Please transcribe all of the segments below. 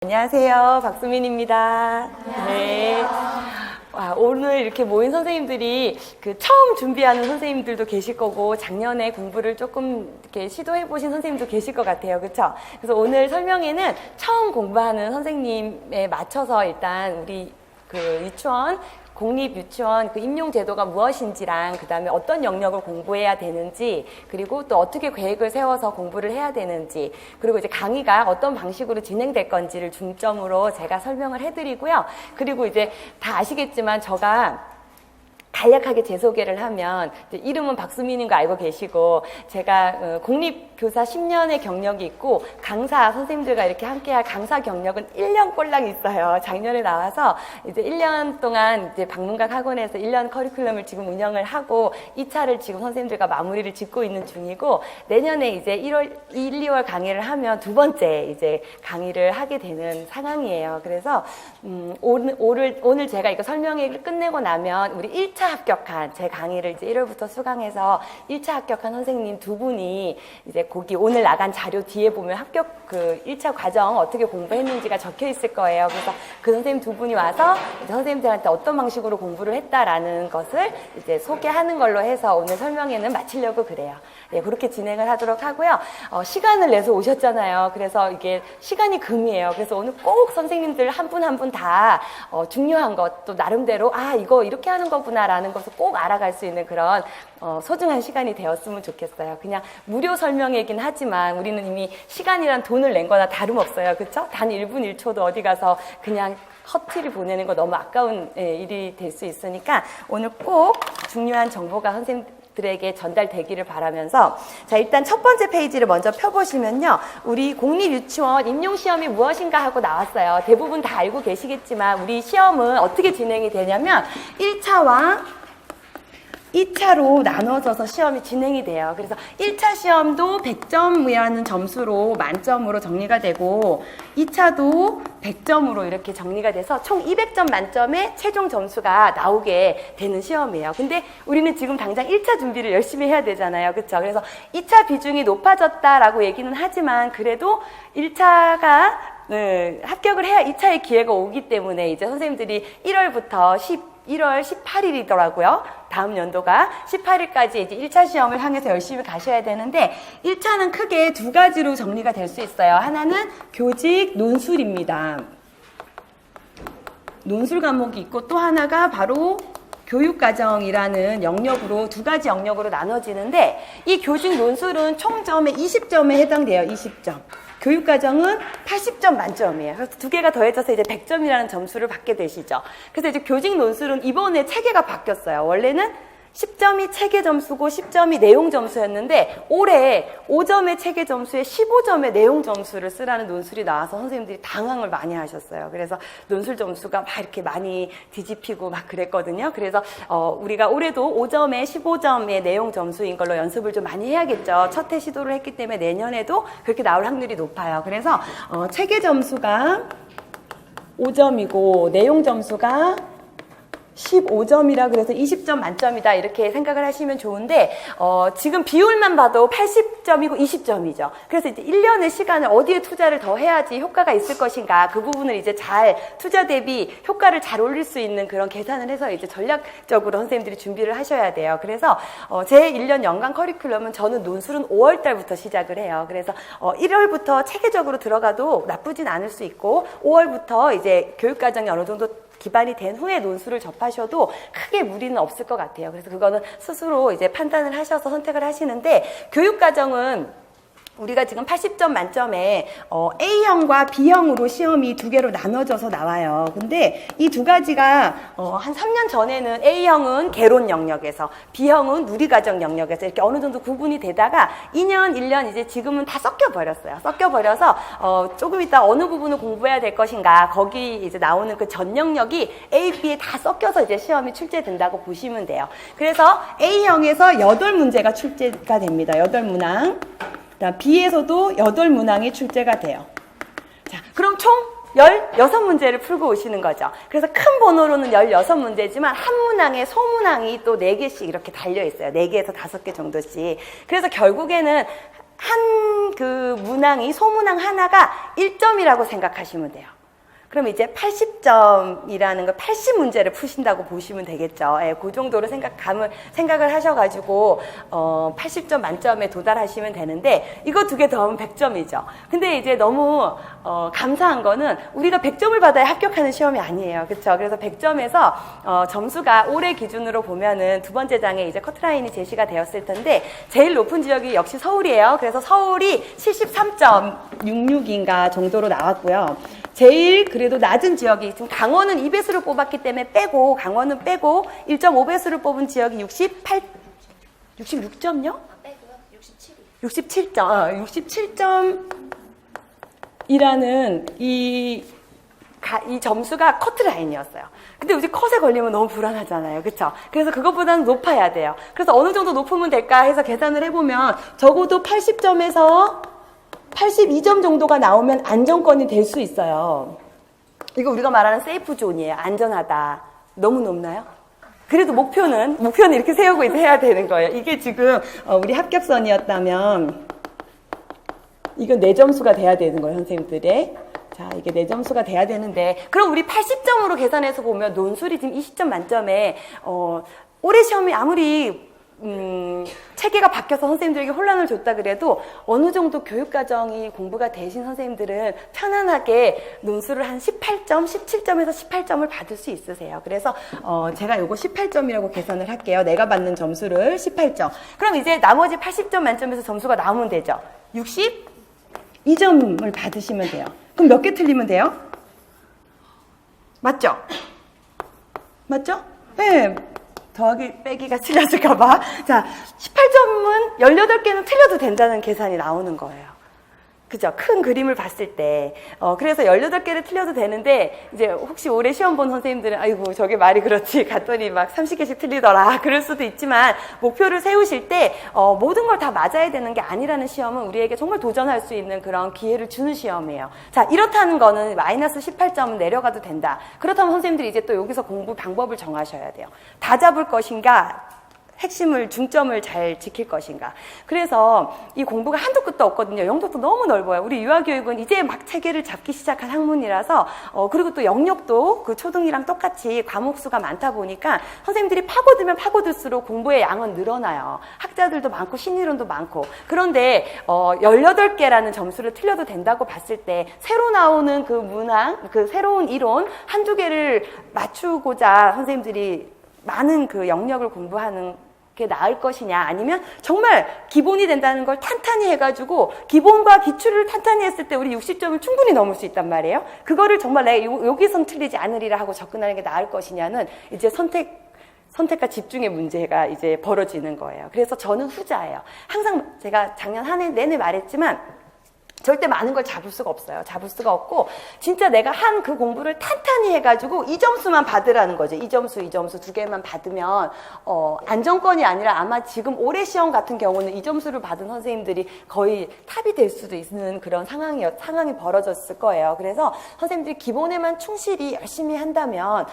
안녕하세요. 박수민입니다. 네. 와, 오늘 이렇게 모인 선생님들이 처음 준비하는 선생님들도 계실 거고 작년에 공부를 조금 이렇게 시도해 보신 선생님도 계실 것 같아요. 그렇죠? 그래서 오늘 설명회는 처음 공부하는 선생님에 맞춰서 일단 우리 유치원 공립유치원 임용제도가 무엇인지랑 그 다음에 어떤 영역을 공부해야 되는지, 그리고 또 어떻게 계획을 세워서 공부를 해야 되는지, 그리고 이제 강의가 어떤 방식으로 진행될 건지를 중점으로 제가 설명을 해드리고요. 그리고 이제 다 아시겠지만 제가 간략하게 제 소개를 하면 이름은 박수민인 거 알고 계시고, 제가 공립교사 10년의 경력이 있고 강사 선생님들과 이렇게 함께할 강사 경력은 1년 꼴랑 있어요. 작년에 나와서 이제 1년 동안 이제 박문각 학원에서 1년 커리큘럼을 지금 운영을 하고 2차를 지금 선생님들과 마무리를 짓고 있는 중이고, 내년에 이제 1, 2월 강의를 하면 두 번째 이제 강의를 하게 되는 상황이에요. 그래서 오늘 제가 이거 설명회를 끝내고 나면 우리 1차 합격한, 제 강의를 이제 1월부터 수강해서 1차 합격한 선생님 두 분이 이제 거기 오늘 나간 자료 뒤에 보면 합격 1차 과정 어떻게 공부했는지가 적혀 있을 거예요. 그래서 그 선생님 두 분이 와서 이제 선생님들한테 어떤 방식으로 공부를 했다라는 것을 이제 소개하는 걸로 해서 오늘 설명회는 마치려고 그래요. 예, 그렇게 진행을 하도록 하고요. 시간을 내서 오셨잖아요. 그래서 이게 시간이 금이에요. 그래서 오늘 꼭 선생님들 한 분 한 분 다 중요한 것, 또 나름대로 이거 이렇게 하는 거구나라는 것을 꼭 알아갈 수 있는 그런 소중한 시간이 되었으면 좋겠어요. 그냥 무료 설명이긴 하지만 우리는 이미 시간이란 돈을 낸 거나 다름없어요. 그렇죠? 단 1분 1초도 어디 가서 그냥 허투루 보내는 거 너무 아까운 일이 될 수 있으니까 오늘 꼭 중요한 정보가 선생님들에게 전달되기를 바라면서, 자, 일단 첫 번째 페이지를 먼저 펴보시면요, 우리 공립유치원 임용시험이 무엇인가 하고 나왔어요. 대부분 다 알고 계시겠지만 우리 시험은 어떻게 진행이 되냐면 1차와 2차로 나눠져서 시험이 진행이 돼요. 그래서 1차 시험도 100점이라는 점수로 만점으로 정리가 되고 2차도 100점으로 이렇게 정리가 돼서 총 200점 만점의 최종 점수가 나오게 되는 시험이에요. 근데 우리는 지금 당장 1차 준비를 열심히 해야 되잖아요. 그렇죠? 그래서 2차 비중이 높아졌다라고 얘기는 하지만 그래도 1차가 합격을 해야 2차의 기회가 오기 때문에 이제 선생님들이 1월부터 1월 18일이더라고요. 다음 연도가 18일까지 이제 1차 시험을 향해서 열심히 가셔야 되는데, 1차는 크게 두 가지로 정리가 될 수 있어요. 하나는 교직 논술입니다. 논술 과목이 있고, 또 하나가 바로 교육과정이라는 영역으로, 두 가지 영역으로 나눠지는데, 이 교직 논술은 총점에 20점에 해당돼요. 20점. 교육과정은 80점 만점이에요. 그래서 두 개가 더해져서 이제 100점이라는 점수를 받게 되시죠. 그래서 이제 교직 논술은 이번에 체계가 바뀌었어요. 원래는 10점이 체계 점수고 10점이 내용 점수였는데 올해 5점의 체계 점수에 15점의 내용 점수를 쓰라는 논술이 나와서 선생님들이 당황을 많이 하셨어요. 그래서 논술 점수가 막 이렇게 많이 뒤집히고 막 그랬거든요. 그래서 우리가 올해도 5점에 15점의 내용 점수인 걸로 연습을 좀 많이 해야겠죠. 첫 해 시도를 했기 때문에 내년에도 그렇게 나올 확률이 높아요. 그래서 체계 점수가 5점이고 내용 점수가 15점이라 그래서 20점 만점이다 이렇게 생각을 하시면 좋은데, 지금 비율만 봐도 80점이고 20점이죠. 그래서 이제 1년의 시간을 어디에 투자를 더 해야지 효과가 있을 것인가, 그 부분을 이제 잘 투자 대비 효과를 잘 올릴 수 있는 그런 계산을 해서 이제 전략적으로 선생님들이 준비를 하셔야 돼요. 그래서 제 1년 연간 커리큘럼은 저는 논술은 5월 달부터 시작을 해요. 그래서 1월부터 체계적으로 들어가도 나쁘진 않을 수 있고 5월부터 이제 교육과정이 어느 정도 기반이 된 후에 논술을 접하셔도 크게 무리는 없을 것 같아요. 그래서 그거는 스스로 이제 판단을 하셔서 선택을 하시는데, 교육과정은 우리가 지금 80점 만점에 A형과 B형으로 시험이 두 개로 나눠져서 나와요. 근데 이 두 가지가 한 3년 전에는 A형은 개론 영역에서, B형은 누리과정 영역에서 이렇게 어느 정도 구분이 되다가 2년, 1년 이제 지금은 다 섞여버렸어요. 섞여버려서 조금 이따 어느 부분을 공부해야 될 것인가, 거기 이제 나오는 그 전 영역이 A, B에 다 섞여서 이제 시험이 출제된다고 보시면 돼요. 그래서 A형에서 8문제가 출제가 됩니다. 8문항. B에서도 8문항이 출제가 돼요. 자, 그럼 총 16문제를 풀고 오시는 거죠. 그래서 큰 번호로는 16문제지만 한 문항에 소문항이 또 4개씩 이렇게 달려 있어요. 4개에서 5개 정도씩. 그래서 결국에는 한 그 문항이 소문항 하나가 1점이라고 생각하시면 돼요. 그럼 이제 80점이라는 걸 80문제를 푸신다고 보시면 되겠죠. 예, 그 정도로 생각을 하셔가지고 80점 만점에 도달하시면 되는데 이거 두 개 더하면 100점이죠. 근데 이제 너무 감사한 거는 우리가 100점을 받아야 합격하는 시험이 아니에요. 그렇죠? 그래서 100점에서 점수가 올해 기준으로 보면은 두 번째 장에 이제 커트라인이 제시가 되었을 텐데 제일 높은 지역이 역시 서울이에요. 그래서 서울이 73.66인가 정도로 나왔고요. 제일 그래도 낮은 지역이 지금 강원은 2배수를 뽑았기 때문에 강원은 빼고 1.5배수를 뽑은 지역이 66점요? 67점. 67점이라는 이 점수가 커트라인이었어요. 근데 이제 컷에 걸리면 너무 불안하잖아요. 그쵸? 그래서 그것보다는 높아야 돼요. 그래서 어느 정도 높으면 될까 해서 계산을 해보면 적어도 80점에서 82점 정도가 나오면 안정권이 될 수 있어요. 이거 우리가 말하는 세이프 존이에요. 안전하다. 너무 높나요? 그래도 목표는 이렇게 세우고 해야 되는 거예요. 이게 지금 우리 합격선이었다면 이건 4점수가 돼야 되는 거예요, 선생님들의. 자, 이게 4점수가 돼야 되는데 그럼 우리 80점으로 계산해서 보면 논술이 지금 20점 만점에 올해 시험이 아무리 체계가 바뀌어서 선생님들에게 혼란을 줬다 그래도 어느 정도 교육과정이 공부가 되신 선생님들은 편안하게 논술을 한 18점, 17점에서 18점을 받을 수 있으세요. 그래서 제가 요거 18점이라고 계산을 할게요. 내가 받는 점수를 18점. 그럼 이제 나머지 80점 만점에서 점수가 나오면 되죠. 62점을 받으시면 돼요. 그럼 몇 개 틀리면 돼요? 맞죠? 맞죠? 네. 더하기 빼기가 틀렸을까봐. 자, 18점은 18개는 틀려도 된다는 계산이 나오는 거예요. 그죠? 큰 그림을 봤을 때. 그래서 18개를 틀려도 되는데, 이제 혹시 올해 시험 본 선생님들은, 아이고, 저게 말이 그렇지. 갔더니 막 30개씩 틀리더라. 그럴 수도 있지만, 목표를 세우실 때, 모든 걸 다 맞아야 되는 게 아니라는 시험은 우리에게 정말 도전할 수 있는 그런 기회를 주는 시험이에요. 자, 이렇다는 거는 마이너스 18점은 내려가도 된다. 그렇다면 선생님들이 이제 또 여기서 공부 방법을 정하셔야 돼요. 다 잡을 것인가? 중점을 잘 지킬 것인가. 그래서 이 공부가 한도 끝도 없거든요. 영역도 너무 넓어요. 우리 유아교육은 이제 막 체계를 잡기 시작한 학문이라서, 그리고 또 영역도 그 초등이랑 똑같이 과목 수가 많다 보니까 선생님들이 파고들면 파고들수록 공부의 양은 늘어나요. 학자들도 많고 신이론도 많고. 그런데 18개라는 점수를 틀려도 된다고 봤을 때 새로 나오는 그 문항, 그 새로운 이론 한두 개를 맞추고자 선생님들이 많은 그 영역을 공부하는 게 나을 것이냐, 아니면 정말 기본이 된다는 걸 탄탄히 해가지고 기본과 기출을 탄탄히 했을 때 우리 60점을 충분히 넘을 수 있단 말이에요. 그거를 정말 내가 여기선 틀리지 않으리라 하고 접근하는 게 나을 것이냐는 이제 선택과 집중의 문제가 이제 벌어지는 거예요. 그래서 저는 후자예요. 항상 제가 작년 한 해 내내 말했지만 절대 많은 걸 잡을 수가 없어요. 잡을 수가 없고 진짜 내가 한 그 공부를 탄탄히 해가지고 이 점수만 받으라는 거죠. 이 점수 두 개만 받으면 안정권이 아니라 아마 지금 올해 시험 같은 경우는 이 점수를 받은 선생님들이 거의 탑이 될 수도 있는 그런 상황이 벌어졌을 거예요. 그래서 선생님들이 기본에만 충실히 열심히 한다면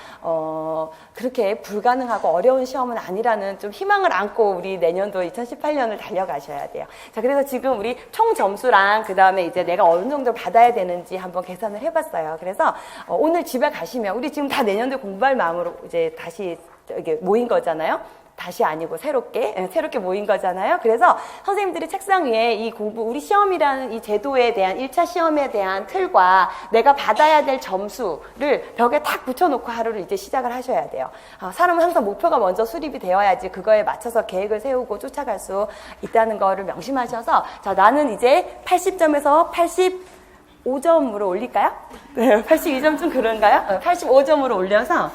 그렇게 불가능하고 어려운 시험은 아니라는 좀 희망을 안고 우리 내년도 2018년을 달려가셔야 돼요. 자, 그래서 지금 우리 총 점수랑 그 다음에 이제 내가 어느 정도 받아야 되는지 한번 계산을 해봤어요. 그래서 오늘 집에 가시면 우리 지금 다 내년도에 공부할 마음으로 이제 다시 이게 모인 거잖아요. 다시 아니고 새롭게 모인 거잖아요. 그래서 선생님들이 책상 위에 이 공부, 우리 시험이라는 이 제도에 대한 1차 시험에 대한 틀과 내가 받아야 될 점수를 벽에 탁 붙여놓고 하루를 이제 시작을 하셔야 돼요. 사람은 항상 목표가 먼저 수립이 되어야지 그거에 맞춰서 계획을 세우고 쫓아갈 수 있다는 거를 명심하셔서, 자, 나는 이제 80점에서 85점으로 올릴까요? 네, 82점 좀 그런가요? 85점으로 올려서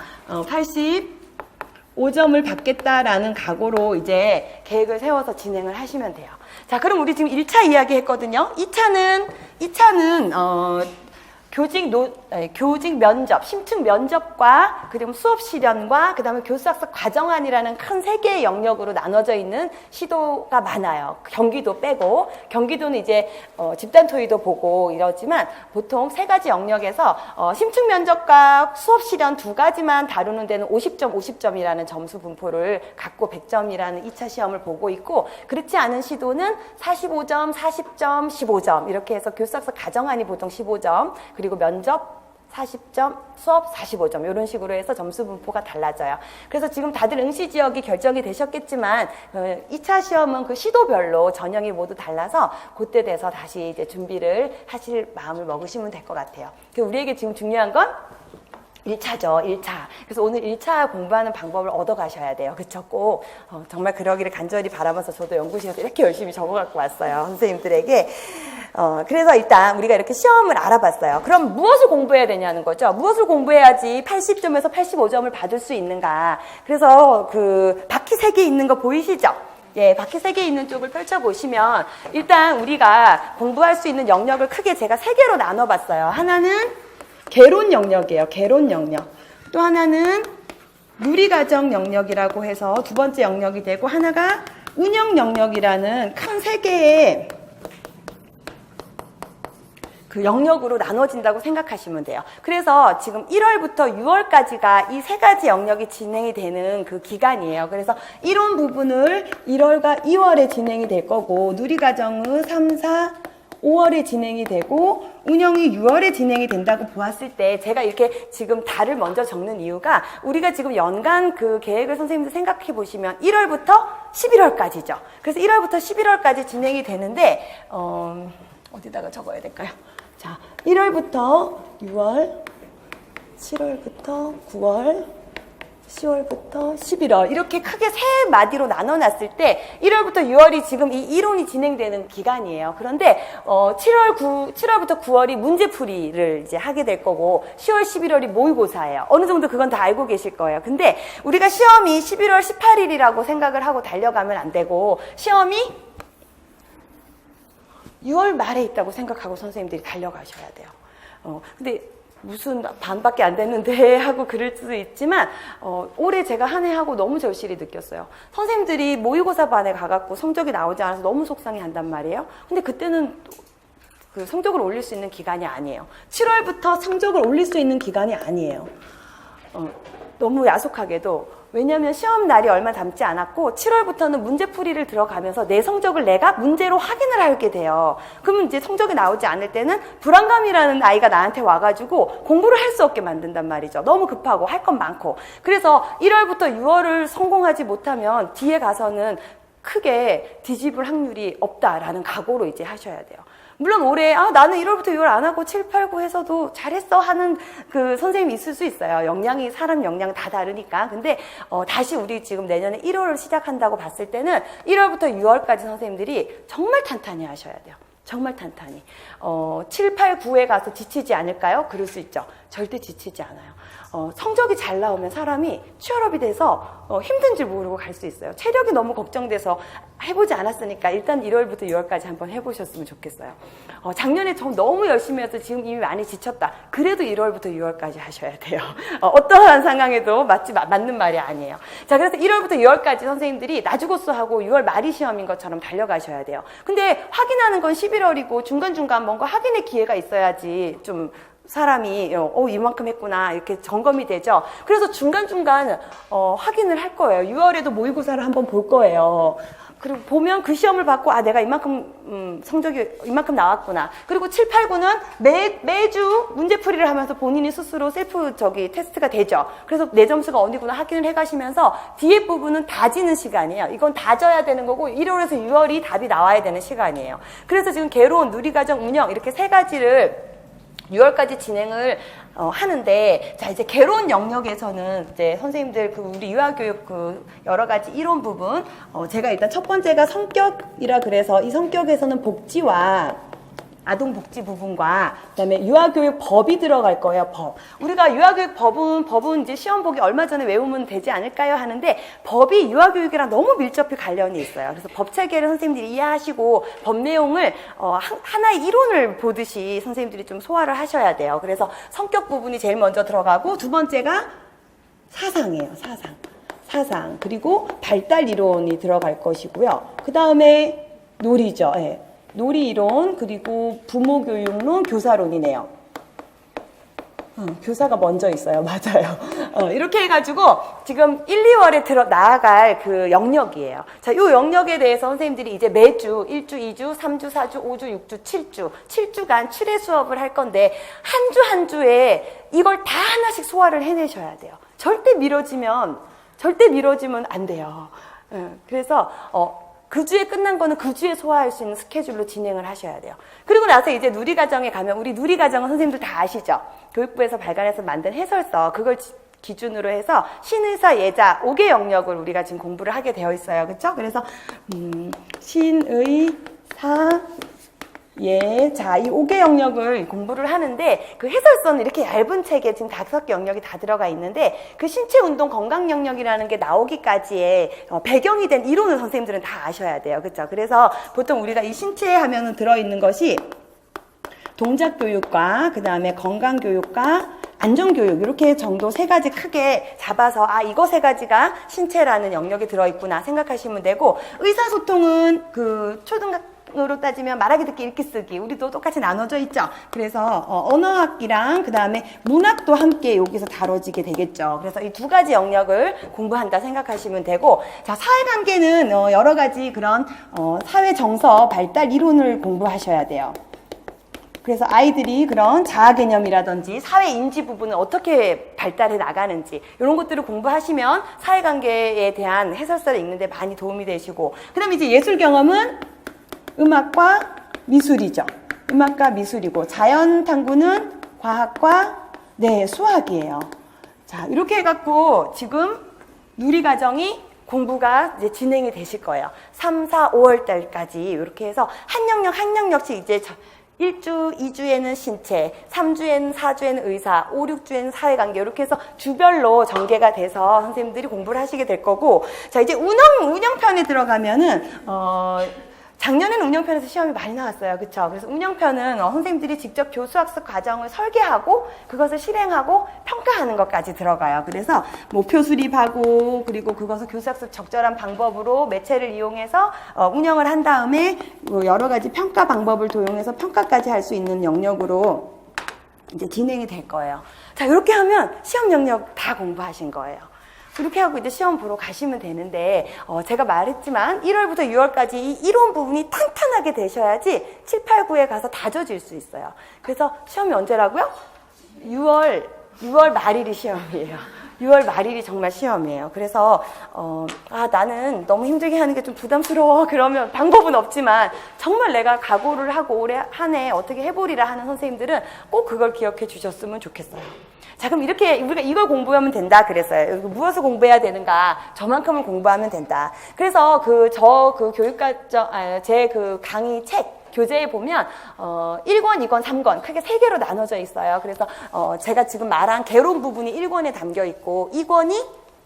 85점을 받겠다라는 각오로 이제 계획을 세워서 진행을 하시면 돼요. 자, 그럼 우리 지금 1차 이야기 했거든요. 2차는 교직 면접, 심층 면접과 그리고 수업 실현과 그다음에 교수학습 과정안이라는 큰 세 개의 영역으로 나눠져 있는 시도가 많아요. 경기도 빼고 경기도는 이제 집단 토의도 보고 이러지만 보통 세 가지 영역에서 심층 면접과 수업 실현 두 가지만 다루는 데는 50점, 50점이라는 점수 분포를 갖고 100점이라는 2차 시험을 보고 있고 그렇지 않은 시도는 45점, 40점, 15점 이렇게 해서 교수학습 과정안이 보통 15점 그리고 면접 40점, 수업 45점 이런 식으로 해서 점수 분포가 달라져요. 그래서 지금 다들 응시 지역이 결정이 되셨겠지만 2차 시험은 그 시도별로 전형이 모두 달라서 그때 돼서 다시 이제 준비를 하실 마음을 먹으시면 될 것 같아요. 우리에게 지금 중요한 건 1차죠, 1차. 그래서 오늘 1차 공부하는 방법을 얻어 가셔야 돼요. 그쵸? 꼭, 정말 그러기를 간절히 바라면서 저도 연구실에서 이렇게 열심히 적어 갖고 왔어요. 선생님들에게. 그래서 일단 우리가 이렇게 시험을 알아봤어요. 그럼 무엇을 공부해야 되냐는 거죠. 무엇을 공부해야지 80점에서 85점을 받을 수 있는가. 그래서 그 바퀴 3개 있는 거 보이시죠? 예, 바퀴 3개 있는 쪽을 펼쳐보시면 일단 우리가 공부할 수 있는 영역을 크게 제가 3개로 나눠봤어요. 하나는 개론 영역이에요. 개론 영역. 또 하나는 누리과정 영역이라고 해서 두 번째 영역이 되고 하나가 운영 영역이라는 큰 3개의 그 영역으로 나눠진다고 생각하시면 돼요. 그래서 지금 1월부터 6월까지가 이 3가지 영역이 진행이 되는 그 기간이에요. 그래서 이론 부분을 1월과 2월에 진행이 될 거고 누리과정은 3, 4, 5월에 진행이 되고 운영이 6월에 진행이 된다고 보았을 때 제가 이렇게 지금 달을 먼저 적는 이유가 우리가 지금 연간 그 계획을 선생님들 생각해 보시면 1월부터 11월까지죠. 그래서 1월부터 11월까지 진행이 되는데 어디다가 적어야 될까요? 자, 1월부터 6월, 7월부터 9월, 10월부터 11월 이렇게 크게 세 마디로 나눠놨을 때 1월부터 6월이 지금 이 이론이 진행되는 기간이에요. 그런데 7월부터 9월이 문제풀이를 이제 하게 될 거고 10월, 11월이 모의고사예요. 어느 정도 그건 다 알고 계실 거예요. 근데 우리가 시험이 11월 18일이라고 생각을 하고 달려가면 안 되고 시험이 6월 말에 있다고 생각하고 선생님들이 달려가셔야 돼요. 근데 무슨 반밖에 안 됐는데 하고 그럴 수도 있지만 올해 제가 한 해 하고 너무 절실히 느꼈어요. 선생님들이 모의고사 반에 가갖고 성적이 나오지 않아서 너무 속상해한단 말이에요. 근데 그때는 그 성적을 올릴 수 있는 기간이 아니에요. 7월부터 성적을 올릴 수 있는 기간이 아니에요. 너무 야속하게도 왜냐하면 시험 날이 얼마 남지 않았고 7월부터는 문제풀이를 들어가면서 내 성적을 내가 문제로 확인을 하게 돼요. 그러면 이제 성적이 나오지 않을 때는 불안감이라는 아이가 나한테 와가지고 공부를 할 수 없게 만든단 말이죠. 너무 급하고 할 건 많고. 그래서 1월부터 6월을 성공하지 못하면 뒤에 가서는 크게 뒤집을 확률이 없다라는 각오로 이제 하셔야 돼요. 물론 올해 나는 1월부터 6월 안 하고 7, 8, 9에서도 잘했어 하는 그 선생님이 있을 수 있어요. 사람 역량 다 다르니까. 근데 다시 우리 지금 내년에 1월을 시작한다고 봤을 때는 1월부터 6월까지 선생님들이 정말 탄탄히 하셔야 돼요. 정말 탄탄히. 7, 8, 9에 가서 지치지 않을까요? 그럴 수 있죠. 절대 지치지 않아요. 성적이 잘 나오면 사람이 취업이 돼서 힘든 줄 모르고 갈 수 있어요. 체력이 너무 걱정돼서 해보지 않았으니까 일단 1월부터 6월까지 한번 해보셨으면 좋겠어요. 작년에 저 너무 열심히 해서 지금 이미 많이 지쳤다. 그래도 1월부터 6월까지 하셔야 돼요. 어떠한 상황에도 맞는 말이 아니에요. 자, 그래서 1월부터 6월까지 선생님들이 나주고수하고 6월 말이 시험인 것처럼 달려가셔야 돼요. 근데 확인하는 건 11월이고 중간중간 뭔가 확인의 기회가 있어야지 좀 사람이 이만큼 했구나 이렇게 점검이 되죠. 그래서 중간중간 확인을 할 거예요. 6월에도 모의고사를 한번 볼 거예요. 그리고 보면 그 시험을 받고 내가 이만큼 성적이 이만큼 나왔구나. 그리고 7, 8, 9는 매주 문제풀이를 하면서 본인이 스스로 셀프 테스트가 되죠. 그래서 내 점수가 어디구나 확인을 해가시면서 뒤에 부분은 다지는 시간이에요. 이건 다져야 되는 거고 1월에서 6월이 답이 나와야 되는 시간이에요. 그래서 지금 개론, 누리과정, 운영 이렇게 세 가지를 6월까지 진행을 하는데, 자, 이제 개론 영역에서는 이제 선생님들 우리 유아교육 여러 가지 이론 부분, 제가 일단 첫 번째가 성격이라 그래서 이 성격에서는 복지와 아동복지 부분과 그다음에 유아교육 법이 들어갈 거예요. 법. 우리가 유아교육 법은 이제 시험 보기 얼마 전에 외우면 되지 않을까요? 하는데 법이 유아교육이랑 너무 밀접히 관련이 있어요. 그래서 법 체계를 선생님들이 이해하시고 법 내용을 하나의 이론을 보듯이 선생님들이 좀 소화를 하셔야 돼요. 그래서 성격 부분이 제일 먼저 들어가고 두 번째가 사상이에요. 사상. 그리고 발달 이론이 들어갈 것이고요. 그 다음에 놀이죠. 예. 놀이 이론, 그리고 부모 교육론, 교사론이네요. 교사가 먼저 있어요. 맞아요. 이렇게 해가지고 지금 1, 2월에 나아갈 그 영역이에요. 자, 이 영역에 대해서 선생님들이 이제 매주 1주, 2주, 3주, 4주, 5주, 6주, 7주간 출애 수업을 할 건데 한 주 한 주에 이걸 다 하나씩 소화를 해내셔야 돼요. 절대 미뤄지면 안 돼요. 그래서 그 주에 끝난 거는 그 주에 소화할 수 있는 스케줄로 진행을 하셔야 돼요. 그리고 나서 이제 누리과정에 가면 우리 누리과정은 선생님들 다 아시죠? 교육부에서 발간해서 만든 해설서 그걸 기준으로 해서 신의사, 예자 5개 영역을 우리가 지금 공부를 하게 되어 있어요. 그렇죠? 그래서 신의사, 예자 이 5개 영역을 공부를 하는데 그 해설서는 이렇게 얇은 책에 지금 5개 영역이 다 들어가 있는데 그 신체 운동 건강 영역이라는 게 나오기까지의 배경이 된 이론을 선생님들은 다 아셔야 돼요. 그렇죠? 그래서 보통 우리가 이 신체 하면은 들어있는 것이 동작 교육과 그 다음에 건강 교육과 안전교육 이렇게 정도 세 가지 크게 잡아서 이거 세 가지가 신체라는 영역이 들어있구나 생각하시면 되고 의사소통은 그 초등학으로 따지면 말하기 듣기 읽기 쓰기 우리도 똑같이 나눠져 있죠. 그래서 언어학기랑 그 다음에 문학도 함께 여기서 다뤄지게 되겠죠. 그래서 이 두 가지 영역을 공부한다 생각하시면 되고 자 사회관계는 여러 가지 그런 사회 정서 발달 이론을 공부하셔야 돼요. 그래서 아이들이 그런 자아 개념이라든지 사회 인지 부분을 어떻게 발달해 나가는지 이런 것들을 공부하시면 사회관계에 대한 해설서를 읽는데 많이 도움이 되시고 그 다음에 이제 예술 경험은 음악과 미술이죠. 음악과 미술이고 자연 탐구는 과학과 수학이에요. 자 이렇게 해갖고 지금 누리과정이 공부가 이제 진행이 되실 거예요. 3, 4, 5월 달까지 이렇게 해서 한 영역씩 이제 1주, 2주에는 신체, 3주에는 4주에는 의사, 5, 6주에는 사회관계 이렇게 해서 주별로 전개가 돼서 선생님들이 공부를 하시게 될 거고 자 이제 운영편에 들어가면은 작년에는 운영편에서 시험이 많이 나왔어요. 그쵸? 그래서 운영편은 선생님들이 직접 교수학습 과정을 설계하고 그것을 실행하고 평가하는 것까지 들어가요. 그래서 목표 수립하고 그리고 그것을 교수학습 적절한 방법으로 매체를 이용해서 운영을 한 다음에 여러 가지 평가 방법을 도용해서 평가까지 할 수 있는 영역으로 이제 진행이 될 거예요. 자, 이렇게 하면 시험 영역 다 공부하신 거예요. 그렇게 하고 이제 시험 보러 가시면 되는데 제가 말했지만 1월부터 6월까지 이 이론 부분이 탄탄하게 되셔야지 7, 8, 9에 가서 다져질 수 있어요. 그래서 시험이 언제라고요? 6월 말일이 시험이에요. 6월 말일이 정말 시험이에요. 그래서 나는 너무 힘들게 하는 게 좀 부담스러워. 그러면 방법은 없지만 정말 내가 각오를 하고 올해 한 해 어떻게 해보리라 하는 선생님들은 꼭 그걸 기억해 주셨으면 좋겠어요. 자, 그럼 이렇게 우리가 이걸 공부하면 된다 그랬어요. 무엇을 공부해야 되는가? 저만큼을 공부하면 된다. 그래서 제 그 강의 책 교재에 보면 1권, 2권, 3권 크게 3개로 나눠져 있어요. 그래서 제가 지금 말한 개론 부분이 1권에 담겨 있고 2권이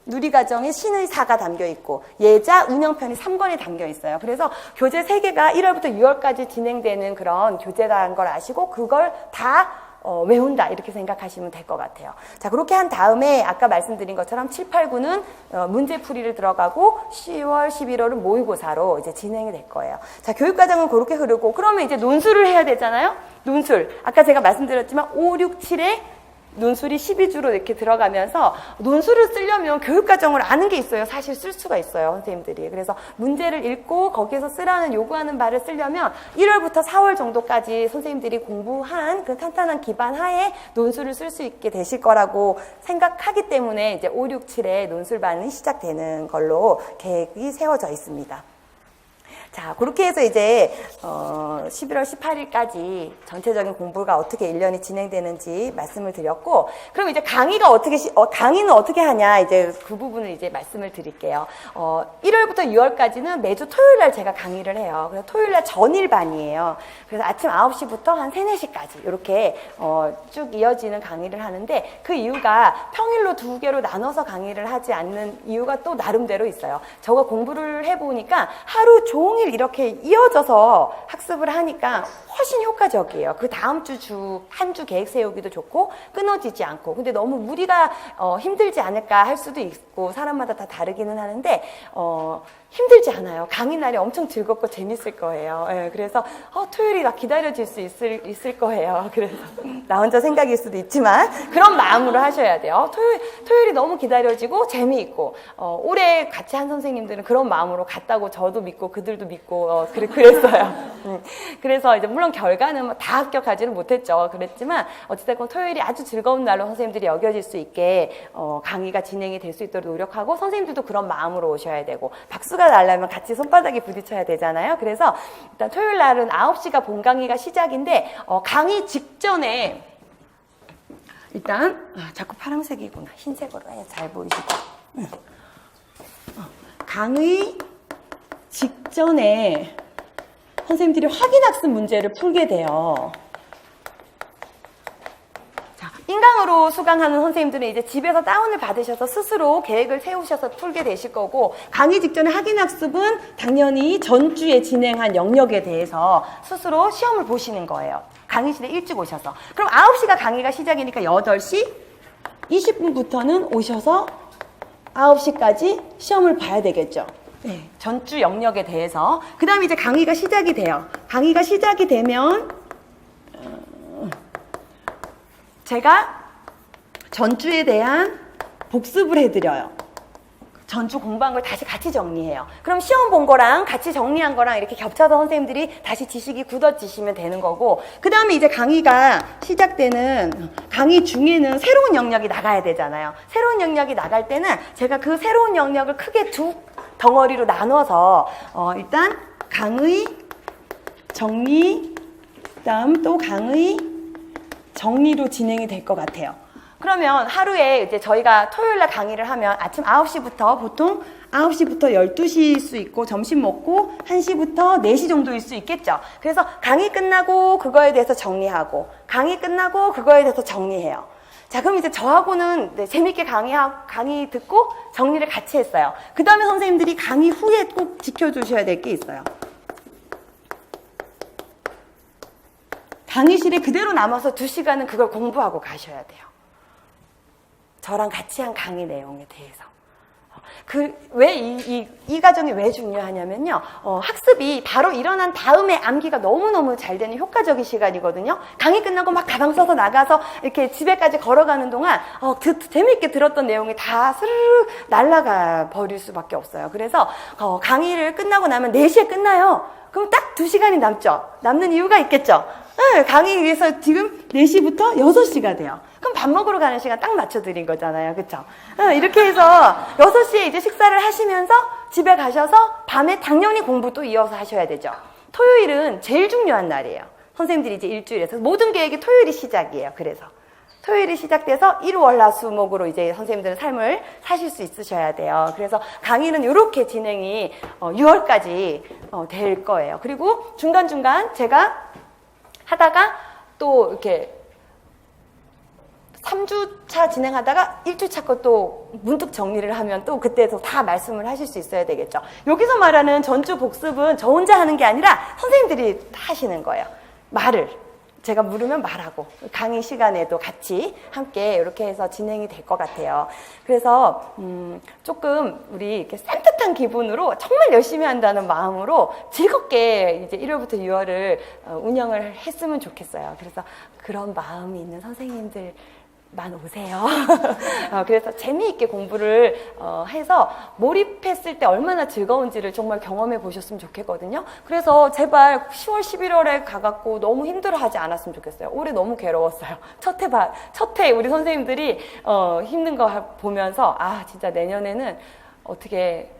누리과정의 신의사가 담겨 있고 예자, 운영편이 3권에 담겨 있어요. 그래서 교재 3개가 1월부터 6월까지 진행되는 그런 교재라는 걸 아시고 그걸 다 외운다 이렇게 생각하시면 될 것 같아요. 자 그렇게 한 다음에 아까 말씀드린 것처럼 7, 8, 9는 문제풀이를 들어가고 10월, 11월은 모의고사로 이제 진행이 될 거예요. 자 교육과정은 그렇게 흐르고 그러면 이제 논술을 해야 되잖아요. 논술 아까 제가 말씀드렸지만 5, 6, 7에 논술이 12주로 이렇게 들어가면서 논술을 쓰려면 교육과정을 아는 게 있어요. 사실 쓸 수가 있어요. 선생님들이. 그래서 문제를 읽고 거기에서 쓰라는 요구하는 바를 쓰려면 1월부터 4월 정도까지 선생님들이 공부한 그 탄탄한 기반 하에 논술을 쓸 수 있게 되실 거라고 생각하기 때문에 이제 5, 6, 7에 논술반이 시작되는 걸로 계획이 세워져 있습니다. 자, 그렇게 해서 이제 11월 18일까지 전체적인 공부가 어떻게 1년이 진행되는지 말씀을 드렸고, 그럼 이제 강의는 어떻게 하냐, 이제 그 부분을 이제 말씀을 드릴게요. 1월부터 6월까지는 매주 토요일 날 제가 강의를 해요. 그래서 토요일 날 전일반이에요. 그래서 아침 9시부터 한 3, 4시까지 이렇게 쭉 이어지는 강의를 하는데, 그 이유가 평일로 2개로 나눠서 강의를 하지 않는 이유가 또 나름대로 있어요. 저가 공부를 해보니까 하루 종일 이렇게 이어져서 학습을 하니까 훨씬 효과적이에요. 그 다음 한 주 계획 세우기도 좋고 끊어지지 않고. 근데 너무 무리가 힘들지 않을까 할 수도 있고, 사람마다 다 다르기는 하는데 힘들지 않아요. 강의 날이 엄청 즐겁고 재밌을 거예요. 예, 그래서 토요일이 다 기다려질 수 있을 거예요. 그래서 나 혼자 생각일 수도 있지만 그런 마음으로 하셔야 돼요. 토요일이 너무 기다려지고 재미있고, 올해 같이 한 선생님들은 그런 마음으로 갔다고 저도 믿고 그들도 믿고 그랬어요. 그래서 이제 물론 결과는 다 합격하지는 못했죠. 그랬지만 어찌됐건 토요일이 아주 즐거운 날로 선생님들이 여겨질 수 있게 강의가 진행이 될 수 있도록 노력하고, 선생님들도 그런 마음으로 오셔야 되고, 박수가 나려면 같이 손바닥에 부딪혀야 되잖아요. 그래서 일단 토요일 날은 9시가 본 강의가 시작인데, 강의 직전에 일단 자꾸 파란색이구나. 흰색으로 해야 잘 보이시죠? 강의 직전에 선생님들이 확인학습 문제를 풀게 돼요. 자, 인강으로 수강하는 선생님들은 이제 집에서 다운을 받으셔서 스스로 계획을 세우셔서 풀게 되실 거고, 강의 직전에 확인학습은 당연히 전주에 진행한 영역에 대해서 스스로 시험을 보시는 거예요. 강의실에 일찍 오셔서. 그럼 9시가 강의가 시작이니까 8시 20분부터는 오셔서 9시까지 시험을 봐야 되겠죠. 네, 전주 영역에 대해서. 그 다음에 이제 강의가 시작이 돼요. 강의가 시작이 되면 제가 전주에 대한 복습을 해드려요. 전주 공부한 걸 다시 같이 정리해요. 그럼 시험 본 거랑 같이 정리한 거랑 이렇게 겹쳐서 선생님들이 다시 지식이 굳어지시면 되는 거고, 그 다음에 이제 강의가 시작되는 강의 중에는 새로운 영역이 나가야 되잖아요. 새로운 영역이 나갈 때는 제가 그 새로운 영역을 크게 두 덩어리로 나눠서 일단 강의 정리, 그다음 또 강의 정리로 진행이 될 것 같아요. 그러면 하루에 이제 저희가 토요일 날 강의를 하면 아침 9시부터 보통 9시부터 12시일 수 있고, 점심 먹고 1시부터 4시 정도일 수 있겠죠. 그래서 강의 끝나고 그거에 대해서 정리하고, 강의 끝나고 그거에 대해서 정리해요. 자, 그럼 이제 저하고는 재밌게 강의 듣고 정리를 같이 했어요. 그 다음에 선생님들이 강의 후에 꼭 지켜주셔야 될 게 있어요. 강의실에 그대로 남아서 2시간은 그걸 공부하고 가셔야 돼요. 저랑 같이 한 강의 내용에 대해서. 왜 이 과정이 왜 중요하냐면요. 학습이 바로 일어난 다음에 암기가 너무너무 잘 되는 효과적인 시간이거든요. 강의 끝나고 막 가방 써서 나가서 이렇게 집에까지 걸어가는 동안 재미있게 들었던 내용이 다 스르륵 날아가 버릴 수밖에 없어요. 그래서 강의를 끝나고 나면 4시에 끝나요. 그럼 딱 2시간이 남죠. 남는 이유가 있겠죠. 네, 강의 위해서 지금 4시부터 6시가 돼요. 그럼 밥 먹으러 가는 시간 딱 맞춰드린 거잖아요. 그쵸? 이렇게 해서 6시에 이제 식사를 하시면서 집에 가셔서 밤에 당연히 공부 또 이어서 하셔야 되죠. 토요일은 제일 중요한 날이에요. 선생님들이 이제 일주일에서 모든 계획이 토요일이 시작이에요. 그래서 토요일이 시작돼서 일월화수목으로 이제 선생님들은 삶을 사실 수 있으셔야 돼요. 그래서 강의는 이렇게 진행이 6월까지 될 거예요. 그리고 중간중간 제가 하다가 또 이렇게 3주차 진행하다가 1주차 것도 문득 정리를 하면 또 그때도 다 말씀을 하실 수 있어야 되겠죠. 여기서 말하는 전주 복습은 저 혼자 하는 게 아니라 선생님들이 하시는 거예요. 말을. 제가 물으면 말하고, 강의 시간에도 같이 함께 이렇게 해서 진행이 될 것 같아요. 그래서 조금 우리 이렇게 산뜻한 기분으로 정말 열심히 한다는 마음으로 즐겁게 이제 1월부터 6월을 운영을 했으면 좋겠어요. 그래서 그런 마음이 있는 선생님들 만 오세요. 그래서 재미있게 공부를 해서 몰입했을 때 얼마나 즐거운지를 정말 경험해 보셨으면 좋겠거든요. 그래서 제발 10월, 11월에 가갖고 너무 힘들어하지 않았으면 좋겠어요. 올해 너무 괴로웠어요. 첫 해 우리 선생님들이 힘든 거 보면서 진짜 내년에는 어떻게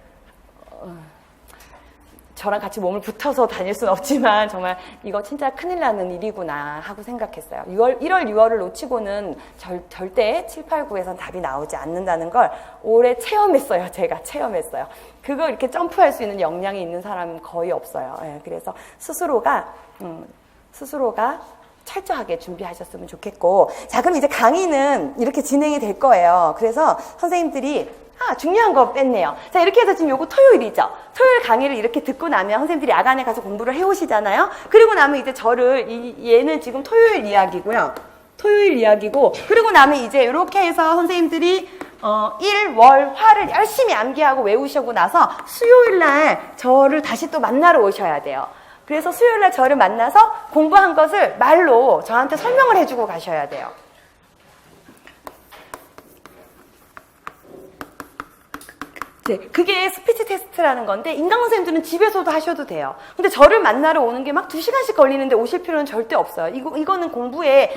저랑 같이 몸을 붙어서 다닐 수는 없지만 정말 이거 진짜 큰일 나는 일이구나 하고 생각했어요. 1월, 6월을 놓치고는 절대 7, 8, 9에선 답이 나오지 않는다는 걸 올해 체험했어요. 제가 체험했어요. 그거 이렇게 점프할 수 있는 역량이 있는 사람은 거의 없어요. 예, 그래서 스스로가 철저하게 준비하셨으면 좋겠고, 자, 그럼 이제 강의는 이렇게 진행이 될 거예요. 그래서 선생님들이 중요한 거 뺐네요. 자, 이렇게 해서 지금 요거 토요일이죠. 토요일 강의를 이렇게 듣고 나면 선생님들이 야간에 가서 공부를 해오시잖아요. 그리고 나면 이제 얘는 지금 토요일 이야기고요. 토요일 이야기고, 그리고 나면 이제 이렇게 해서 선생님들이 1, 월, 화를 열심히 암기하고 외우시고 나서 수요일 날 저를 다시 또 만나러 오셔야 돼요. 그래서 수요일 날 저를 만나서 공부한 것을 말로 저한테 설명을 해주고 가셔야 돼요. 네, 그게 스피치 테스트라는 건데 인강 선생님들은 집에서도 하셔도 돼요. 근데 저를 만나러 오는 게 막 2시간씩 걸리는데 오실 필요는 절대 없어요. 이거는 공부에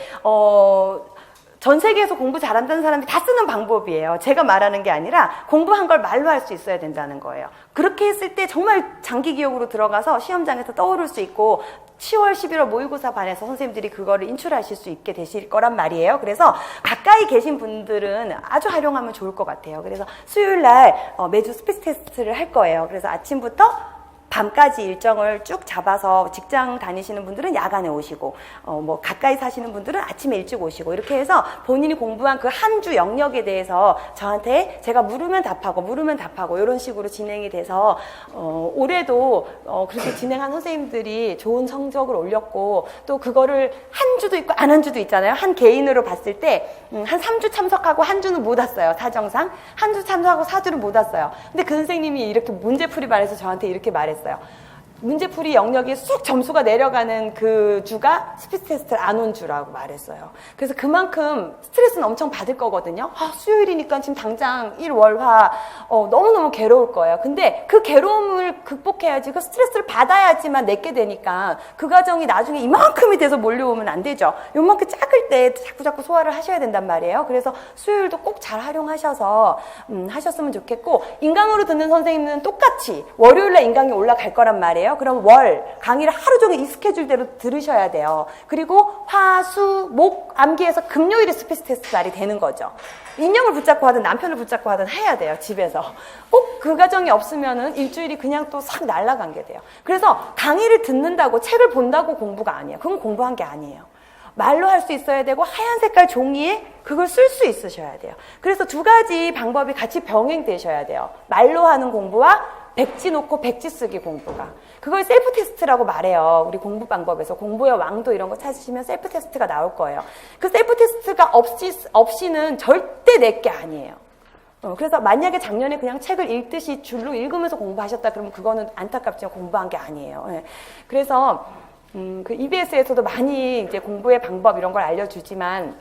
전 세계에서 공부 잘한다는 사람들이 다 쓰는 방법이에요. 제가 말하는 게 아니라 공부한 걸 말로 할 수 있어야 된다는 거예요. 그렇게 했을 때 정말 장기 기억으로 들어가서 시험장에서 떠오를 수 있고 10월, 11월 모의고사 반에서 선생님들이 그거를 인출하실 수 있게 되실 거란 말이에요. 그래서 가까이 계신 분들은 아주 활용하면 좋을 것 같아요. 그래서 수요일 날 매주 스피치 테스트를 할 거예요. 그래서 아침부터 밤까지 일정을 쭉 잡아서 직장 다니시는 분들은 야간에 오시고 뭐 가까이 사시는 분들은 아침에 일찍 오시고 이렇게 해서 본인이 공부한 그 한 주 영역에 대해서 저한테 제가 물으면 답하고 이런 식으로 진행이 돼서 올해도 그렇게 진행한 선생님들이 좋은 성적을 올렸고 또 그거를 한 주도 있고 안 한 주도 있잖아요. 한 개인으로 봤을 때 한 3주 참석하고 한 주는 못 왔어요. 사정상 한 주 참석하고 4주는 못 왔어요. 근데 그 선생님이 이렇게 문제풀이 반에서 저한테 이렇게 말했어요. 문제풀이 영역이 쑥 점수가 내려가는 그 주가 스피치 테스트를 안 온 주라고 말했어요. 그래서 그만큼 스트레스는 엄청 받을 거거든요. 수요일이니까 지금 당장 1월화 너무너무 괴로울 거예요. 근데 그 괴로움을 극복해야지, 그 스트레스를 받아야지만 내게 되니까 그 과정이 나중에 이만큼이 돼서 몰려오면 안 되죠. 요만큼 작을 때 자꾸 소화를 하셔야 된단 말이에요. 그래서 수요일도 꼭 잘 활용하셔서 하셨으면 좋겠고, 인강으로 듣는 선생님은 똑같이 월요일날 인강이 올라갈 거란 말이에요. 그럼 월 강의를 하루 종일 이 스케줄대로 들으셔야 돼요. 그리고 화, 수, 목 암기해서 금요일에 스피치 테스트 날이 되는 거죠. 인형을 붙잡고 하든 남편을 붙잡고 하든 해야 돼요. 집에서. 꼭 그 과정이 없으면은 일주일이 그냥 또 싹 날아간 게 돼요. 그래서 강의를 듣는다고 책을 본다고 공부가 아니에요. 그건 공부한 게 아니에요. 말로 할 수 있어야 되고 하얀 색깔 종이에 그걸 쓸 수 있으셔야 돼요. 그래서 두 가지 방법이 같이 병행되셔야 돼요. 말로 하는 공부와 백지 놓고 백지 쓰기 공부가. 그걸 셀프 테스트라고 말해요. 우리 공부 방법에서 공부의 왕도 이런 거 찾으시면 셀프 테스트가 나올 거예요. 그 셀프 테스트가 없이는 절대 내게 아니에요. 그래서 만약에 작년에 그냥 책을 읽듯이 줄로 읽으면서 공부하셨다 그러면 그거는 안타깝지만 공부한 게 아니에요. 네. 그래서 그 EBS에서도 많이 이제 공부의 방법 이런 걸 알려주지만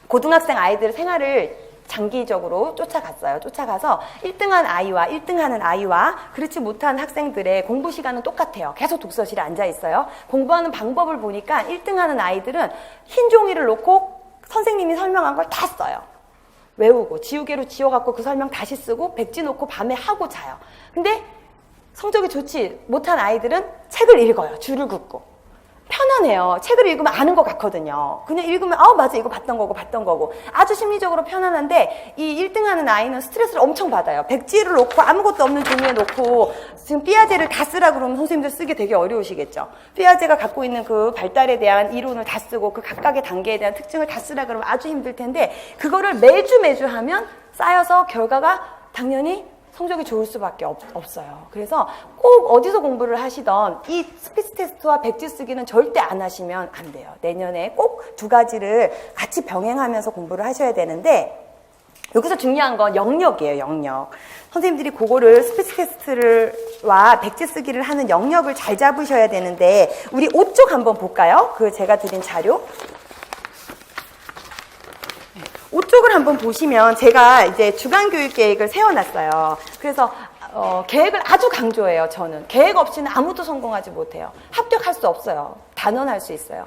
고등학생 아이들 생활을 장기적으로 쫓아갔어요. 쫓아가서 1등한 아이와 1등하는 아이와 그렇지 못한 학생들의 공부 시간은 똑같아요. 계속 독서실에 앉아 있어요. 공부하는 방법을 보니까 1등하는 아이들은 흰 종이를 놓고 선생님이 설명한 걸 다 써요. 외우고 지우개로 지워갖고 그 설명 다시 쓰고 백지 놓고 밤에 하고 자요. 근데 성적이 좋지 못한 아이들은 책을 읽어요. 줄을 긋고. 편안해요. 책을 읽으면 아는 것 같거든요. 그냥 읽으면 맞아 이거 봤던 거고 아주 심리적으로 편안한데 이 1등하는 아이는 스트레스를 엄청 받아요. 백지를 놓고 아무것도 없는 종이에 놓고 지금 삐아제를 다 쓰라 그러면 선생님들 쓰기 되게 어려우시겠죠. 삐아제가 갖고 있는 그 발달에 대한 이론을 다 쓰고 그 각각의 단계에 대한 특징을 다 쓰라 그러면 아주 힘들 텐데 그거를 매주 하면 쌓여서 결과가 당연히 성적이 좋을 수밖에 없어요. 그래서 꼭 어디서 공부를 하시던 이 스피치 테스트와 백지 쓰기는 절대 안 하시면 안 돼요. 내년에 꼭 두 가지를 같이 병행하면서 공부를 하셔야 되는데 여기서 중요한 건 영역이에요. 영역. 선생님들이 그거를 스피치 테스트와 백지 쓰기를 하는 영역을 잘 잡으셔야 되는데 우리 5쪽 한번 볼까요? 그 제가 드린 자료. 5쪽을 한번 보시면 제가 이제 주간교육 계획을 세워놨어요. 그래서 계획을 아주 강조해요. 저는 계획 없이는 아무도 성공하지 못해요. 합격할 수 없어요. 단언할 수 있어요.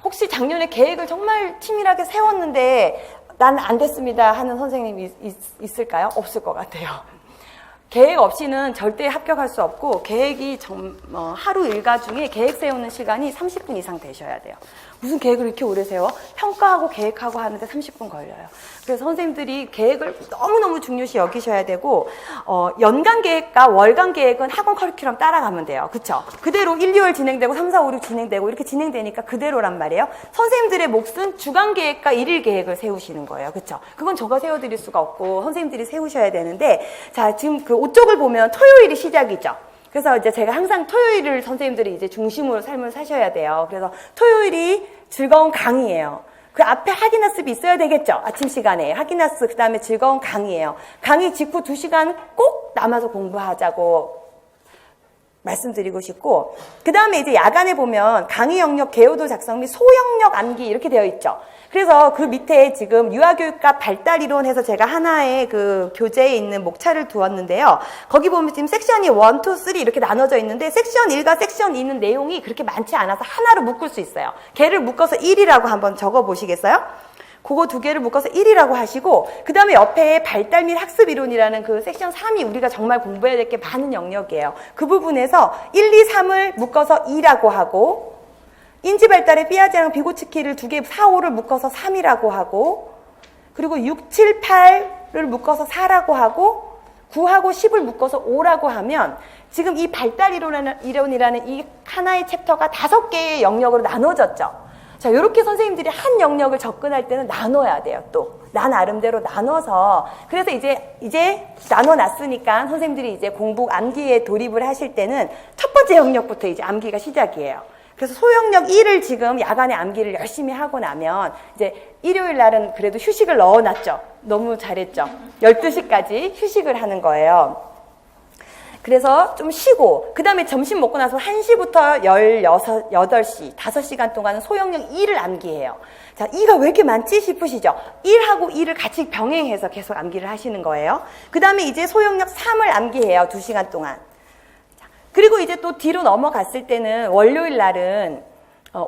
혹시 작년에 계획을 정말 치밀하게 세웠는데 난 안 됐습니다 하는 선생님이 있을까요? 없을 것 같아요. 계획 없이는 절대 합격할 수 없고 계획이 하루 일과 중에 계획 세우는 시간이 30분 이상 되셔야 돼요. 무슨 계획을 이렇게 오래 세워? 평가하고 계획하고 하는데 30분 걸려요. 그래서 선생님들이 계획을 너무너무 중요시 여기셔야 되고 연간 계획과 월간 계획은 학원 커리큘럼 따라가면 돼요. 그쵸? 그대로 1, 2월 진행되고 3, 4, 5, 6 진행되고 이렇게 진행되니까 그대로란 말이에요. 선생님들의 몫은 주간 계획과 일일 계획을 세우시는 거예요. 그쵸? 그건 제가 세워드릴 수가 없고 선생님들이 세우셔야 되는데 자 지금 그 5쪽을 보면 토요일이 시작이죠. 그래서 이제 제가 항상 토요일을 선생님들이 이제 중심으로 삶을 사셔야 돼요. 그래서 토요일이 즐거운 강의예요. 그 앞에 하기나습이 있어야 되겠죠. 아침 시간에 하기나습 그다음에 즐거운 강의예요. 강의 직후 2시간 꼭 남아서 공부하자고 말씀드리고 싶고 그 다음에 이제 야간에 보면 강의 영역 개요도 작성 및 소영역 암기 이렇게 되어 있죠. 그래서 그 밑에 지금 유아교육과 발달이론 해서 제가 하나의 그 교재에 있는 목차를 두었는데요. 거기 보면 지금 섹션이 1, 2, 3 이렇게 나눠져 있는데 섹션 1과 섹션 2는 내용이 그렇게 많지 않아서 하나로 묶을 수 있어요. 걔를 묶어서 1이라고 한번 적어 보시겠어요? 그거 두 개를 묶어서 1이라고 하시고 그 다음에 옆에 발달 및 학습이론이라는 그 섹션 3이 우리가 정말 공부해야 될 게 많은 영역이에요. 그 부분에서 1, 2, 3을 묶어서 2라고 하고 인지발달의 삐아지랑 비고치키를 두 개 4, 5를 묶어서 3이라고 하고 그리고 6, 7, 8을 묶어서 4라고 하고 9하고 10을 묶어서 5라고 하면 지금 이 발달이론이라는 이 하나의 챕터가 5개의 영역으로 나눠졌죠. 자, 이렇게 선생님들이 한 영역을 접근할 때는 나눠야 돼요, 또. 나 나름대로 나눠서. 그래서 이제 나눠놨으니까 선생님들이 이제 공부 암기에 돌입을 하실 때는 첫 번째 영역부터 이제 암기가 시작이에요. 그래서 소영역 1을 지금 야간에 암기를 열심히 하고 나면 이제 일요일 날은 그래도 휴식을 넣어놨죠. 너무 잘했죠. 12시까지 휴식을 하는 거예요. 그래서 좀 쉬고 그 다음에 점심 먹고 나서 1시부터 8시 5시간 동안은 소영역 2를 암기해요. 자, 2가 왜 이렇게 많지 싶으시죠? 1하고 2를 같이 병행해서 계속 암기를 하시는 거예요. 그 다음에 이제 소영역 3을 암기해요. 2시간 동안. 자, 그리고 이제 또 뒤로 넘어갔을 때는 월요일 날은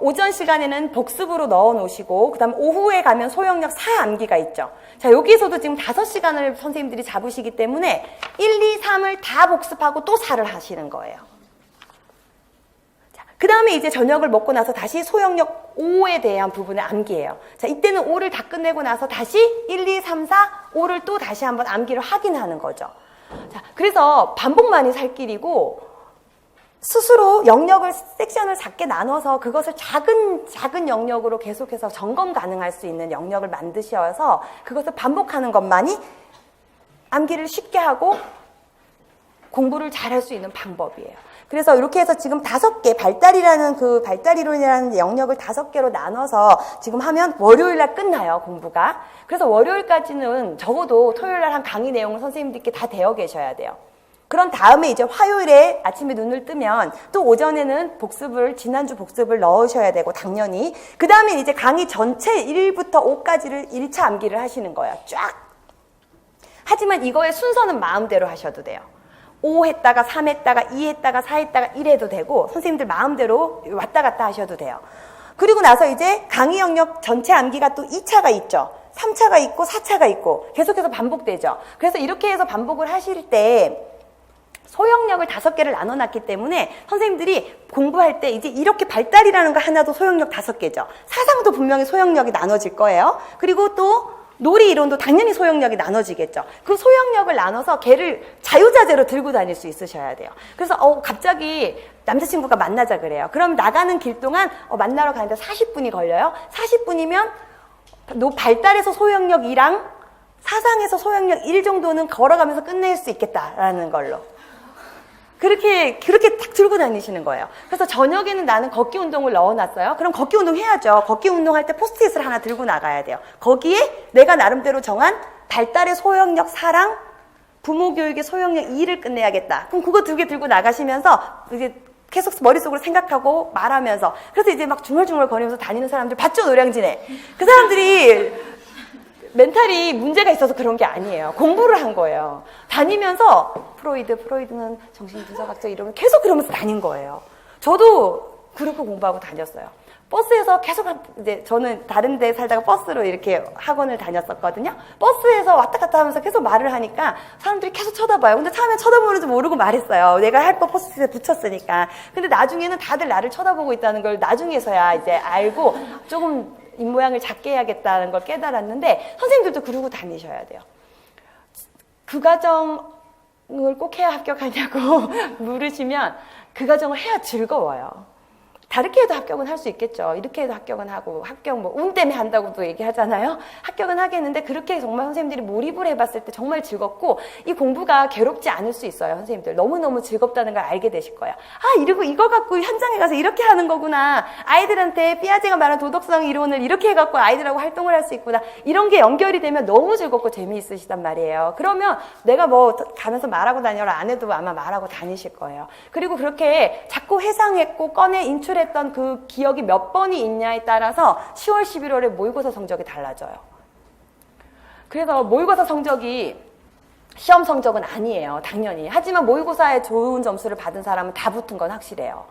오전 시간에는 복습으로 넣어 놓으시고 그 다음 오후에 가면 소영역 4 암기가 있죠. 자, 여기서도 지금 5시간을 선생님들이 잡으시기 때문에 1, 2, 3을 다 복습하고 또 4를 하시는 거예요. 자, 그 다음에 이제 저녁을 먹고 나서 다시 소영역 5에 대한 부분을 암기해요. 자, 이때는 5를 다 끝내고 나서 다시 1, 2, 3, 4, 5를 또 다시 한번 암기를 확인하는 거죠. 자, 그래서 반복만이 살 길이고 스스로 영역을 섹션을 작게 나눠서 그것을 작은 영역으로 계속해서 점검 가능할 수 있는 영역을 만드셔서 그것을 반복하는 것만이 암기를 쉽게 하고 공부를 잘할 수 있는 방법이에요. 그래서 이렇게 해서 지금 5개 발달이라는 그 발달이론이라는 영역을 5개로 나눠서 지금 하면 월요일날 끝나요, 공부가. 그래서 월요일까지는 적어도 토요일날 한 강의 내용을 선생님들께 다 되어 계셔야 돼요. 그런 다음에 이제 화요일에 아침에 눈을 뜨면 또 오전에는 지난주 복습을 넣으셔야 되고 당연히 그 다음에 이제 강의 전체 1부터 5까지를 1차 암기를 하시는 거예요. 쫙. 하지만 이거의 순서는 마음대로 하셔도 돼요. 5 했다가 3 했다가 2 했다가 4 했다가 1 해도 되고 선생님들 마음대로 왔다 갔다 하셔도 돼요. 그리고 나서 이제 강의 영역 전체 암기가 또 2차가 있죠. 3차가 있고 4차가 있고 계속해서 반복되죠. 그래서 이렇게 해서 반복을 하실 때 소영역을 5개를 나눠놨기 때문에 선생님들이 공부할 때 이제 이렇게 발달이라는 거 하나도 소영역 5개죠. 사상도 분명히 소영역이 나눠질 거예요. 그리고 또 놀이 이론도 당연히 소영역이 나눠지겠죠. 그 소영역을 나눠서 걔를 자유자재로 들고 다닐 수 있으셔야 돼요. 그래서 갑자기 남자친구가 만나자 그래요. 그럼 나가는 길 동안 만나러 가는데 40분이 걸려요. 40분이면 발달에서 소영역 2랑 사상에서 소영역 1 정도는 걸어가면서 끝낼 수 있겠다라는 걸로. 그렇게 딱 들고 다니시는 거예요. 그래서 저녁에는 나는 걷기 운동을 넣어놨어요. 그럼 걷기 운동 해야죠. 걷기 운동할 때 포스트잇을 하나 들고 나가야 돼요. 거기에 내가 나름대로 정한 발달의 소영역 4랑 부모 교육의 소영역 2를 끝내야겠다. 그럼 그거 2개 들고 나가시면서 이제 계속 머릿속으로 생각하고 말하면서 그래서 이제 막 중얼중얼 거리면서 다니는 사람들 봤죠, 노량진에. 그 사람들이 멘탈이 문제가 있어서 그런 게 아니에요. 공부를 한 거예요. 다니면서 프로이드는 정신분석학적 이론을 계속 그러면서 다닌 거예요. 저도 그렇게 공부하고 다녔어요. 버스에서 계속 이제 저는 다른 데 살다가 버스로 이렇게 학원을 다녔었거든요. 버스에서 왔다 갔다 하면서 계속 말을 하니까 사람들이 계속 쳐다봐요. 근데 처음에 쳐다보는지 모르고 말했어요. 내가 할 거 포스트잇에 붙였으니까. 근데 나중에는 다들 나를 쳐다보고 있다는 걸 나중에서야 이제 알고 조금 입모양을 작게 해야겠다는 걸 깨달았는데 선생님들도 그러고 다니셔야 돼요. 그 과정을 꼭 해야 합격하냐고 물으시면 그 과정을 해야 즐거워요. 다르게 해도 합격은 할 수 있겠죠. 이렇게 해도 합격은 하고, 합격 뭐 운 때문에 한다고도 얘기하잖아요. 합격은 하겠는데 그렇게 정말 선생님들이 몰입을 해봤을 때 정말 즐겁고 이 공부가 괴롭지 않을 수 있어요. 선생님들 너무너무 즐겁다는 걸 알게 되실 거예요. 아, 이러고 이거 갖고 현장에 가서 이렇게 하는 거구나. 아이들한테 피아제가 말한 도덕성 이론을 이렇게 해갖고 아이들하고 활동을 할 수 있구나. 이런 게 연결이 되면 너무 즐겁고 재미있으시단 말이에요. 그러면 내가 뭐 가면서 말하고 다녀라 안 해도 아마 말하고 다니실 거예요. 그리고 그렇게 자꾸 회상했고 꺼내 인출했던 그 기억이 몇 번이 있냐에 따라서 10월, 11월에 모의고사 성적이 달라져요. 그래서 모의고사 성적이 시험 성적은 아니에요. 당연히. 하지만 모의고사에 좋은 점수를 받은 사람은 다 붙은 건 확실해요.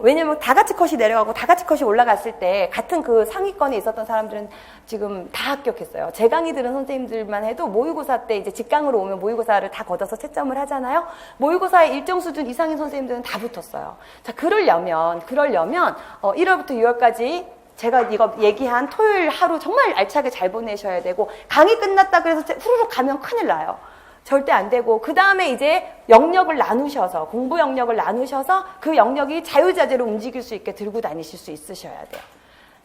왜냐면 다 같이 컷이 내려가고 다 같이 컷이 올라갔을 때 같은 그 상위권에 있었던 사람들은 지금 다 합격했어요. 제 강의 들은 선생님들만 해도 모의고사 때 이제 직강으로 오면 모의고사를 다 걷어서 채점을 하잖아요. 모의고사의 일정 수준 이상인 선생님들은 다 붙었어요. 자, 그러려면 1월부터 6월까지 제가 이거 얘기한 토요일 하루 정말 알차게 잘 보내셔야 되고 강의 끝났다 그래서 후루룩 가면 큰일 나요. 절대 안 되고 그 다음에 이제 영역을 나누셔서 공부 영역을 나누셔서 그 영역이 자유자재로 움직일 수 있게 들고 다니실 수 있으셔야 돼요.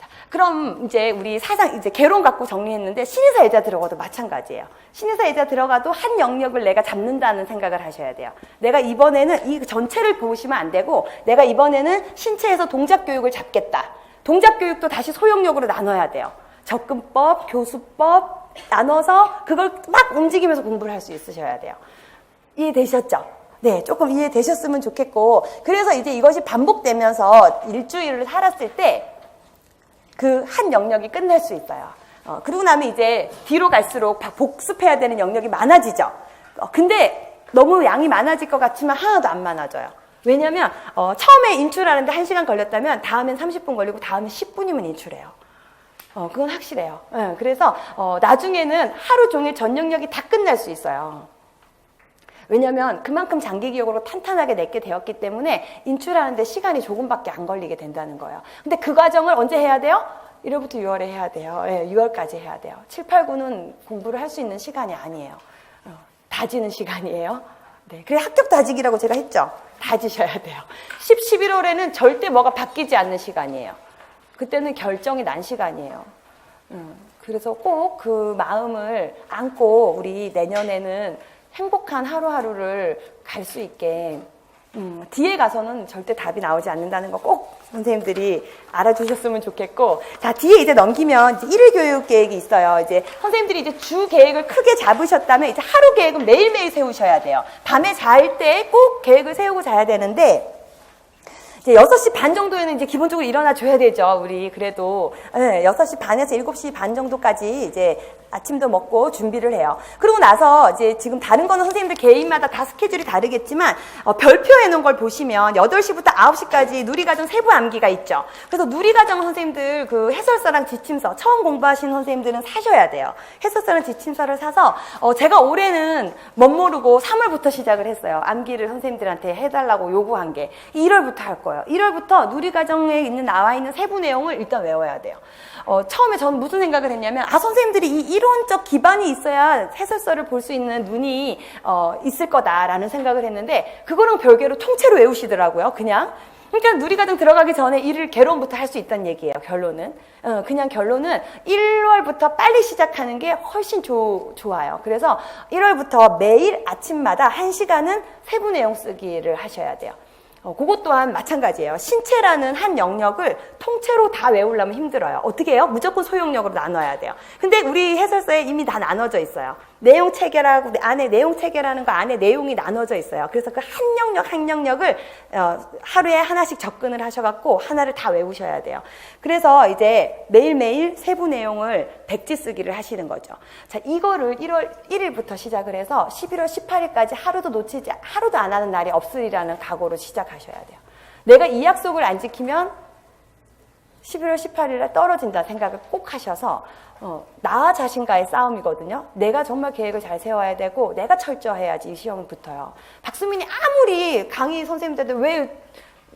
자, 그럼 이제 우리 사상 이제 개론 갖고 정리했는데 신의사 예자 들어가도 마찬가지예요. 신의사 예자 들어가도 한 영역을 내가 잡는다는 생각을 하셔야 돼요. 내가 이번에는 이 전체를 보시면 안 되고 내가 이번에는 신체에서 동작 교육을 잡겠다. 동작 교육도 다시 소영역으로 나눠야 돼요. 접근법, 교수법 나눠서 그걸 막 움직이면서 공부를 할 수 있으셔야 돼요. 이해되셨죠? 네, 조금 이해되셨으면 좋겠고 그래서 이제 이것이 반복되면서 일주일을 살았을 때 그 한 영역이 끝날 수 있어요. 그러고 나면 이제 뒤로 갈수록 복습해야 되는 영역이 많아지죠. 근데 너무 양이 많아질 것 같지만 하나도 안 많아져요. 왜냐면 처음에 인출하는데 1시간 걸렸다면 다음엔 30분 걸리고 다음엔 10분이면 인출해요. 그건 확실해요. 네, 그래서 나중에는 하루 종일 전 영역이 다 끝날 수 있어요. 왜냐면 그만큼 장기 기억으로 탄탄하게 냈게 되었기 때문에 인출하는데 시간이 조금밖에 안 걸리게 된다는 거예요. 근데 그 과정을 언제 해야 돼요? 1월부터 6월에 해야 돼요. 네, 6월까지 해야 돼요. 7, 8, 9는 공부를 할 수 있는 시간이 아니에요. 다지는 시간이에요. 네, 그래 합격 다지기라고 제가 했죠. 다지셔야 돼요. 10, 11월에는 절대 뭐가 바뀌지 않는 시간이에요. 그때는 결정이 난 시간이에요. 그래서 꼭 그 마음을 안고 우리 내년에는 행복한 하루하루를 갈 수 있게 뒤에 가서는 절대 답이 나오지 않는다는 거 꼭 선생님들이 알아주셨으면 좋겠고 자 뒤에 이제 넘기면 이제 일일 교육 계획이 있어요. 이제 선생님들이 이제 주 계획을 크게 잡으셨다면 이제 하루 계획은 매일매일 세우셔야 돼요. 밤에 잘 때 꼭 계획을 세우고 자야 되는데 이제 6시 반 정도에는 이제 기본적으로 일어나 줘야 되죠. 우리 그래도 6시 반에서 7시 반 정도까지 이제 아침도 먹고 준비를 해요. 그러고 나서 이제 지금 다른 거는 선생님들 개인마다 다 스케줄이 다르겠지만 별표해 놓은 걸 보시면 8시부터 9시까지 누리과정 세부 암기가 있죠. 그래서 누리과정 선생님들 그 해설서랑 지침서 처음 공부하신 선생님들은 사셔야 돼요. 해설서랑 지침서를 사서 제가 올해는 멋모르고 3월부터 시작을 했어요. 암기를 선생님들한테 해달라고 요구한 게 1월부터 할 거예요. 1월부터 누리과정에 나와 있는 세부 내용을 일단 외워야 돼요. 처음에 저는 무슨 생각을 했냐면 선생님들이 이 이론적 기반이 있어야 해설서를 볼 수 있는 눈이 있을 거다라는 생각을 했는데 그거랑 별개로 통째로 외우시더라고요. 그냥 그러니까 누리과정 들어가기 전에 일을 개론부터 할 수 있다는 얘기예요. 결론은 그냥 결론은 1월부터 빨리 시작하는 게 훨씬 좋아요. 그래서 1월부터 매일 아침마다 1시간은 세부 내용 쓰기를 하셔야 돼요. 그것 또한 마찬가지예요. 신체라는 한 영역을 통째로 다 외우려면 힘들어요. 어떻게 해요? 무조건 소영역으로 나눠야 돼요. 근데 우리 해설서에 이미 다 나눠져 있어요. 내용 체계라고 안에 내용 체계라는 거 안에 내용이 나눠져 있어요. 그래서 그 한 영역 한 영역을 하루에 하나씩 접근을 하셔갖고 하나를 다 외우셔야 돼요. 그래서 이제 매일매일 세부 내용을 백지 쓰기를 하시는 거죠. 자, 이거를 1월 1일부터 시작을 해서 11월 18일까지 하루도 안 하는 날이 없으리라는 각오로 시작하셔야 돼요. 내가 이 약속을 안 지키면 11월 18일에 떨어진다 생각을 꼭 하셔서 나 자신과의 싸움이거든요. 내가 정말 계획을 잘 세워야 되고 내가 철저해야지 이 시험은 붙어요. 박수민이 아무리 강의 선생님들한테 왜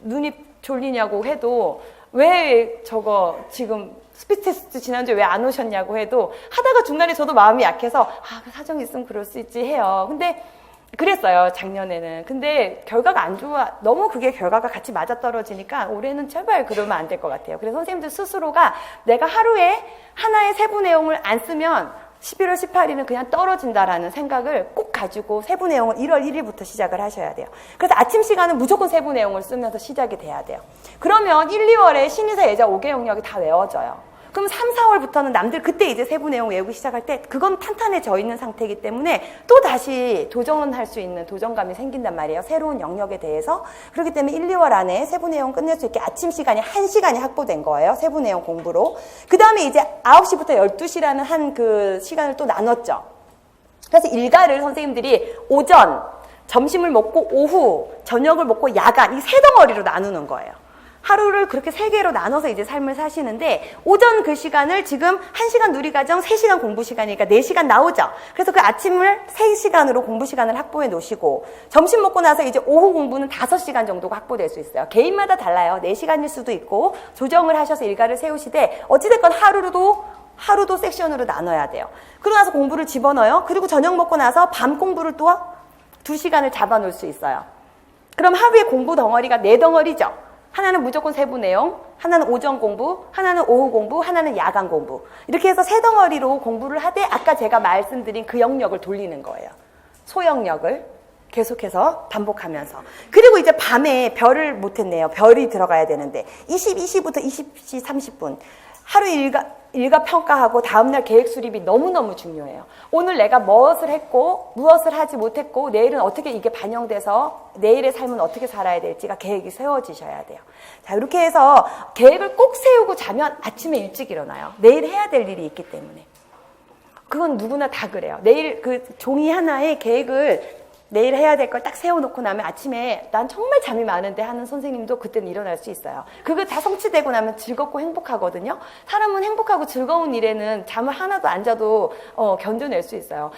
눈이 졸리냐고 해도 왜 저거 지금 스피드 테스트 지난주에 왜 안 오셨냐고 해도 하다가 중간에 저도 마음이 약해서 그 사정이 있으면 그럴 수 있지 해요. 근데 그랬어요, 작년에는. 근데 결과가 안 좋아. 너무 그게 결과가 같이 맞아떨어지니까 올해는 제발 그러면 안 될 것 같아요. 그래서 선생님들 스스로가 내가 하루에 하나의 세부 내용을 안 쓰면 11월 18일은 그냥 떨어진다라는 생각을 꼭 가지고 세부 내용을 1월 1일부터 시작을 하셔야 돼요. 그래서 아침 시간은 무조건 세부 내용을 쓰면서 시작이 돼야 돼요. 그러면 1, 2월에 신의사 예자 5개 영역이 다 외워져요. 그럼 3, 4월부터는 남들 그때 이제 세부 내용 외우기 시작할 때 그건 탄탄해져 있는 상태이기 때문에 또 다시 도전할 수 있는 도전감이 생긴단 말이에요. 새로운 영역에 대해서. 그렇기 때문에 1, 2월 안에 세부 내용 끝낼 수 있게 아침 시간이 1시간이 확보된 거예요. 세부 내용 공부로. 그 다음에 이제 9시부터 12시라는 한 그 시간을 또 나눴죠. 그래서 일과를 선생님들이 오전, 점심을 먹고 오후, 저녁을 먹고 야간 이 세 덩어리로 나누는 거예요. 하루를 그렇게 3개로 나눠서 이제 삶을 사시는데 오전 그 시간을 지금 1시간 누리과정 3시간 공부 시간이니까 4시간 나오죠. 그래서 그 아침을 3시간으로 공부 시간을 확보해 놓으시고 점심 먹고 나서 이제 오후 공부는 5시간 정도가 확보될 수 있어요. 개인마다 달라요. 4시간일 수도 있고 조정을 하셔서 일과를 세우시되 어찌됐건 하루도 섹션으로 나눠야 돼요. 그러고 나서 공부를 집어넣어요. 그리고 저녁 먹고 나서 밤 공부를 또 2시간을 잡아놓을 수 있어요. 그럼 하루에 공부 덩어리가 4덩어리죠. 하나는 무조건 세부 내용, 하나는 오전 공부, 하나는 오후 공부, 하나는 야간 공부. 이렇게 해서 3덩어리로 공부를 하되 아까 제가 말씀드린 그 영역을 돌리는 거예요. 소영역을 계속해서 반복하면서. 그리고 이제 밤에 별을 못했네요. 별이 들어가야 되는데 22시부터 20시 30분. 하루 일과 평가하고 다음날 계획 수립이 너무너무 중요해요. 오늘 내가 무엇을 했고 무엇을 하지 못했고 내일은 어떻게 이게 반영돼서 내일의 삶은 어떻게 살아야 될지가 계획이 세워지셔야 돼요. 자, 이렇게 해서 계획을 꼭 세우고 자면 아침에 일찍 일어나요. 내일 해야 될 일이 있기 때문에. 그건 누구나 다 그래요. 내일 그 종이 하나에 계획을 내일 해야 될 걸 딱 세워놓고 나면 아침에 난 정말 잠이 많은데 하는 선생님도 그때는 일어날 수 있어요. 그거 다 성취되고 나면 즐겁고 행복하거든요. 사람은 행복하고 즐거운 일에는 잠을 하나도 안 자도 견뎌낼 수 있어요.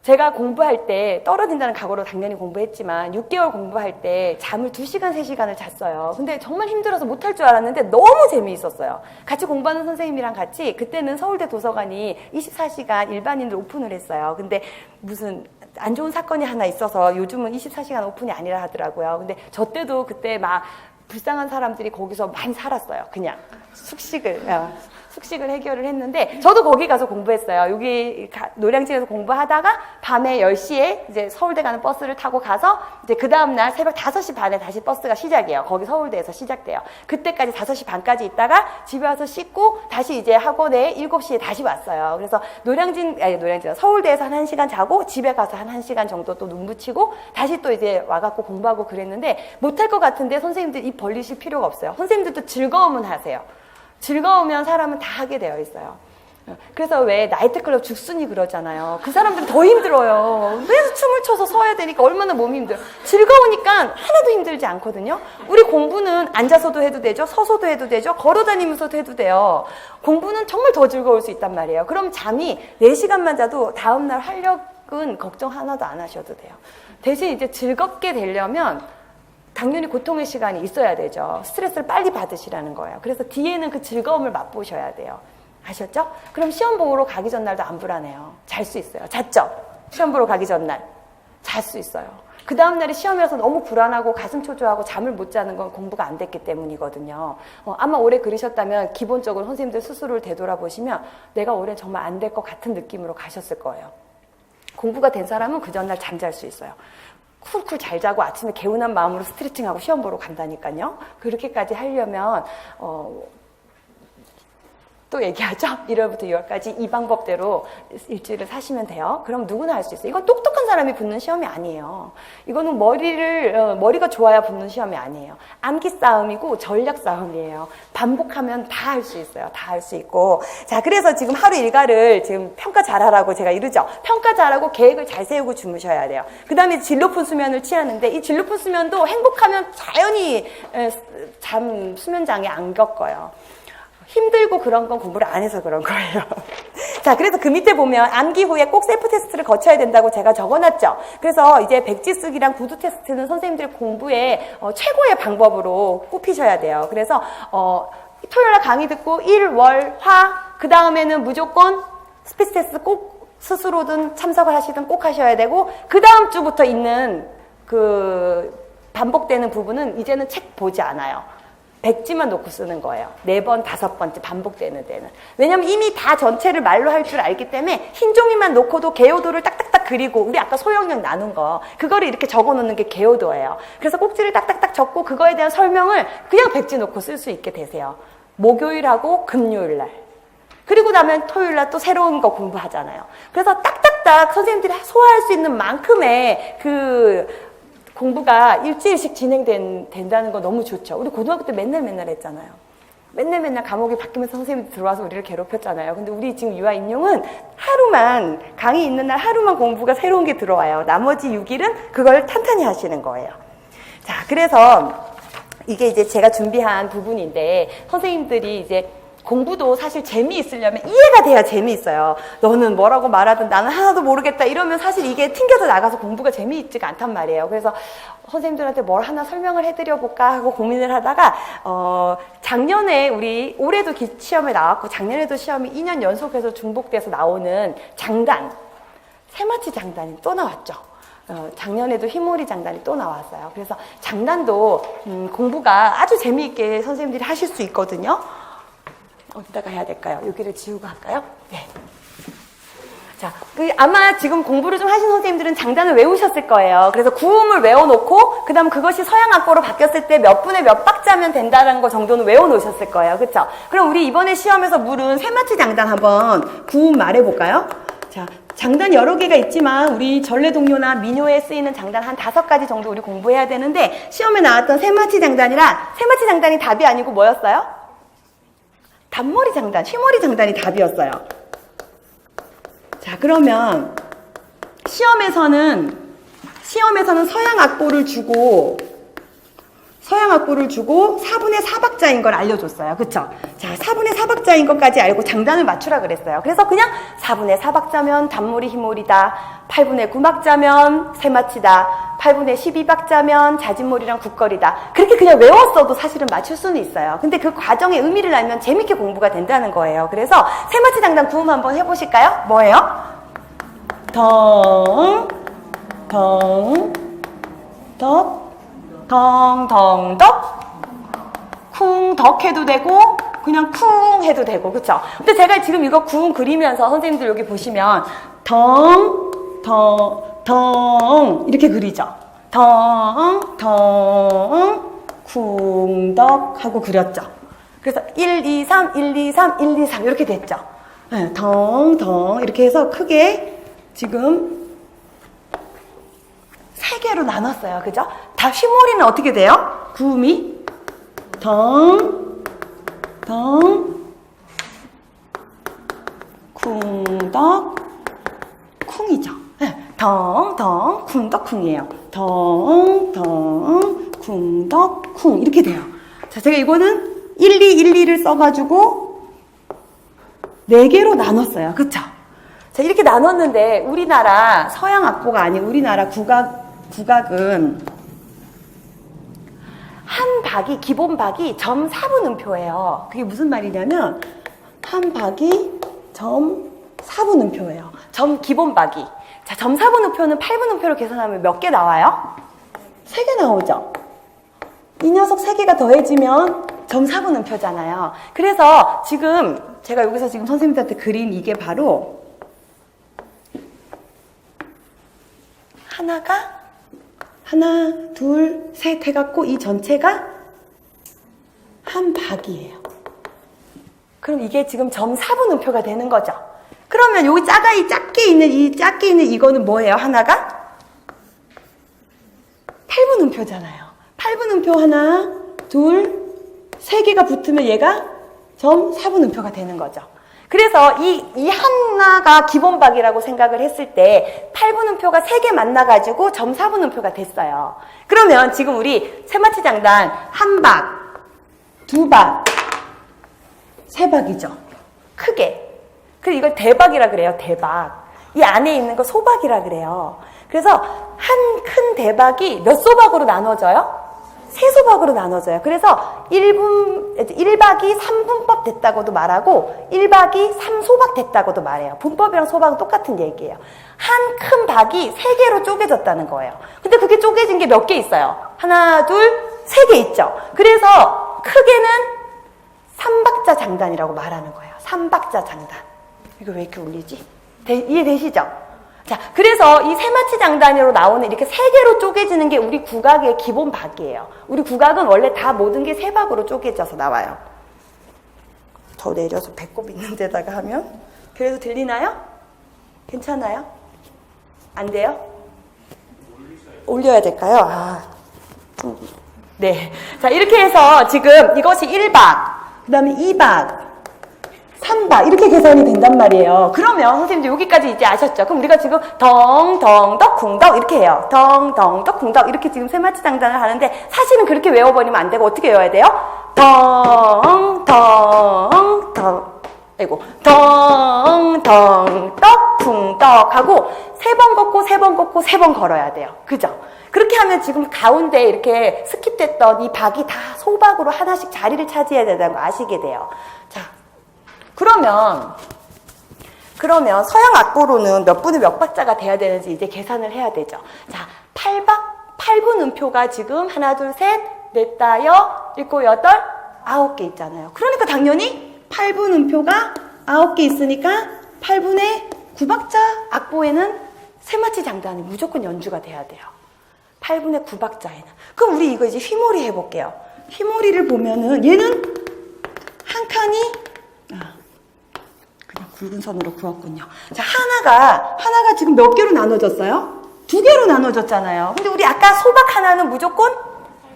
제가 공부할 때 떨어진다는 각오로 당연히 공부했지만 6개월 공부할 때 잠을 2시간, 3시간을 잤어요. 근데 정말 힘들어서 못할 줄 알았는데 너무 재미있었어요. 같이 공부하는 선생님이랑 같이 그때는 서울대 도서관이 24시간 일반인들 오픈을 했어요. 근데 무슨 안 좋은 사건이 하나 있어서 요즘은 24시간 오픈이 아니라 하더라고요. 근데 저 때도 그때 막 불쌍한 사람들이 거기서 많이 살았어요. 그냥 숙식을 해결을 했는데 저도 거기 가서 공부했어요. 여기 노량진에서 공부하다가 밤에 10시에 이제 서울대 가는 버스를 타고 가서 이제 그 다음날 새벽 5시 반에 다시 버스가 시작이에요. 거기 서울대에서 시작돼요. 그때까지 5시 반까지 있다가 집에 와서 씻고 다시 이제 학원에 7시에 다시 왔어요. 그래서 서울대에서 한 1시간 자고 집에 가서 한 1시간 정도 또 눈 붙이고 다시 또 이제 와갖고 공부하고 그랬는데 못할 것 같은데 선생님들 입 벌리실 필요가 없어요. 선생님들도 즐거우면 하세요. 즐거우면 사람은 다 하게 되어 있어요. 그래서 왜 나이트클럽 죽순이 그러잖아요. 그 사람들은 더 힘들어요. 매일 춤을 춰서 서야 되니까 얼마나 몸이 힘들어요. 즐거우니까 하나도 힘들지 않거든요. 우리 공부는 앉아서도 해도 되죠. 서서도 해도 되죠. 걸어다니면서도 해도 돼요. 공부는 정말 더 즐거울 수 있단 말이에요. 그럼 잠이 4시간만 자도 다음날 활력은 걱정 하나도 안 하셔도 돼요. 대신 이제 즐겁게 되려면 당연히 고통의 시간이 있어야 되죠. 스트레스를 빨리 받으시라는 거예요. 그래서 뒤에는 그 즐거움을 맛보셔야 돼요. 아셨죠? 그럼 시험 보러 가기 전날도 안 불안해요. 잘 수 있어요. 잤죠? 시험 보러 가기 전날. 잘 수 있어요. 그 다음날에 시험이라서 너무 불안하고 가슴 초조하고 잠을 못 자는 건 공부가 안 됐기 때문이거든요. 아마 올해 그러셨다면 기본적으로 선생님들 스스로를 되돌아보시면 내가 올해 정말 안 될 것 같은 느낌으로 가셨을 거예요. 공부가 된 사람은 그 전날 잠잘 수 있어요. 쿨쿨 잘 자고 아침에 개운한 마음으로 스트레칭하고 시험 보러 간다니까요. 그렇게까지 하려면 또 얘기하죠? 1월부터 6월까지 이 방법대로 일주일을 사시면 돼요. 그럼 누구나 할 수 있어요. 이건 똑똑한 사람이 붙는 시험이 아니에요. 이거는 머리가 좋아야 붙는 시험이 아니에요. 암기 싸움이고 전략 싸움이에요. 반복하면 다 할 수 있어요. 다 할 수 있고. 자, 그래서 지금 하루 일과를 지금 평가 잘하라고 제가 이러죠. 평가 잘하고 계획을 잘 세우고 주무셔야 돼요. 그 다음에 질 높은 수면을 취하는데 이 질 높은 수면도 행복하면 자연히 수면장애 안 겪어요. 힘들고 그런 건 공부를 안 해서 그런 거예요. 자, 그래서 그 밑에 보면 암기 후에 꼭 셀프 테스트를 거쳐야 된다고 제가 적어놨죠. 그래서 이제 백지 쓰기랑 구두 테스트는 선생님들 공부의 최고의 방법으로 꼽히셔야 돼요. 그래서 토요일날 강의 듣고 일, 월, 화, 그 다음에는 무조건 스피치 테스트 꼭 스스로든 참석을 하시든 꼭 하셔야 되고, 그 다음 주부터 있는 그 반복되는 부분은 이제는 책 보지 않아요. 백지만 놓고 쓰는 거예요. 4번, 5번째 반복되는 데는. 왜냐면 이미 다 전체를 말로 할 줄 알기 때문에 흰 종이만 놓고도 개요도를 딱딱딱 그리고, 우리 아까 소형령 나눈 거, 그거를 이렇게 적어 놓는 게 개요도예요. 그래서 꼭지를 딱딱딱 적고 그거에 대한 설명을 그냥 백지 놓고 쓸 수 있게 되세요. 목요일하고 금요일날. 그리고 나면 토요일날 또 새로운 거 공부하잖아요. 그래서 딱딱딱 선생님들이 소화할 수 있는 만큼의 그 공부가 일주일씩 진행된다는 거 너무 좋죠. 우리 고등학교 때 맨날 했잖아요. 맨날 과목이 바뀌면서 선생님이 들어와서 우리를 괴롭혔잖아요. 근데 우리 지금 유아 임용은 하루만, 강의 있는 날 하루만 공부가 새로운 게 들어와요. 나머지 6일은 그걸 탄탄히 하시는 거예요. 자, 그래서 이게 이제 제가 준비한 부분인데, 선생님들이 이제 공부도 사실 재미있으려면 이해가 돼야 재미있어요. 너는 뭐라고 말하든 나는 하나도 모르겠다 이러면 사실 이게 튕겨서 나가서 공부가 재미있지가 않단 말이에요. 그래서 선생님들한테 뭘 하나 설명을 해드려 볼까 하고 고민을 하다가 작년에 올해도 시험에 나왔고 작년에도 시험이 2년 연속해서 중복돼서 나오는 장단, 세마치 장단이 또 나왔죠. 작년에도 휘몰이 장단이 또 나왔어요. 그래서 장단도 공부가 아주 재미있게 선생님들이 하실 수 있거든요. 어디다가 해야 될까요? 여기를 지우고 할까요? 네. 자, 아마 지금 공부를 좀 하신 선생님들은 장단을 외우셨을 거예요. 그래서 구음을 외워놓고, 그 다음 그것이 서양 악보로 바뀌었을 때 몇 분에 몇 박자면 된다는 거 정도는 외워놓으셨을 거예요. 그쵸? 그럼 우리 이번에 시험에서 물은 세마치 장단 한번 구음 말해볼까요? 자, 장단 여러 개가 있지만 우리 전래동요나 민요에 쓰이는 장단 한 5가지 정도 우리 공부해야 되는데, 시험에 나왔던 세마치 장단이 답이 아니고 뭐였어요? 단머리 장단, 휘머리 장단이 답이었어요. 자, 그러면 시험에서는 서양 악보를 주고 4분의 4박자인 걸 알려줬어요. 그쵸? 자, 4분의 4박자인 것까지 알고 장단을 맞추라 그랬어요. 그래서 그냥 4분의 4박자면 단머리 휘몰이다. 8분의 9박자면 세마치다. 8분의 12박자면 자진몰이랑 국거리다. 그렇게 그냥 외웠어도 사실은 맞출 수는 있어요. 근데 그 과정의 의미를 알면 재밌게 공부가 된다는 거예요. 그래서 세마치 장단 구음 한번 해보실까요? 뭐예요? 덩, 덩, 덕, 쿵, 덕 해도 되고, 그냥 쿵 해도 되고, 그쵸? 근데 제가 지금 이거 구음 그리면서 선생님들 여기 보시면, 덩, 이렇게 그리죠? 덩, 쿵, 덕 하고 그렸죠? 그래서 1, 2, 3, 1, 2, 3, 1, 2, 3 이렇게 됐죠? 네, 덩, 이렇게 해서 크게 지금 3개로 나눴어요. 그죠? 다 휘몰이는 어떻게 돼요? 구음이 덩, 쿵덕, 쿵이죠. 네, 덩, 쿵덕, 쿵이에요. 덩, 쿵덕, 쿵 이렇게 돼요. 자, 제가 이거는 1, 2, 1, 2를 써가지고 4개로 나눴어요. 그쵸? 자, 이렇게 나눴는데 우리나라 서양 악보가 아닌 우리나라 국악은 한 박이, 기본 박이 점 4분음표예요. 그게 무슨 말이냐면 한 박이 점 4분음표예요. 기본 박이. 자, 점 4분음표는 8분음표로 계산하면 몇 개 나와요? 3개 나오죠. 이 녀석 3개가 더해지면 점 4분음표잖아요. 그래서 지금 제가 여기서 지금 선생님들한테 그린 이게 바로 하나, 둘, 셋 해갖고 이 전체가 한 박이에요. 그럼 이게 지금 점 4분음표가 되는 거죠. 그러면 여기 작게 있는 이거는 뭐예요? 하나가? 8분음표잖아요. 8분음표 하나, 둘, 세 개가 붙으면 얘가 점 4분음표가 되는 거죠. 그래서 이 하나가 기본박이라고 생각을 했을 때 8분음표가 3개 만나가지고 점 4분음표가 됐어요. 그러면 지금 우리 세마치 장단 한 박, 두 박, 세 박이죠. 크게. 그리고 이걸 대박이라 그래요. 대박. 이 안에 있는 거 소박이라 그래요. 그래서 한 큰 대박이 몇 소박으로 나눠져요? 3소박으로 나눠져요. 그래서 1박이 3분법 됐다고도 말하고 1박이 3소박 됐다고도 말해요. 분법이랑 소박은 똑같은 얘기예요. 한 큰 박이 3개로 쪼개졌다는 거예요. 근데 그게 쪼개진 게 몇 개 있어요? 하나, 둘, 3개 있죠. 그래서 크게는 3박자 장단이라고 말하는 거예요. 3박자 장단. 이거 왜 이렇게 울리지? 이해되시죠? 자, 그래서 이 세마치 장단으로 나오는 이렇게 3개로 쪼개지는 게 우리 국악의 기본 박이에요. 우리 국악은 원래 다 모든 게 3박으로 쪼개져서 나와요. 더 내려서 배꼽 있는 데다가 하면 그래도 들리나요? 괜찮아요? 안 돼요? 올려야 될까요? 네. 자, 이렇게 해서 지금 이것이 1박, 그 다음에 2박, 3박 이렇게 계산이 된단 말이에요. 그러면 선생님들 여기까지 이제 아셨죠? 그럼 우리가 지금 덩덩덕 쿵덕 이렇게 해요. 덩덩덕 쿵덕 이렇게 지금 세마치 장단을 하는데 사실은 그렇게 외워버리면 안 되고 어떻게 외워야 돼요? 덩덩덕 아이고 덩덩덕 쿵덕 하고 3번 걷고 3번 걷고 3번 걸어야 돼요. 그죠? 그렇게 하면 지금 가운데 이렇게 스킵됐던 이 박이 다 소박으로 하나씩 자리를 차지해야 된다는 거 아시게 돼요. 자. 그러면 서양 악보로는 몇 분의 몇 박자가 돼야 되는지 이제 계산을 해야 되죠. 자, 8분음표가 지금 하나, 둘, 셋, 넷, 다, 여, 일곱, 여덟, 9개 있잖아요. 그러니까 당연히 8분음표가 9개 있으니까 8분의 9박자 악보에는 세마치 장단이 무조건 연주가 돼야 돼요. 8분의 9박자에는. 그럼 우리 이거 이제 휘몰이 해볼게요. 휘몰이를 보면은 얘는 한 칸이 그냥 굵은 선으로 그었군요. 자, 하나가 지금 몇 개로 나눠졌어요? 2개로 나눠졌잖아요. 근데 우리 아까 소박 하나는 무조건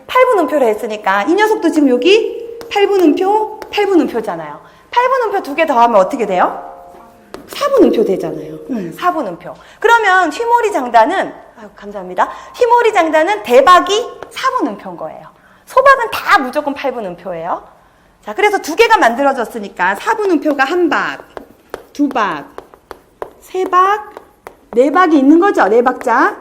8분음표로 했으니까 이 녀석도 지금 여기 8분음표잖아요. 8분음표 2개 더하면 어떻게 돼요? 4분음표 되잖아요. 4분음표. 그러면 휘몰이 장단은 감사합니다. 휘몰이 장단은 대박이 4분음표인 거예요. 소박은 다 무조건 8분음표예요. 자, 그래서 2개가 만들어졌으니까 4분음표가 1박, 2박, 3박, 4박이 있는 거죠. 4박자.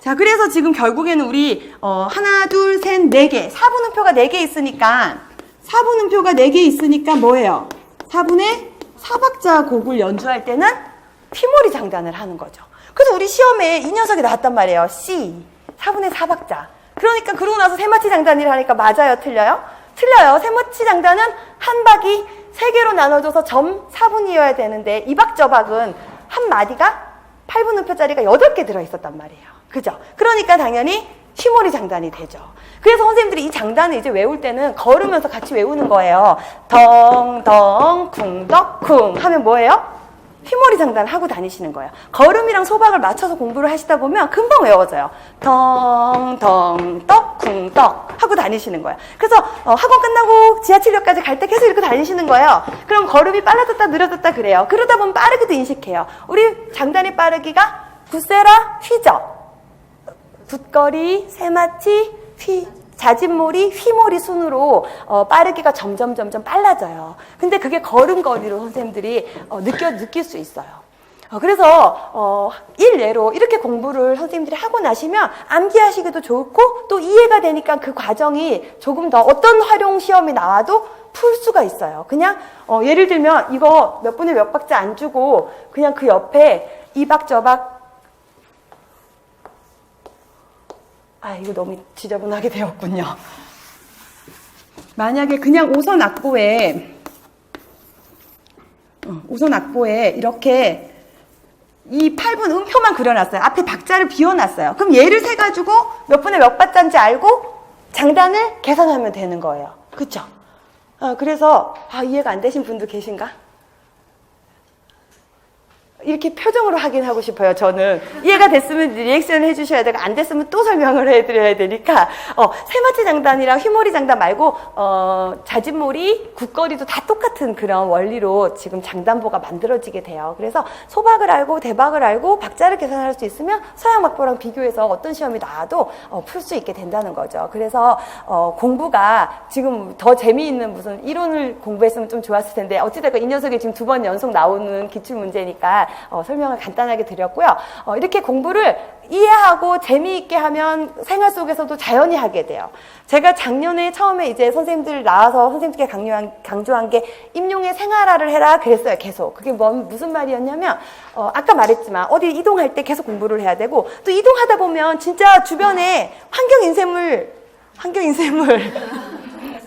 자, 그래서 지금 결국에는 우리 하나, 둘, 셋, 4개. 4분음표가 4개 있으니까 4분음표가 4개 있으니까 뭐예요? 4분의 4박자 곡을 연주할 때는 휘몰이 장단을 하는 거죠. 그래서 우리 시험에 이 녀석이 나왔단 말이에요. C, 4분의 4박자. 그러니까 그러고 나서 세마치 장단이라 하니까 맞아요? 틀려요? 틀려요. 세마치 장단은 한 박이 3개로 나눠져서 점 4분이어야 되는데 이 박 저 박은 한 마디가 8분음표짜리가 8개 들어있었단 말이에요. 그죠? 그러니까 당연히 휘몰이 장단이 되죠. 그래서 선생님들이 이 장단을 이제 외울 때는 걸으면서 같이 외우는 거예요. 덩덩 쿵덕 쿵 하면 뭐예요? 휘몰이 장단을 하고 다니시는 거예요. 걸음이랑 소박을 맞춰서 공부를 하시다 보면 금방 외워져요. 덩덩 떡 쿵떡 하고 다니시는 거예요. 그래서 학원 끝나고 지하철역까지 갈 때 계속 이렇게 다니시는 거예요. 그럼 걸음이 빨라졌다 느려졌다 그래요. 그러다 보면 빠르게도 인식해요. 우리 장단의 빠르기가 굿세라 휘죠. 굿거리, 세마치, 자진몰이, 휘몰이 순으로 빠르기가 점점 빨라져요. 근데 그게 걸음걸이로 선생님들이 느낄 수 있어요. 그래서 일례로 이렇게 공부를 선생님들이 하고 나시면 암기하시기도 좋고 또 이해가 되니까 그 과정이 조금 더 어떤 활용 시험이 나와도 풀 수가 있어요. 그냥 예를 들면 이거 몇 분의 몇 박자 안 주고 그냥 그 옆에 이 박 저 박 이거 너무 지저분하게 되었군요. 만약에 그냥 오선 악보에 이렇게 이 8분 음표만 그려놨어요. 앞에 박자를 비워놨어요. 그럼 얘를 세가지고 몇 분의 몇 박자인지 알고 장단을 계산하면 되는 거예요. 그쵸? 그래서 이해가 안 되신 분도 계신가? 이렇게 표정으로 확인하고 싶어요. 저는 이해가 됐으면 리액션을 해주셔야 되고 안 됐으면 또 설명을 해드려야 되니까 세마치 장단이랑 휘몰이 장단 말고 자진몰이, 국거리도 다 똑같은 그런 원리로 지금 장단보가 만들어지게 돼요. 그래서 소박을 알고 대박을 알고 박자를 계산할 수 있으면 서양 막보랑 비교해서 어떤 시험이 나와도 풀 수 있게 된다는 거죠. 그래서 공부가 지금 더 재미있는 무슨 이론을 공부했으면 좀 좋았을 텐데 어찌됐건 이 녀석이 지금 2번 연속 나오는 기출문제니까 설명을 간단하게 드렸고요. 이렇게 공부를 이해하고 재미있게 하면 생활 속에서도 자연히 하게 돼요. 제가 작년에 처음에 이제 선생님들 나와서 선생님께 강조한 게 임용의 생활화를 해라 그랬어요. 계속. 그게 무슨 말이었냐면 아까 말했지만 어디 이동할 때 계속 공부를 해야 되고 또 이동하다 보면 진짜 주변에 환경인쇄물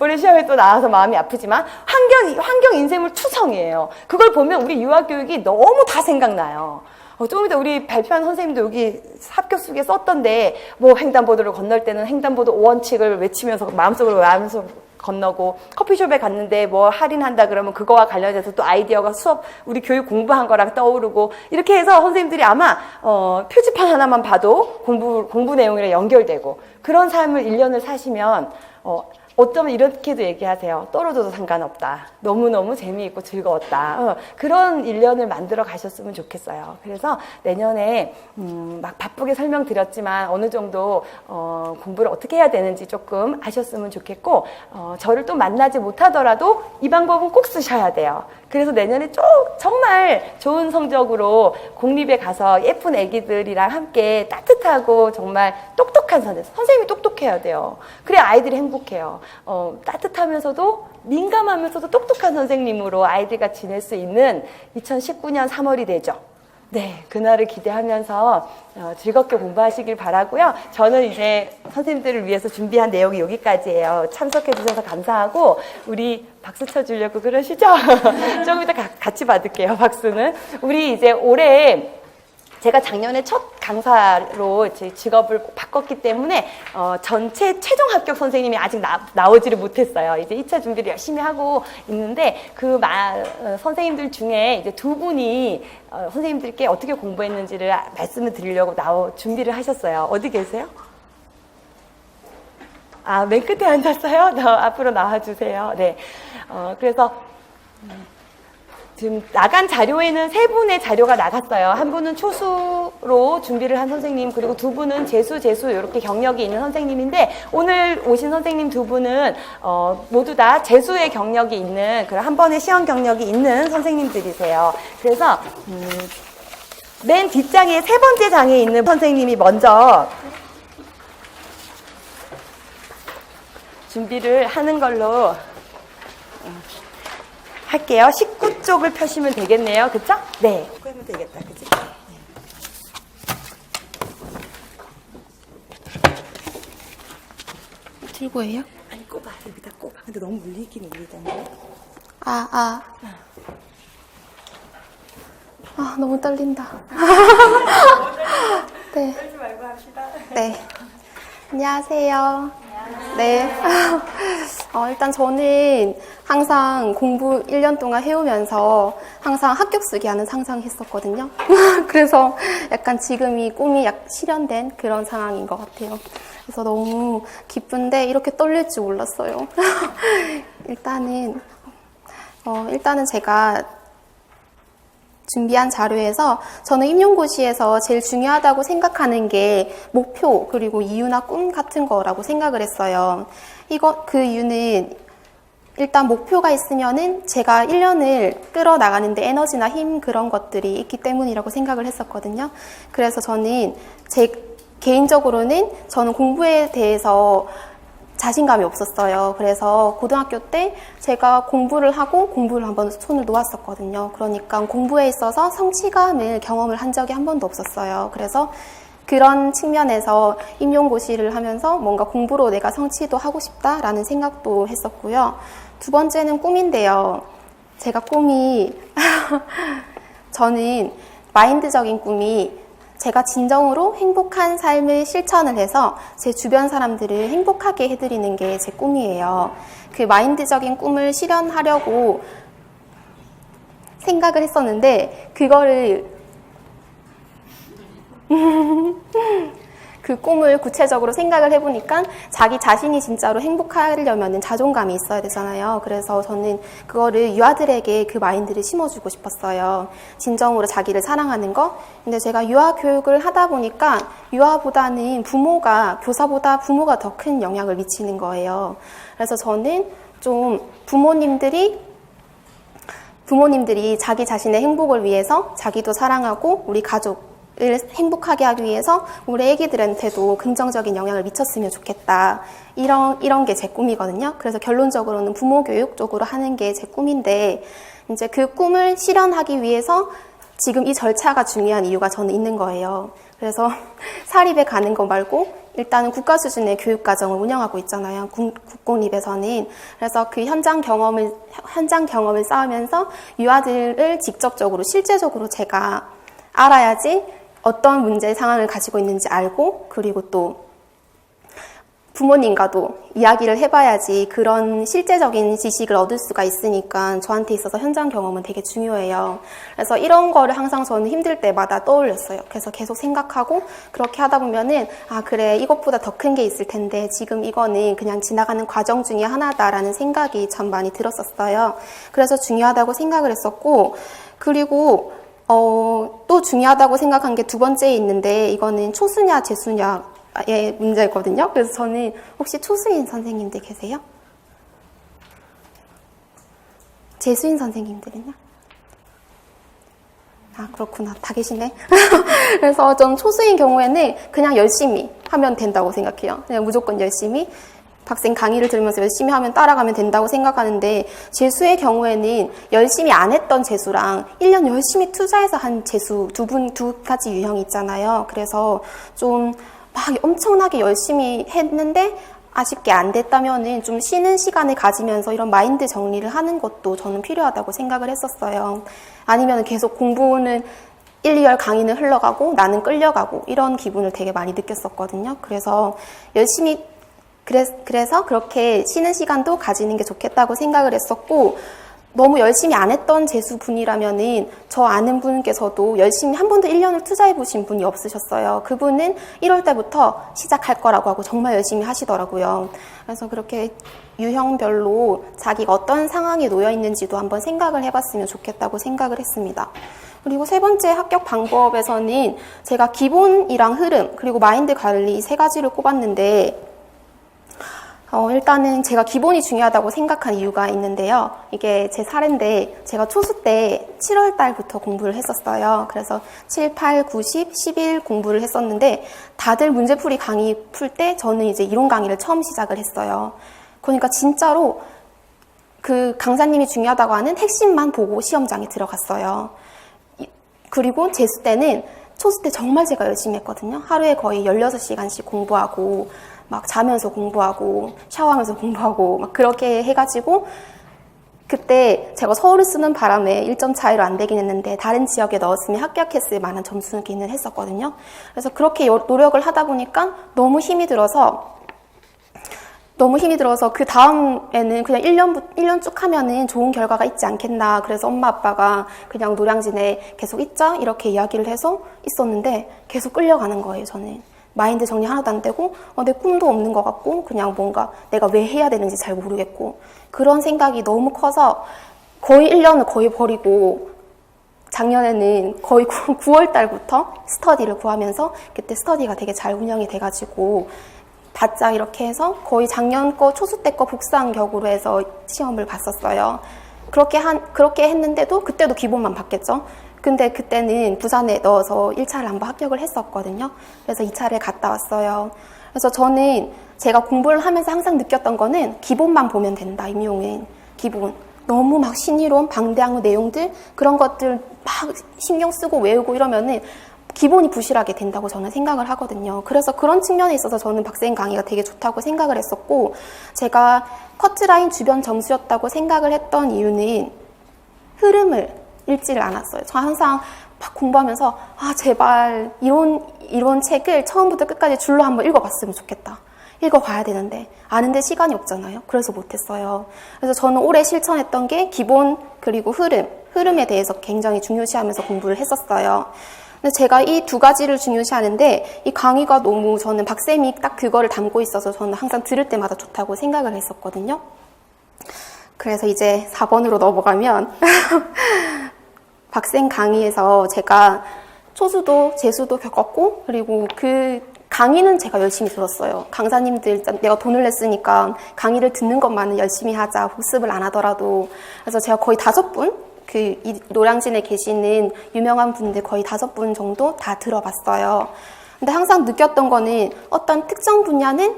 올해 시험에 또 나와서 마음이 아프지만 환경 인쇄물 투성이에요. 그걸 보면 우리 유아교육이 너무 다 생각나요. 좀 이따 우리 발표한 선생님도 여기 합격 수기에 썼던데 뭐 횡단보도를 건널 때는 횡단보도 원칙을 외치면서 마음속으로 외우면서 건너고 커피숍에 갔는데 뭐 할인한다 그러면 그거와 관련해서 또 아이디어가 수업 우리 교육 공부한 거랑 떠오르고 이렇게 해서 선생님들이 아마 표지판 하나만 봐도 공부 내용이랑 연결되고 그런 삶을 1년을 사시면 어쩌면 이렇게도 얘기하세요. 떨어져도 상관없다. 너무너무 재미있고 즐거웠다. 그런 1년을 만들어 가셨으면 좋겠어요. 그래서 내년에 막 바쁘게 설명드렸지만 어느 정도 공부를 어떻게 해야 되는지 조금 아셨으면 좋겠고 저를 또 만나지 못하더라도 이 방법은 꼭 쓰셔야 돼요. 그래서 내년에 정말 좋은 성적으로 공립에 가서 예쁜 애기들이랑 함께 따뜻하고 정말 똑똑한 선생님이 똑똑해야 돼요. 그래야 아이들이 행복해요. 따뜻하면서도 민감하면서도 똑똑한 선생님으로 아이들과 지낼 수 있는 2019년 3월이 되죠. 네, 그날을 기대하면서 즐겁게 공부하시길 바라고요. 저는 이제 선생님들을 위해서 준비한 내용이 여기까지예요. 참석해 주셔서 감사하고 우리 박수 쳐주려고 그러시죠? 조금 이따 같이 받을게요, 박수는. 우리 이제 올해 제가 작년에 첫 강사로 제 직업을 바꿨기 때문에 전체 최종 합격 선생님이 아직 나오지를 못했어요. 이제 2차 준비를 열심히 하고 있는데 그 선생님들 중에 이제 2분이 선생님들께 어떻게 공부했는지를 말씀을 드리려고 준비를 하셨어요. 어디 계세요? 맨 끝에 앉았어요? 앞으로 나와주세요. 네. 그래서 지금 나간 자료에는 3분의 자료가 나갔어요. 한 분은 초수로 준비를 한 선생님, 그리고 2분은 재수 이렇게 경력이 있는 선생님인데 오늘 오신 선생님 2분은 모두 다 재수의 경력이 있는 그런 한 번의 시험 경력이 있는 선생님들이세요. 그래서 맨 뒷장에 3번째 장에 있는 선생님이 먼저 준비를 하는 걸로 할게요. 19쪽을 펴시면 되겠네요. 그쵸? 네. 그거 하면 되겠다. 그치? 들고 해요? 아니, 꼽아. 여기다 꼽아. 근데 너무 울리긴 울리던데. 너무 떨린다. 네. 떨지 말고 합시다. 네. 안녕하세요. 네. 일단 저는 항상 공부 1년 동안 해오면서 항상 합격 쓰기 하는 상상했었거든요. 그래서 약간 지금이 꿈이 실현된 그런 상황인 것 같아요. 그래서 너무 기쁜데 이렇게 떨릴 줄 몰랐어요. 일단은 제가 준비한 자료에서 저는 임용고시에서 제일 중요하다고 생각하는 게 목표 그리고 이유나 꿈 같은 거라고 생각을 했어요. 그 이유는 일단 목표가 있으면은 제가 1년을 끌어나가는데 에너지나 힘 그런 것들이 있기 때문이라고 생각을 했었거든요. 그래서 저는 개인적으로는 저는 공부에 대해서 자신감이 없었어요. 그래서 고등학교 때 제가 공부를 하고 공부를 한번 손을 놓았었거든요. 그러니까 공부에 있어서 성취감을 경험을 한 적이 한 번도 없었어요. 그래서 그런 측면에서 임용고시를 하면서 뭔가 공부로 내가 성취도 하고 싶다라는 생각도 했었고요. 2번째는 꿈인데요. 제가 꿈이 저는 마인드적인 꿈이 제가 진정으로 행복한 삶을 실천을 해서 제 주변 사람들을 행복하게 해드리는 게 제 꿈이에요. 그 마인드적인 꿈을 실현하려고 생각을 했었는데 그거를 그 꿈을 구체적으로 생각을 해보니까 자기 자신이 진짜로 행복하려면 자존감이 있어야 되잖아요. 그래서 저는 그거를 유아들에게 그 마인드를 심어주고 싶었어요. 진정으로 자기를 사랑하는 거. 근데 제가 유아 교육을 하다 보니까 유아보다는 교사보다 부모가 더 큰 영향을 미치는 거예요. 그래서 저는 좀 부모님들이 자기 자신의 행복을 위해서 자기도 사랑하고 우리 가족을 행복하게 하기 위해서 우리 애기들한테도 긍정적인 영향을 미쳤으면 좋겠다. 이런 게 제 꿈이거든요. 그래서 결론적으로는 부모 교육 쪽으로 하는 게 제 꿈인데 이제 그 꿈을 실현하기 위해서 지금 이 절차가 중요한 이유가 저는 있는 거예요. 그래서 사립에 가는 거 말고 일단은 국가 수준의 교육과정을 운영하고 있잖아요. 국공립에서는. 그래서 그 현장 경험을 쌓으면서 유아들을 직접적으로 실제적으로 제가 알아야지 어떤 문제 상황을 가지고 있는지 알고 그리고 또 부모님과도 이야기를 해봐야지 그런 실제적인 지식을 얻을 수가 있으니까 저한테 있어서 현장 경험은 되게 중요해요. 그래서 이런 거를 항상 저는 힘들 때마다 떠올렸어요. 그래서 계속 생각하고 그렇게 하다 보면은 그래 이것보다 더 큰 게 있을 텐데 지금 이거는 그냥 지나가는 과정 중에 하나다라는 생각이 참 많이 들었었어요. 그래서 중요하다고 생각을 했었고 그리고 또 중요하다고 생각한 게 두 번째에 있는데 이거는 초수냐 재수냐의 문제거든요. 그래서 저는 혹시 초수인 선생님들 계세요? 재수인 선생님들은요? 그렇구나. 다 계시네. 그래서 전 초수인 경우에는 그냥 열심히 하면 된다고 생각해요. 그냥 무조건 열심히. 학생 강의를 들으면서 열심히 하면 따라가면 된다고 생각하는데 재수의 경우에는 열심히 안 했던 재수랑 1년 열심히 투자해서 한 재수 두 가지 유형이 있잖아요. 그래서 좀 막 엄청나게 열심히 했는데 아쉽게 안 됐다면은 좀 쉬는 시간을 가지면서 이런 마인드 정리를 하는 것도 저는 필요하다고 생각을 했었어요. 아니면 계속 공부는 1, 2월 강의는 흘러가고 나는 끌려가고 이런 기분을 되게 많이 느꼈었거든요. 그래서 그래서 그렇게 쉬는 시간도 가지는 게 좋겠다고 생각을 했었고 너무 열심히 안 했던 재수분이라면은 저 아는 분께서도 열심히 한 번도 1년을 투자해 보신 분이 없으셨어요. 그분은 1월 때부터 시작할 거라고 하고 정말 열심히 하시더라고요. 그래서 그렇게 유형별로 자기가 어떤 상황에 놓여 있는지도 한번 생각을 해봤으면 좋겠다고 생각을 했습니다. 그리고 세 번째 합격 방법에서는 제가 기본이랑 흐름 그리고 마인드 관리 이 세 가지를 꼽았는데 일단은 제가 기본이 중요하다고 생각한 이유가 있는데요. 이게 제 사례인데 제가 초수 때 7월 달부터 공부를 했었어요. 그래서 7, 8, 9, 10, 11 공부를 했었는데 다들 문제풀이 강의 풀 때 저는 이제 이론 강의를 처음 시작을 했어요. 그러니까 진짜로 그 강사님이 중요하다고 하는 핵심만 보고 시험장에 들어갔어요. 그리고 재수 때는 초수 때 정말 제가 열심히 했거든요. 하루에 거의 16시간씩 공부하고 막 자면서 공부하고 샤워하면서 공부하고 막 그렇게 해가지고 그때 제가 서울을 쓰는 바람에 1점 차이로 안 되긴 했는데 다른 지역에 넣었으면 합격했을 만한 점수기는 했었거든요. 그래서 그렇게 노력을 하다 보니까 너무 힘이 들어서 그 다음에는 그냥 1년 쭉 하면은 좋은 결과가 있지 않겠나. 그래서 엄마 아빠가 그냥 노량진에 계속 있자 이렇게 이야기를 해서 있었는데 계속 끌려가는 거예요, 저는. 마인드 정리 하나도 안 되고 내 꿈도 없는 것 같고 그냥 뭔가 내가 왜 해야 되는지 잘 모르겠고 그런 생각이 너무 커서 거의 1년을 거의 버리고 작년에는 거의 9월 달부터 스터디를 구하면서 그때 스터디가 되게 잘 운영이 돼가지고 바짝 이렇게 해서 거의 작년 거 초수 때 거 복사한 격으로 해서 시험을 봤었어요. 그렇게 했는데도 그때도 기본만 봤겠죠. 근데 그때는 부산에 넣어서 1차를 한번 합격을 했었거든요. 그래서 2차를 갔다 왔어요. 그래서 저는 제가 공부를 하면서 항상 느꼈던 거는 기본만 보면 된다, 임용은. 기본. 너무 막 신이론, 방대한 내용들, 그런 것들 막 신경 쓰고 외우고 이러면은 기본이 부실하게 된다고 저는 생각을 하거든요. 그래서 그런 측면에 있어서 저는 박사님 강의가 되게 좋다고 생각을 했었고, 제가 커트라인 주변 점수였다고 생각을 했던 이유는 흐름을 읽지를 않았어요. 저 항상 막 공부하면서 아 제발 이런 책을 처음부터 끝까지 줄로 한번 읽어봤으면 좋겠다. 읽어봐야 되는데 아는데 시간이 없잖아요. 그래서 못했어요. 그래서 저는 올해 실천했던 게 기본 그리고 흐름에 대해서 굉장히 중요시하면서 공부를 했었어요. 근데 제가 이 두 가지를 중요시하는데 이 강의가 너무 저는 박쌤이 딱 그거를 담고 있어서 저는 항상 들을 때마다 좋다고 생각을 했었거든요. 그래서 이제 4번으로 넘어가면 박쌤 강의에서 제가 초수도 재수도 겪었고 그리고 그 강의는 제가 열심히 들었어요. 강사님들 내가 돈을 냈으니까 강의를 듣는 것만은 열심히 하자. 복습을 안 하더라도. 그래서 제가 거의 5분 이 노량진에 계시는 유명한 분들 거의 5분 정도 다 들어봤어요. 근데 항상 느꼈던 거는 어떤 특정 분야는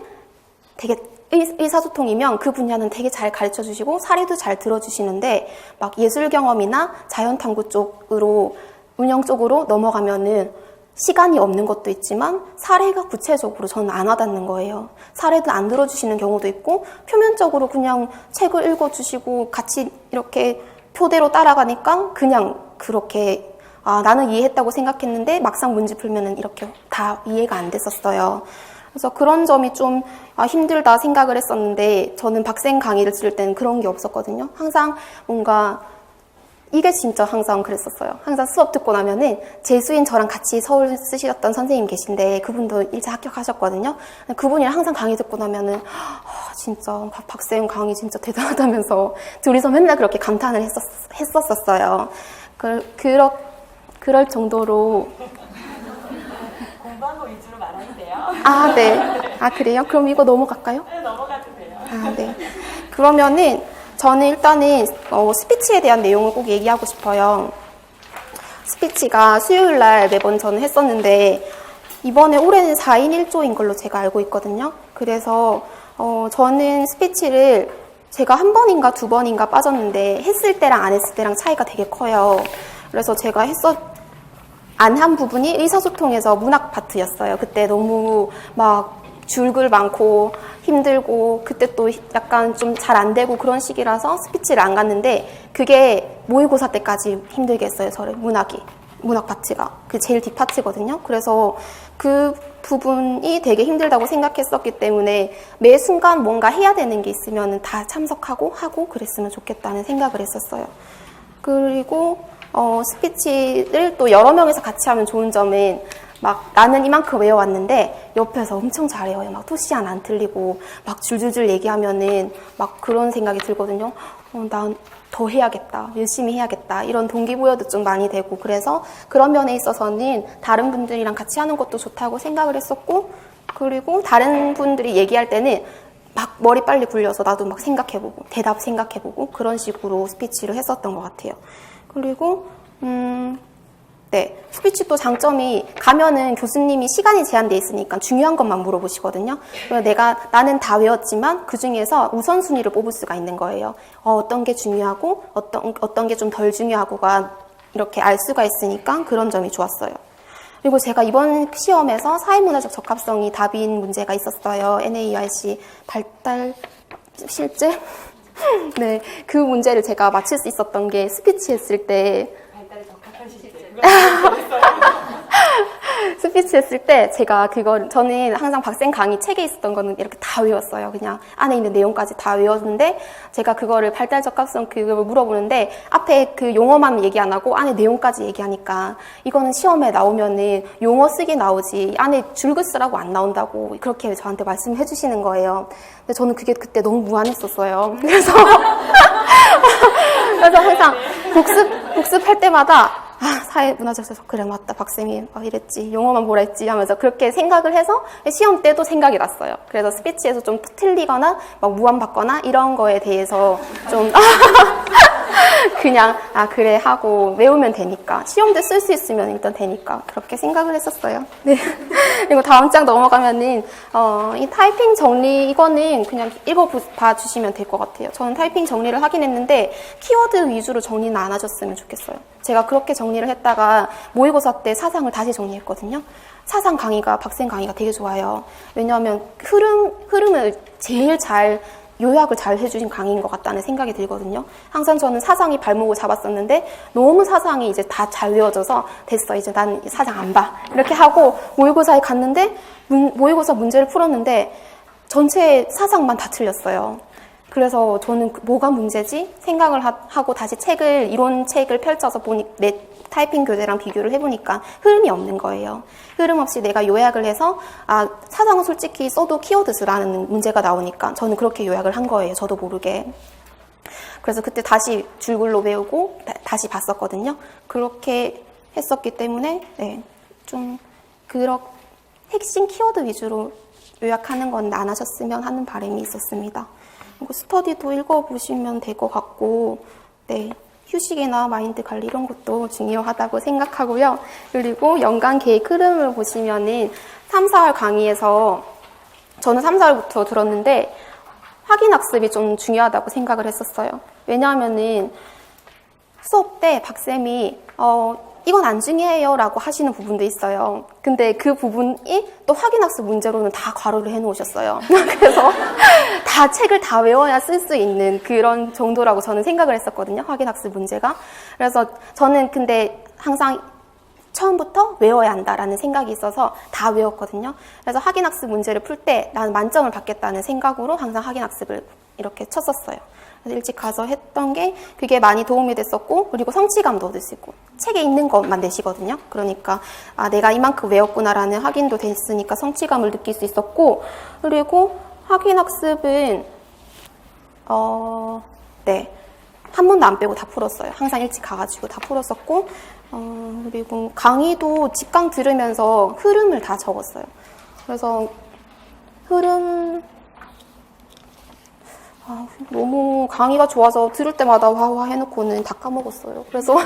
되게 의사소통이면 그 분야는 되게 잘 가르쳐 주시고 사례도 잘 들어주시는데 막 예술 경험이나 자연탐구 쪽으로 운영 쪽으로 넘어가면은 시간이 없는 것도 있지만 사례가 구체적으로 저는 안 와닿는 거예요. 사례도 안 들어주시는 경우도 있고 표면적으로 그냥 책을 읽어주시고 같이 이렇게 표대로 따라가니까 그냥 그렇게 나는 이해했다고 생각했는데 막상 문제 풀면은 이렇게 다 이해가 안 됐었어요. 그래서 그런 점이 좀 힘들다 생각을 했었는데 저는 박쌤 강의를 들을 때는 그런 게 없었거든요. 항상 뭔가 이게 진짜 항상 그랬었어요. 항상 수업 듣고 나면은 재수인 저랑 같이 서울 쓰셨던 선생님 계신데 그분도 일차 합격하셨거든요. 그분이랑 항상 강의 듣고 나면은 진짜 박쌤 강의 진짜 대단하다면서 둘이서 맨날 그렇게 감탄을 했었어요. 그럴 정도로 공부한 거 위주로 말하는데요. 아, 네. 아, 그래요? 그럼 이거 넘어갈까요? 네, 넘어가도 돼요. 아, 네. 그러면은 저는 일단은 스피치에 대한 내용을 꼭 얘기하고 싶어요. 스피치가 수요일 날 매번 저는 했었는데 이번에 올해는 4인 1조인 걸로 제가 알고 있거든요. 그래서 저는 스피치를 제가 한 번인가 두 번인가 빠졌는데 했을 때랑 안 했을 때랑 차이가 되게 커요. 그래서 제가 안 한 부분이 의사소통에서 문학 파트였어요. 그때 너무 막 줄글 많고 힘들고 그때 또 약간 좀 잘 안 되고 그런 시기라서 스피치를 안 갔는데 그게 모의고사 때까지 힘들게 했어요. 저를 문학 파트가 그 제일 뒷 파트거든요. 그래서 그 부분이 되게 힘들다고 생각했었기 때문에 매 순간 뭔가 해야 되는 게 있으면 다 참석하고 하고 그랬으면 좋겠다는 생각을 했었어요. 그리고 스피치를 또 여러 명이서 같이 하면 좋은 점은 막 나는 이만큼 외워왔는데 옆에서 엄청 잘해요. 막 토시안 안 틀리고 막 줄줄줄 얘기하면은 막 그런 생각이 들거든요. 난 더 해야겠다. 열심히 해야겠다. 이런 동기부여도 좀 많이 되고 그래서 그런 면에 있어서는 다른 분들이랑 같이 하는 것도 좋다고 생각을 했었고 그리고 다른 분들이 얘기할 때는 막 머리 빨리 굴려서 나도 막 생각해보고 대답 생각해보고 그런 식으로 스피치를 했었던 것 같아요. 그리고 네, 스피치 또 장점이 가면은 교수님이 시간이 제한돼 있으니까 중요한 것만 물어보시거든요. 나는 다 외웠지만 그 중에서 우선순위를 뽑을 수가 있는 거예요. 어떤 게 중요하고 어떤 게 좀 덜 중요하고가 이렇게 알 수가 있으니까 그런 점이 좋았어요. 그리고 제가 이번 시험에서 사회문화적 적합성이 답인 문제가 있었어요. NAERC 발달 실제? 네, 그 문제를 제가 맞출 수 있었던 게 스피치 했을 때 스피치 했을 때 제가 저는 항상 박쌤 강의 책에 있었던 거는 이렇게 다 외웠어요. 그냥 안에 있는 내용까지 다 외웠는데 제가 그거를 발달 적합성 그걸 물어보는데 앞에 그 용어만 얘기 안 하고 안에 내용까지 얘기하니까 이거는 시험에 나오면은 용어 쓰기 나오지 안에 줄글 쓰라고 안 나온다고 그렇게 저한테 말씀해 주시는 거예요. 근데 저는 그게 그때 너무 무안했었어요. 그래서 항상 복습할 때마다 사회문화적에서 그래 맞다 박쌤이 이랬지 용어만 뭐라 했지 하면서 그렇게 생각을 해서 시험 때도 생각이 났어요. 그래서 스피치에서 좀 틀리거나 막 무안받거나 이런 거에 대해서 좀 그냥 그래 하고 외우면 되니까 시험 때 쓸 수 있으면 일단 되니까 그렇게 생각을 했었어요. 네. 그리고 다음 장 넘어가면은 이 타이핑 정리 이거는 그냥 읽어봐 주시면 될 것 같아요. 저는 타이핑 정리를 하긴 했는데 키워드 위주로 정리는 안 하셨으면 좋겠어요. 제가 그렇게 정리를 했다가 모의고사 때 사상을 다시 정리했거든요. 사상 강의가 박쌤 강의가 되게 좋아요. 왜냐하면 흐름을 제일 잘 요약을 잘 해주신 강의인 것 같다는 생각이 들거든요. 항상 저는 사상이 발목을 잡았었는데 너무 사상이 이제 다 잘 외워져서 됐어, 이제 난 사상 안 봐, 이렇게 하고 모의고사에 갔는데 모의고사 문제를 풀었는데 전체 사상만 다 틀렸어요. 그래서 저는 뭐가 문제지? 생각을 하고 다시 이론 책을 펼쳐서 보니 내 타이핑 교재랑 비교를 해보니까 흐름이 없는 거예요. 흐름 없이 내가 요약을 해서 사상은 솔직히 써도 키워드수라는 문제가 나오니까 저는 그렇게 요약을 한 거예요. 저도 모르게. 그래서 그때 다시 줄글로 외우고 다시 봤었거든요. 그렇게 했었기 때문에 좀 핵심 키워드 위주로 요약하는 건 안 하셨으면 하는 바람이 있었습니다. 그리고 스터디도 읽어보시면 될 것 같고, 휴식이나 마인드 관리 이런 것도 중요하다고 생각하고요. 그리고 연간 계획 흐름을 보시면은 3, 4월 강의에서 저는 3, 4월부터 들었는데 확인학습이 좀 중요하다고 생각을 했었어요. 왜냐하면은 수업 때 박쌤이 이건 안 중요해요 라고 하시는 부분도 있어요. 근데 그 부분이 또 확인학습 문제로는 다 괄호를 해놓으셨어요. 그래서 다 책을 다 외워야 쓸 수 있는 그런 정도라고 저는 생각을 했었거든요. 확인학습 문제가. 그래서 저는 근데 항상 처음부터 외워야 한다라는 생각이 있어서 다 외웠거든요. 그래서 확인학습 문제를 풀 때 나는 만점을 받겠다는 생각으로 항상 확인학습을 이렇게 쳤었어요. 그래서 일찍 가서 했던 게 그게 많이 도움이 됐었고, 그리고 성취감도 얻을 수 있고, 책에 있는 것만 내시거든요. 그러니까 내가 이만큼 외웠구나라는 확인도 됐으니까 성취감을 느낄 수 있었고, 그리고 확인학습은 한 번도 안 빼고 다 풀었어요. 항상 일찍 가가지고 다 풀었었고, 그리고 강의도 직강 들으면서 흐름을 다 적었어요. 그래서 너무 강의가 좋아서 들을 때마다 와와 해놓고는 다 까먹었어요. 그래서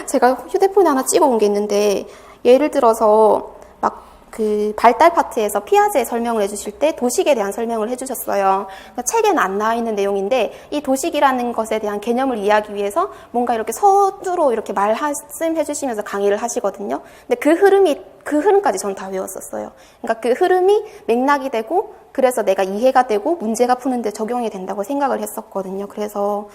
제가 휴대폰에 하나 찍어온 게 있는데, 예를 들어서 그 발달 파트에서 피아제 설명을 해주실 때 도식에 대한 설명을 해주셨어요. 그러니까 책에는 안 나와 있는 내용인데 이 도식이라는 것에 대한 개념을 이해하기 위해서 뭔가 이렇게 서두로 이렇게 말씀해 주시면서 강의를 하시거든요. 근데 그 흐름까지 전 다 외웠었어요. 그러니까 그 흐름이 맥락이 되고 그래서 내가 이해가 되고 문제가 푸는데 적용이 된다고 생각을 했었거든요. 그래서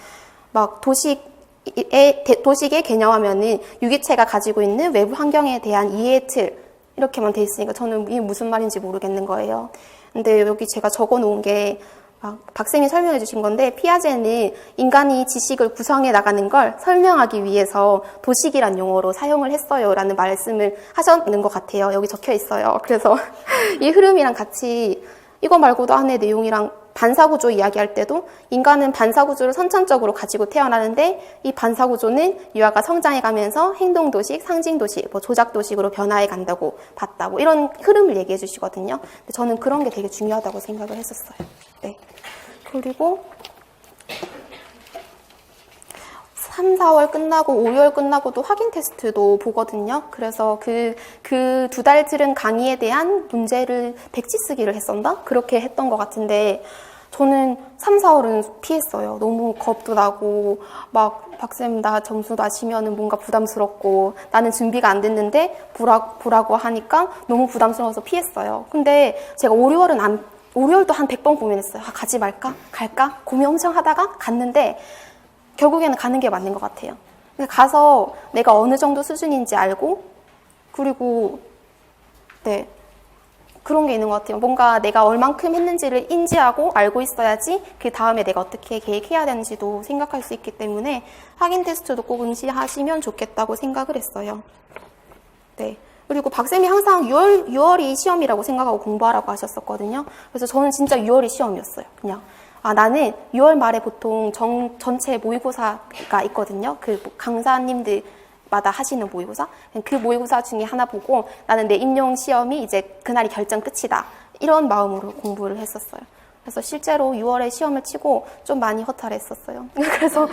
도식의 개념하면은 유기체가 가지고 있는 외부 환경에 대한 이해의 틀, 이렇게만 돼 있으니까 저는 이게 무슨 말인지 모르겠는 거예요. 근데 여기 제가 적어 놓은 게 박쌤이 설명해 주신 건데, 피아제는 인간이 지식을 구성해 나가는 걸 설명하기 위해서 도식이란 용어로 사용을 했어요 라는 말씀을 하셨는 것 같아요. 여기 적혀 있어요. 그래서 이 흐름이랑 같이 이거 말고도 안에 내용이랑 반사구조 이야기할 때도 인간은 반사구조를 선천적으로 가지고 태어나는데 이 반사구조는 유아가 성장해가면서 행동도식, 상징도식, 조작도식으로 변화해 간다고 봤다고 이런 흐름을 얘기해 주시거든요. 근데 저는 그런 게 되게 중요하다고 생각을 했었어요. 그리고 3, 4월 끝나고 5월 끝나고도 확인 테스트도 보거든요. 그래서 그 두 달 들은 강의에 대한 문제를 백지 쓰기를 했었나? 그렇게 했던 것 같은데 저는 3, 4월은 피했어요. 너무 겁도 나고 박쌤 나 점수 낮으면은 뭔가 부담스럽고 나는 준비가 안 됐는데 보라고 하니까 너무 부담스러워서 피했어요. 근데 제가 5, 6월도 한 100번 고민했어요. 가지 말까? 갈까? 고민 엄청 하다가 갔는데 결국에는 가는 게 맞는 것 같아요. 가서 내가 어느 정도 수준인지 알고, 그리고 그런 게 있는 것 같아요. 뭔가 내가 얼만큼 했는지를 인지하고 알고 있어야지 그 다음에 내가 어떻게 계획해야 되는지도 생각할 수 있기 때문에 확인 테스트도 꼭 응시하시면 좋겠다고 생각을 했어요. 그리고 박쌤이 항상 6월이 시험이라고 생각하고 공부하라고 하셨었거든요. 그래서 저는 진짜 6월이 시험이었어요. 그냥 나는 6월 말에 보통 전체 모의고사가 있거든요. 그 강사님들마다 하시는 모의고사. 그 모의고사 중에 하나 보고 나는 내 임용 시험이 이제 그날이 결정 끝이다. 이런 마음으로 공부를 했었어요. 그래서 실제로 6월에 시험을 치고 좀 많이 허탈했었어요. 그래서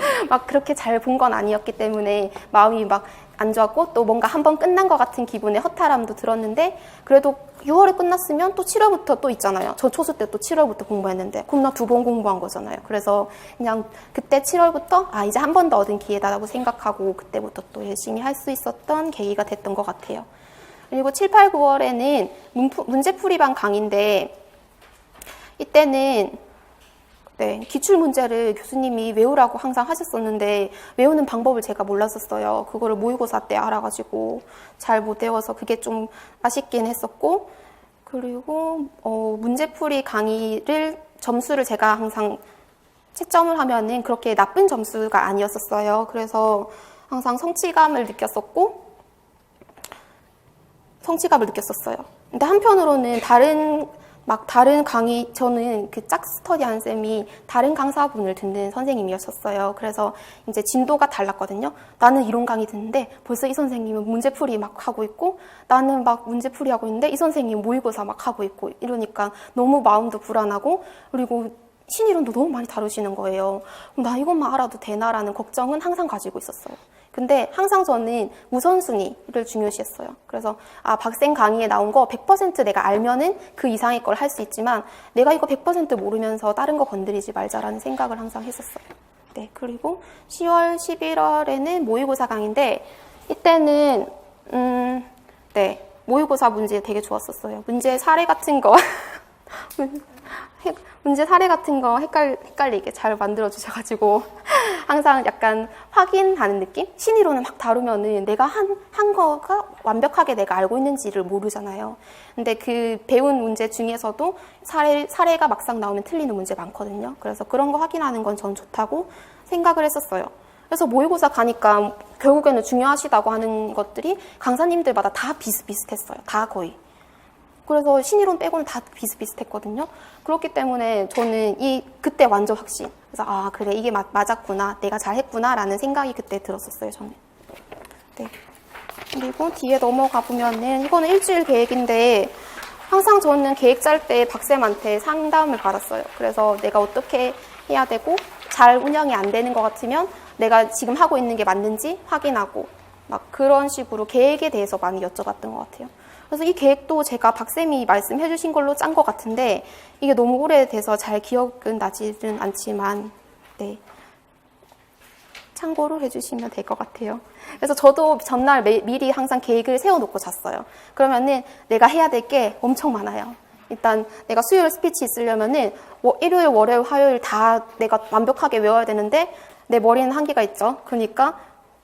그렇게 잘 본 건 아니었기 때문에 마음이 안 좋았고 또 뭔가 한번 끝난 것 같은 기분의 허탈함도 들었는데, 그래도 6월에 끝났으면 또 7월부터 또 있잖아요. 저 초수 때 또 7월부터 공부했는데 그럼 나 2번 공부한 거잖아요. 그래서 그냥 그때 7월부터 이제 한 번 더 얻은 기회다라고 생각하고 그때부터 또 열심히 할 수 있었던 계기가 됐던 것 같아요. 그리고 7, 8, 9월에는 문제풀이반 강의인데, 이때는 네, 기출문제를 교수님이 외우라고 항상 하셨었는데 외우는 방법을 제가 몰랐었어요. 그거를 모의고사 때 알아가지고 잘 못 외워서 그게 좀 아쉽긴 했었고, 그리고 문제풀이 강의를 점수를 제가 항상 채점을 하면은 그렇게 나쁜 점수가 아니었었어요. 그래서 항상 성취감을 느꼈었어요. 근데 한편으로는 다른 강의, 저는 그 짝스터디 하는 쌤이 다른 강사분을 듣는 선생님이었었어요. 그래서 이제 진도가 달랐거든요. 나는 이론 강의 듣는데 벌써 이 선생님은 문제풀이 막 하고 있고, 나는 막 문제풀이 하고 있는데 이 선생님은 모의고사 막 하고 있고, 이러니까 너무 마음도 불안하고, 그리고 신이론도 너무 많이 다루시는 거예요. 나 이것만 알아도 되나라는 걱정은 항상 가지고 있었어요. 근데 항상 저는 우선순위를 중요시했어요. 그래서 박쌤 강의에 나온 거 100% 내가 알면은 그 이상의 걸 할 수 있지만 내가 이거 100% 모르면서 다른 거 건드리지 말자라는 생각을 항상 했었어요. 네, 그리고 10월, 11월에는 모의고사 강의인데 이때는 네, 모의고사 문제 되게 좋았었어요. 문제 사례 같은 거 헷갈리게 잘 만들어주셔가지고 항상 약간 확인하는 느낌? 신이론을 막 다루면은 내가 한 거가 완벽하게 내가 알고 있는지를 모르잖아요. 근데 그 배운 문제 중에서도 사례가 막상 나오면 틀리는 문제 많거든요. 그래서 그런 거 확인하는 건 전 좋다고 생각을 했었어요. 그래서 모의고사 가니까 결국에는 중요하시다고 하는 것들이 강사님들마다 다 비슷비슷했어요. 다 거의. 그래서 신이론 빼고는 다 비슷비슷했거든요. 그렇기 때문에 저는 그때 완전 확신. 그래서 그래, 이게 맞았구나, 내가 잘했구나 라는 생각이 그때 들었었어요, 저는. 네. 그리고 뒤에 넘어가 보면은 이거는 일주일 계획인데 항상 저는 계획 짤 때 박쌤한테 상담을 받았어요. 그래서 내가 어떻게 해야 되고 잘 운영이 안 되는 것 같으면 내가 지금 하고 있는 게 맞는지 확인하고 막 그런 식으로 계획에 대해서 많이 여쭤봤던 것 같아요. 그래서 이 계획도 제가 박쌤이 말씀해 주신 걸로 짠 것 같은데 이게 너무 오래돼서 잘 기억은 나지는 않지만 네, 참고로 해주시면 될 것 같아요. 그래서 저도 전날 미리 항상 계획을 세워놓고 잤어요. 그러면은 내가 해야 될 게 엄청 많아요. 일단 내가 수요일 스피치 있으려면은 일요일, 월요일, 화요일 다 내가 완벽하게 외워야 되는데 내 머리는 한계가 있죠. 그러니까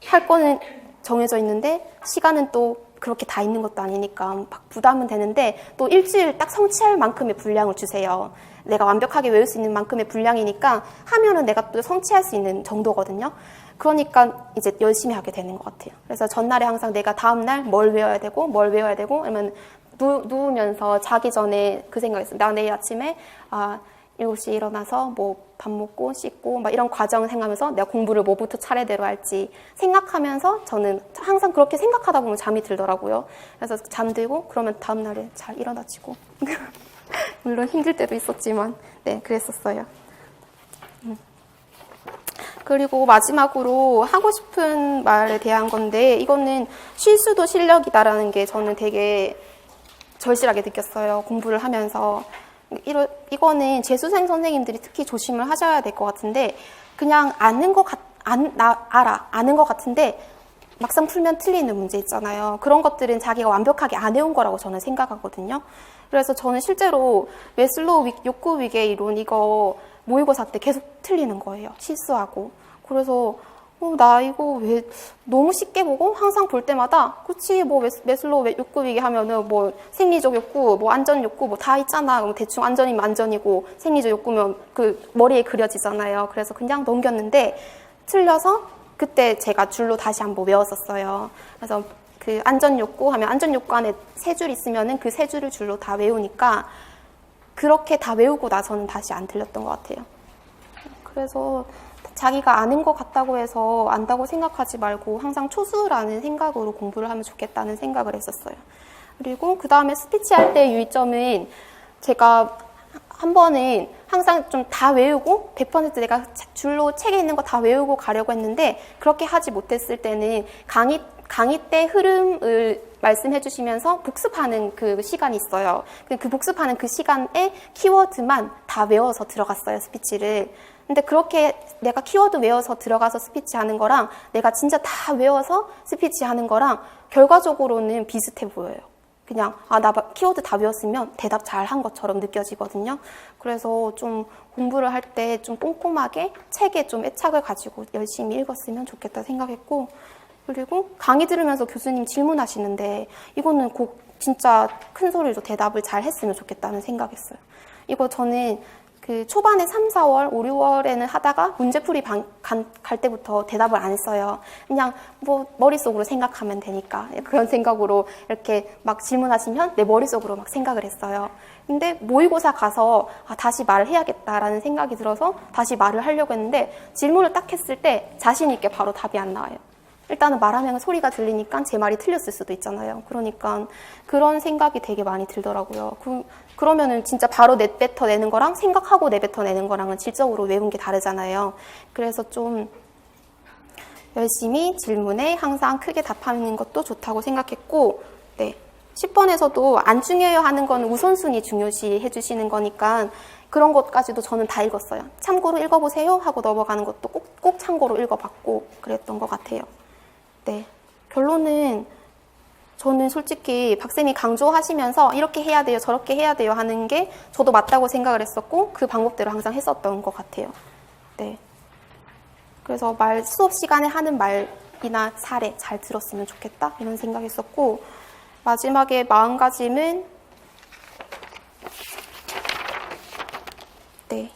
할 거는 정해져 있는데 시간은 또 그렇게 다 있는 것도 아니니까 막 부담은 되는데 또 일주일 딱 성취할 만큼의 분량을 주세요. 내가 완벽하게 외울 수 있는 만큼의 분량이니까 하면은 내가 또 성취할 수 있는 정도거든요. 그러니까 이제 열심히 하게 되는 것 같아요. 그래서 전날에 항상 내가 다음날 뭘 외워야 되고 아니면 누우면서 자기 전에 그 생각했어요. 나 내일 아침에 7시에 일어나서 뭐 밥 먹고 씻고 막 이런 과정을 생각하면서 내가 공부를 뭐부터 차례대로 할지 생각하면서 저는 항상 그렇게 생각하다 보면 잠이 들더라고요. 그래서 잠들고 그러면 다음날에 잘 일어나지고 물론 힘들 때도 있었지만 네, 그랬었어요. 그리고 마지막으로 하고 싶은 말에 대한 건데 이거는 실수도 실력이다라는 게 저는 되게 절실하게 느꼈어요. 공부를 하면서. 이거는 재수생 선생님들이 특히 조심을 하셔야 될 것 같은데 그냥 아는 것 같은데 막상 풀면 틀리는 문제 있잖아요. 그런 것들은 자기가 완벽하게 안 해온 거라고 저는 생각하거든요. 그래서 저는 실제로 웨슬로우 욕구 위계 이론 이거 모의고사 때 계속 틀리는 거예요. 실수하고. 그래서 나 이거 왜 너무 쉽게 보고 항상 볼 때마다 그치 뭐 메슬로우 욕구 위계 하면은 뭐 생리적 욕구, 뭐 안전 욕구 뭐 다 있잖아. 대충 안전이면 안전이고 생리적 욕구면 그 머리에 그려지잖아요. 그래서 그냥 넘겼는데 틀려서 그때 제가 줄로 다시 한번 외웠었어요. 그래서 그 안전 욕구 하면 안전 욕구 안에 3줄 있으면은 그 3줄을 줄로 다 외우니까 그렇게 다 외우고 나서는 다시 안 틀렸던 것 같아요. 그래서 자기가 아는 것 같다고 해서 안다고 생각하지 말고 항상 초수라는 생각으로 공부를 하면 좋겠다는 생각을 했었어요. 그리고 그 다음에 스피치 할 때의 유의점은 제가 한 번은 항상 좀 다 외우고 100% 내가 줄로 책에 있는 거 다 외우고 가려고 했는데 그렇게 하지 못했을 때는 강의 때 흐름을 말씀해 주시면서 복습하는 그 시간이 있어요. 그 복습하는 그 시간에 키워드만 다 외워서 들어갔어요, 스피치를. 근데 그렇게 내가 키워드 외워서 들어가서 스피치 하는 거랑 내가 진짜 다 외워서 스피치 하는 거랑 결과적으로는 비슷해 보여요. 네, 그래서 저는 스피치를 할 때 항상 다 외워서 스피치 하는 게 좋다고 생각을 했었어요. 그리고 스피치 할 때 유의점은 제가 스피치를 할 때 항상 100% 외워서 스피치를 하는 게 좋다고 생각을 했었어요. 그냥 나 키워드 다 외웠으면 대답 잘 한 것처럼 느껴지거든요. 그래서 좀 공부를 할 때 좀 꼼꼼하게 책에 좀 애착을 가지고 열심히 읽었으면 좋겠다 생각했고, 그리고 강의 들으면서 교수님 질문하시는데 이거는 꼭 진짜 큰 소리로 대답을 잘 했으면 좋겠다는 생각했어요. 이거 저는 그 초반에 3, 4월, 5, 6월에는 하다가 문제풀이 갈 때부터 대답을 안 했어요. 그냥 뭐 머릿속으로 생각하면 되니까 그런 생각으로 이렇게 막 질문하시면 내 머릿속으로 막 생각을 했어요. 근데 모의고사 가서 다시 말을 해야겠다라는 생각이 들어서 다시 말을 하려고 했는데 질문을 딱 했을 때 자신 있게 바로 답이 안 나와요. 일단은 말하면 소리가 들리니까 제 말이 틀렸을 수도 있잖아요. 그러니까 그런 생각이 되게 많이 들더라고요. 그러면은 진짜 바로 내뱉어내는 거랑 생각하고 내뱉어내는 거랑은 질적으로 외운 게 다르잖아요. 그래서 좀 열심히 질문에 항상 크게 답하는 것도 좋다고 생각했고, 네. 10번에서도 안 중요해요 하는 건 우선순위 중요시 해주시는 거니까 그런 것까지도 저는 다 읽었어요. 참고로 읽어보세요 하고 넘어가는 것도 꼭 참고로 읽어봤고 그랬던 것 같아요. 네. 결론은 저는 솔직히 박쌤이 강조하시면서 이렇게 해야 돼요, 저렇게 해야 돼요 하는 게 저도 맞다고 생각을 했었고 그 방법대로 항상 했었던 것 같아요. 네. 그래서 수업 시간에 하는 말이나 사례 잘 들었으면 좋겠다 이런 생각했었고, 마지막에 마음가짐은 네.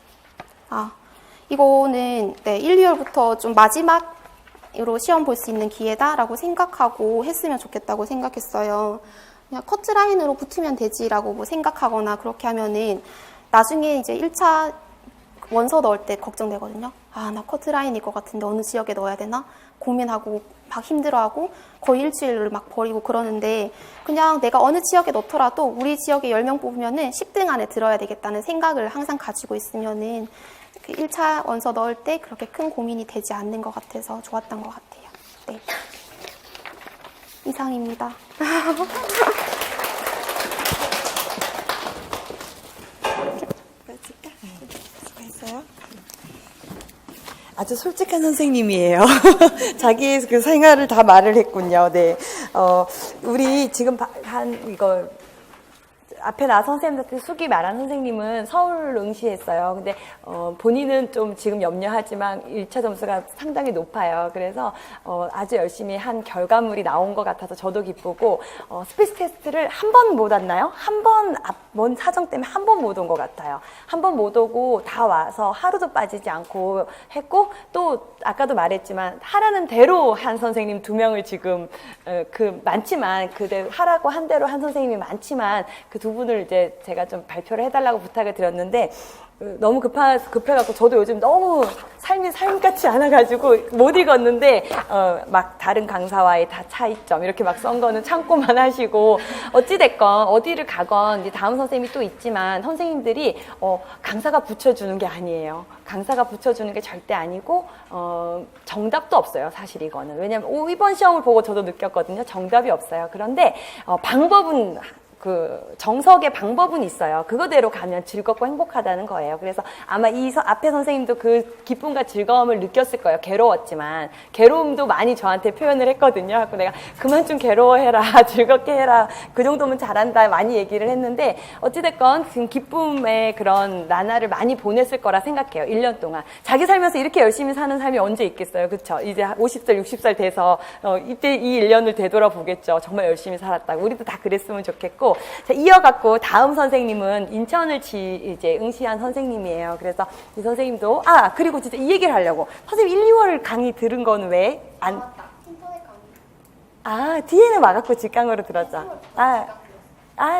이거는 1, 2월부터 좀 마지막으로 시험 볼 수 있는 기회다라고 생각하고 했으면 좋겠다고 생각했어요. 그냥 커트라인으로 붙으면 되지라고 뭐 생각하거나 그렇게 하면은 나중에 이제 1차 원서 넣을 때 걱정되거든요. 나 커트라인일 것 같은데 어느 지역에 넣어야 되나? 고민하고 막 힘들어하고 거의 일주일을 막 버리고 그러는데, 그냥 내가 어느 지역에 넣더라도 우리 지역에 10명 뽑으면은 10등 안에 들어야 되겠다는 생각을 항상 가지고 있으면은 1차 원서 넣을 때 그렇게 큰 고민이 되지 않는 것 같아서 좋았던 것 같아요. 네. 이상입니다. 수고했어요. 아주 솔직한 선생님이에요. 자기의 그 생활을 다 말을 했군요. 네. 우리 지금 이거 앞에 나 선생님한테 수기 말한 선생님은 서울 응시했어요. 근데 본인은 좀 지금 염려하지만 1차 점수가 상당히 높아요. 그래서 아주 열심히 한 결과물이 나온 것 같아서 저도 기쁘고, 스피치 테스트를 한 번 못 왔나요? 먼 사정 때문에 한 번 못 온 것 같아요. 한 번 못 오고 다 와서 하루도 빠지지 않고 했고, 또 아까도 말했지만 하라는 대로 한 선생님 2명을 지금 많지만 그대로 하라고 한 대로 한 선생님이 많지만 그 두 분을 이제 제가 좀 발표를 해달라고 부탁을 드렸는데 너무 급해갖고 저도 요즘 너무 삶이 삶같지 않아가지고 못 읽었는데 막 다른 강사와의 다 차이점 이렇게 막 쓴 거는 참고만 하시고, 어찌됐건 어디를 가건 이제 다음 선생님이 또 있지만 선생님들이 강사가 붙여주는 게 아니에요. 강사가 붙여주는 게 절대 아니고 정답도 없어요. 사실 이거는. 왜냐면 이번 시험을 보고 저도 느꼈거든요. 정답이 없어요. 그런데 방법은 정석의 방법은 있어요. 그거대로 가면 즐겁고 행복하다는 거예요. 그래서 아마 앞에 선생님도 그 기쁨과 즐거움을 느꼈을 거예요. 괴로웠지만. 괴로움도 많이 저한테 표현을 했거든요. 그래서 내가 그만 좀 괴로워해라. 즐겁게 해라. 그 정도면 잘한다. 많이 얘기를 했는데, 어찌됐건 지금 기쁨의 그런 나날을 많이 보냈을 거라 생각해요. 1년 동안. 자기 살면서 이렇게 열심히 사는 삶이 언제 있겠어요. 그쵸? 이제 50살, 60살 돼서 이때 이 1년을 되돌아보겠죠. 정말 열심히 살았다고. 우리도 다 그랬으면 좋겠고, 자, 이어갖고 다음 선생님은 인천을 이제 응시한 선생님이에요. 그래서 이 선생님도 그리고 진짜 이 얘기를 하려고. 선생님 1, 2월 강의 들은 건 왜 안? 인터넷 강의. 뒤에는 와갖고 직강으로 들었죠.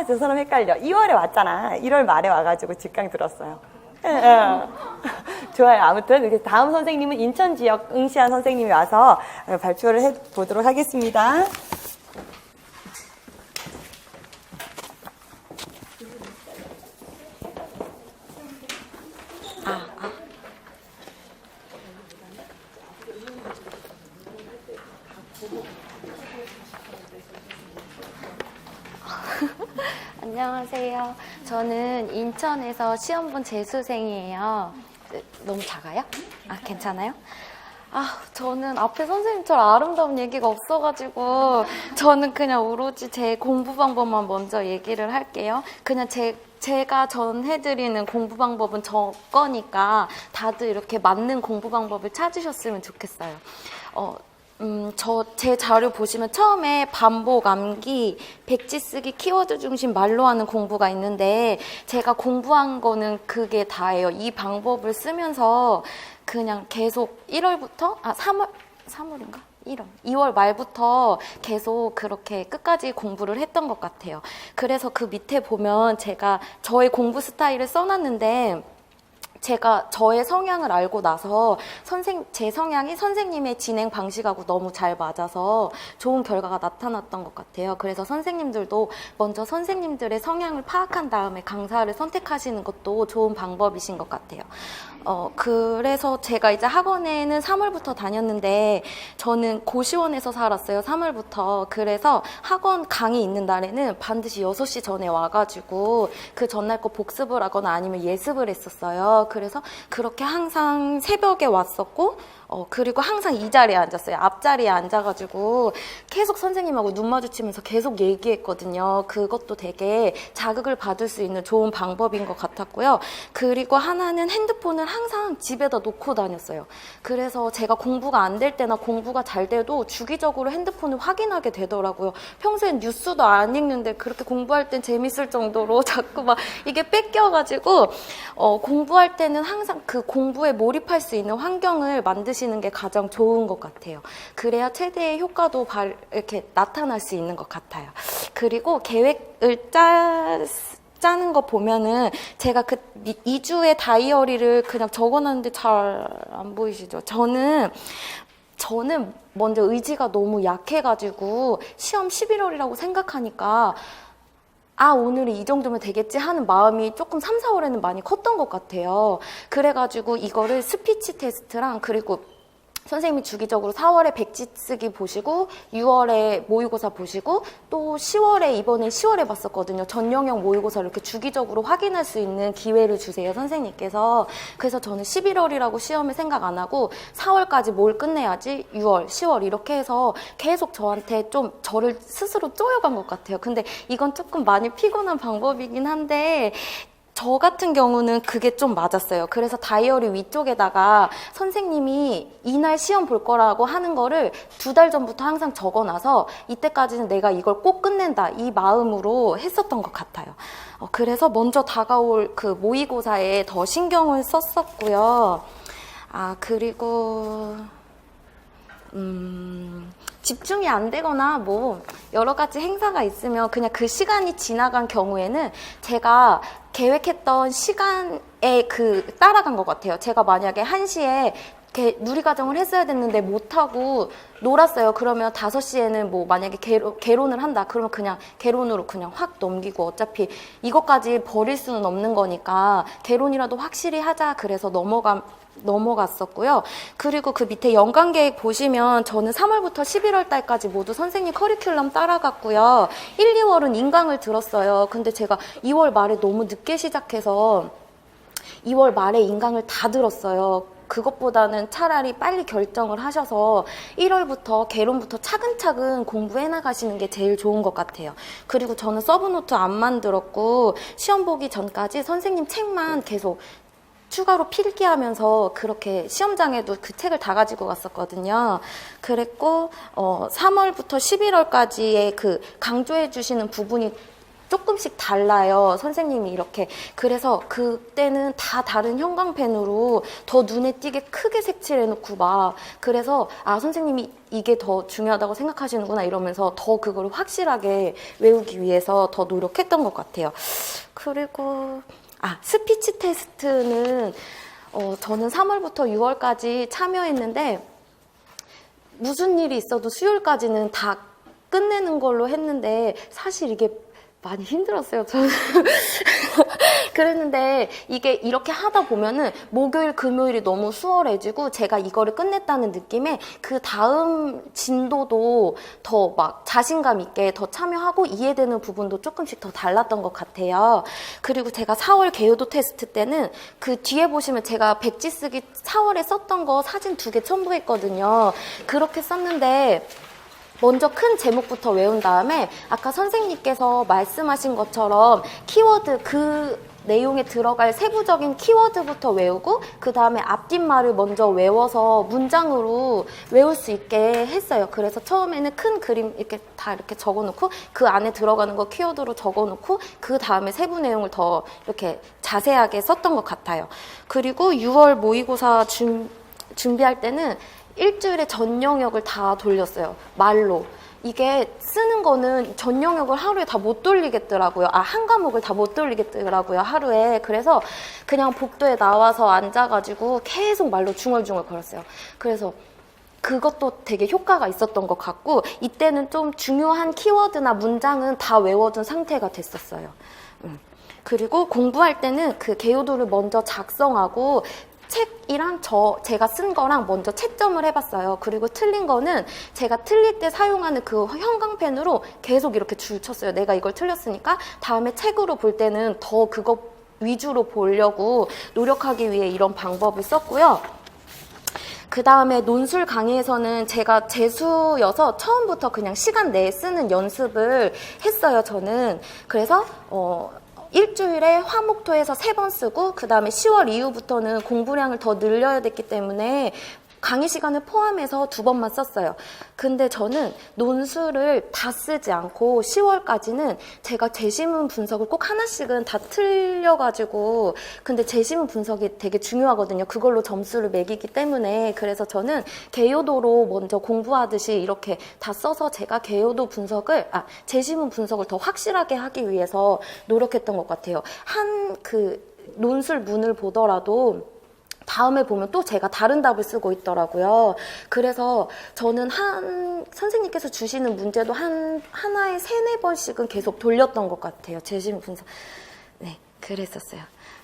저 사람 헷갈려. 2월에 왔잖아. 1월 말에 와가지고 직강 들었어요. 좋아요. 아무튼 다음 선생님은 인천 지역 응시한 선생님이 와서 발표를 해보도록 하겠습니다. 안녕하세요. 저는 인천에서 시험 본 재수생이에요. 너무 작아요? 괜찮아요? 저는 앞에 선생님처럼 아름다운 얘기가 없어가지고 저는 그냥 오로지 제 공부 방법만 먼저 얘기를 할게요. 그냥 제가 전해드리는 공부 방법은 저 거니까 다들 이렇게 맞는 공부 방법을 찾으셨으면 좋겠어요. 제 자료 보시면 처음에 반복, 암기, 백지 쓰기, 키워드 중심 말로 하는 공부가 있는데 제가 공부한 거는 그게 다예요. 이 방법을 쓰면서 그냥 계속 1월부터, 3월인가? 2월 말부터 계속 그렇게 끝까지 공부를 했던 것 같아요. 그래서 그 밑에 보면 제가 저의 공부 스타일을 써놨는데 제가 저의 성향을 알고 나서 제 성향이 선생님의 진행 방식하고 너무 잘 맞아서 좋은 결과가 나타났던 것 같아요. 그래서 선생님들도 먼저 선생님들의 성향을 파악한 다음에 강사를 선택하시는 것도 좋은 방법이신 것 같아요. 그래서 제가 이제 학원에는 3월부터 다녔는데 저는 고시원에서 살았어요. 3월부터. 그래서 학원 강의 있는 날에는 반드시 6시 전에 와가지고 그 전날 거 복습을 하거나 아니면 예습을 했었어요. 그래서 그렇게 항상 새벽에 왔었고 그리고 항상 이 자리에 앉았어요. 앞자리에 앉아가지고 계속 선생님하고 눈 마주치면서 계속 얘기했거든요. 그것도 되게 자극을 받을 수 있는 좋은 방법인 것 같았고요. 그리고 하나는 핸드폰을 항상 집에다 놓고 다녔어요. 그래서 제가 공부가 안 될 때나 공부가 잘 돼도 주기적으로 핸드폰을 확인하게 되더라고요. 평소엔 뉴스도 안 읽는데 그렇게 공부할 땐 재밌을 정도로 자꾸 막 이게 뺏겨가지고 공부할 때는 항상 그 공부에 몰입할 수 있는 환경을 만드시는 게 가장 좋은 것 같아요. 그래야 최대의 효과도 이렇게 나타날 수 있는 것 같아요. 그리고 계획을 짜는 거 보면은 제가 그 2주의 다이어리를 그냥 적어놨는데 잘 안 보이시죠? 저는 먼저 의지가 너무 약해가지고 시험 11월이라고 생각하니까 오늘이 이 정도면 되겠지 하는 마음이 조금 3, 4월에는 많이 컸던 것 같아요. 그래가지고 이거를 스피치 테스트랑 그리고 선생님이 주기적으로 4월에 백지 쓰기 보시고 6월에 모의고사 보시고 또 10월에 이번에 10월에 봤었거든요. 전 영역 모의고사를 이렇게 주기적으로 확인할 수 있는 기회를 주세요, 선생님께서. 그래서 저는 11월이라고 시험을 생각 안 하고 4월까지 뭘 끝내야지 6월, 10월 이렇게 해서 계속 저한테 좀 저를 스스로 쪼여간 것 같아요. 근데 이건 조금 많이 피곤한 방법이긴 한데 저 같은 경우는 그게 좀 맞았어요. 그래서 다이어리 위쪽에다가 선생님이 이날 시험 볼 거라고 하는 거를 2달 전부터 항상 적어놔서 이때까지는 내가 이걸 꼭 끝낸다 이 마음으로 했었던 것 같아요. 그래서 먼저 다가올 그 모의고사에 더 신경을 썼었고요. 그리고 집중이 안 되거나 뭐 여러 가지 행사가 있으면 그냥 그 시간이 지나간 경우에는 제가 계획했던 시간에 따라간 것 같아요. 제가 만약에 1시에 누리과정을 했어야 됐는데 못하고 놀았어요. 그러면 5시에는 뭐 만약에 개론을 한다. 그러면 그냥 개론으로 그냥 확 넘기고 어차피 이것까지 버릴 수는 없는 거니까 개론이라도 확실히 하자. 그래서 넘어갔었고요. 그리고 그 밑에 연간 계획 보시면 저는 3월부터 11월 달까지 모두 선생님 커리큘럼 따라갔고요. 1, 2월은 인강을 들었어요. 근데 제가 2월 말에 너무 늦게 시작해서 2월 말에 인강을 다 들었어요. 그것보다는 차라리 빨리 결정을 하셔서 1월부터 개론부터 차근차근 공부해 나가시는 게 제일 좋은 것 같아요. 그리고 저는 서브노트 안 만들었고 시험 보기 전까지 선생님 책만 계속 추가로 필기하면서 그렇게 시험장에도 그 책을 다 가지고 갔었거든요. 그랬고 3월부터 11월까지의 그 강조해 주시는 부분이 조금씩 달라요. 선생님이 이렇게. 그래서 그때는 다 다른 형광펜으로 더 눈에 띄게 크게 색칠해놓고 막 그래서 선생님이 이게 더 중요하다고 생각하시는구나 이러면서 더 그걸 확실하게 외우기 위해서 더 노력했던 것 같아요. 그리고 스피치 테스트는 저는 3월부터 6월까지 참여했는데 무슨 일이 있어도 수요일까지는 다 끝내는 걸로 했는데 사실 이게 많이 힘들었어요, 저는. 그랬는데 이게 이렇게 하다 보면은 목요일, 금요일이 너무 수월해지고 제가 이거를 끝냈다는 느낌에 그 다음 진도도 더 막 자신감 있게 더 참여하고 이해되는 부분도 조금씩 더 달랐던 것 같아요. 그리고 제가 4월 개요도 테스트 때는 그 뒤에 보시면 제가 백지 쓰기 4월에 썼던 거 사진 2개 첨부했거든요. 그렇게 썼는데 먼저 큰 제목부터 외운 다음에 아까 선생님께서 말씀하신 것처럼 키워드 그 내용에 들어갈 세부적인 키워드부터 외우고 그 다음에 앞뒷말을 먼저 외워서 문장으로 외울 수 있게 했어요. 그래서 처음에는 큰 그림 이렇게 다 이렇게 적어놓고 그 안에 들어가는 거 키워드로 적어놓고 그 다음에 세부 내용을 더 이렇게 자세하게 썼던 것 같아요. 그리고 6월 모의고사 준비할 때는 일주일에 전 영역을 다 돌렸어요. 말로. 이게 쓰는 거는 전 영역을 하루에 다 못 돌리겠더라고요. 한 과목을 다 못 돌리겠더라고요, 하루에. 그래서 그냥 복도에 나와서 앉아가지고 계속 말로 중얼중얼 걸었어요. 그래서 그것도 되게 효과가 있었던 것 같고, 이때는 좀 중요한 키워드나 문장은 다 외워둔 상태가 됐었어요. 그리고 공부할 때는 그 개요도를 먼저 작성하고 책이랑 제가 쓴 거랑 먼저 채점을 해봤어요. 그리고 틀린 거는 제가 틀릴 때 사용하는 그 형광펜으로 계속 이렇게 줄 쳤어요. 내가 이걸 틀렸으니까 다음에 책으로 볼 때는 더 그거 위주로 보려고 노력하기 위해 이런 방법을 썼고요. 그 다음에 논술 강의에서는 제가 재수여서 처음부터 그냥 시간 내에 쓰는 연습을 했어요, 저는. 그래서 일주일에 화목토에서 3번 쓰고 그 다음에 10월 이후부터는 공부량을 더 늘려야 됐기 때문에 강의 시간을 포함해서 2번만 썼어요. 근데 저는 논술을 다 쓰지 않고 10월까지는 제가 제시문 분석을 꼭 하나씩은 다 틀려가지고, 근데 제시문 분석이 되게 중요하거든요. 그걸로 점수를 매기기 때문에. 그래서 저는 개요도로 먼저 공부하듯이 이렇게 다 써서 제가 개요도 분석을, 제시문 분석을 더 확실하게 하기 위해서 노력했던 것 같아요. 그 논술 문을 보더라도 다음에 보면 또 제가 다른 답을 쓰고 있더라고요. 그래서 저는 선생님께서 주시는 문제도 하나에 3-4번씩은 계속 돌렸던 것 같아요. 재심 분석. 네, 그랬었어요.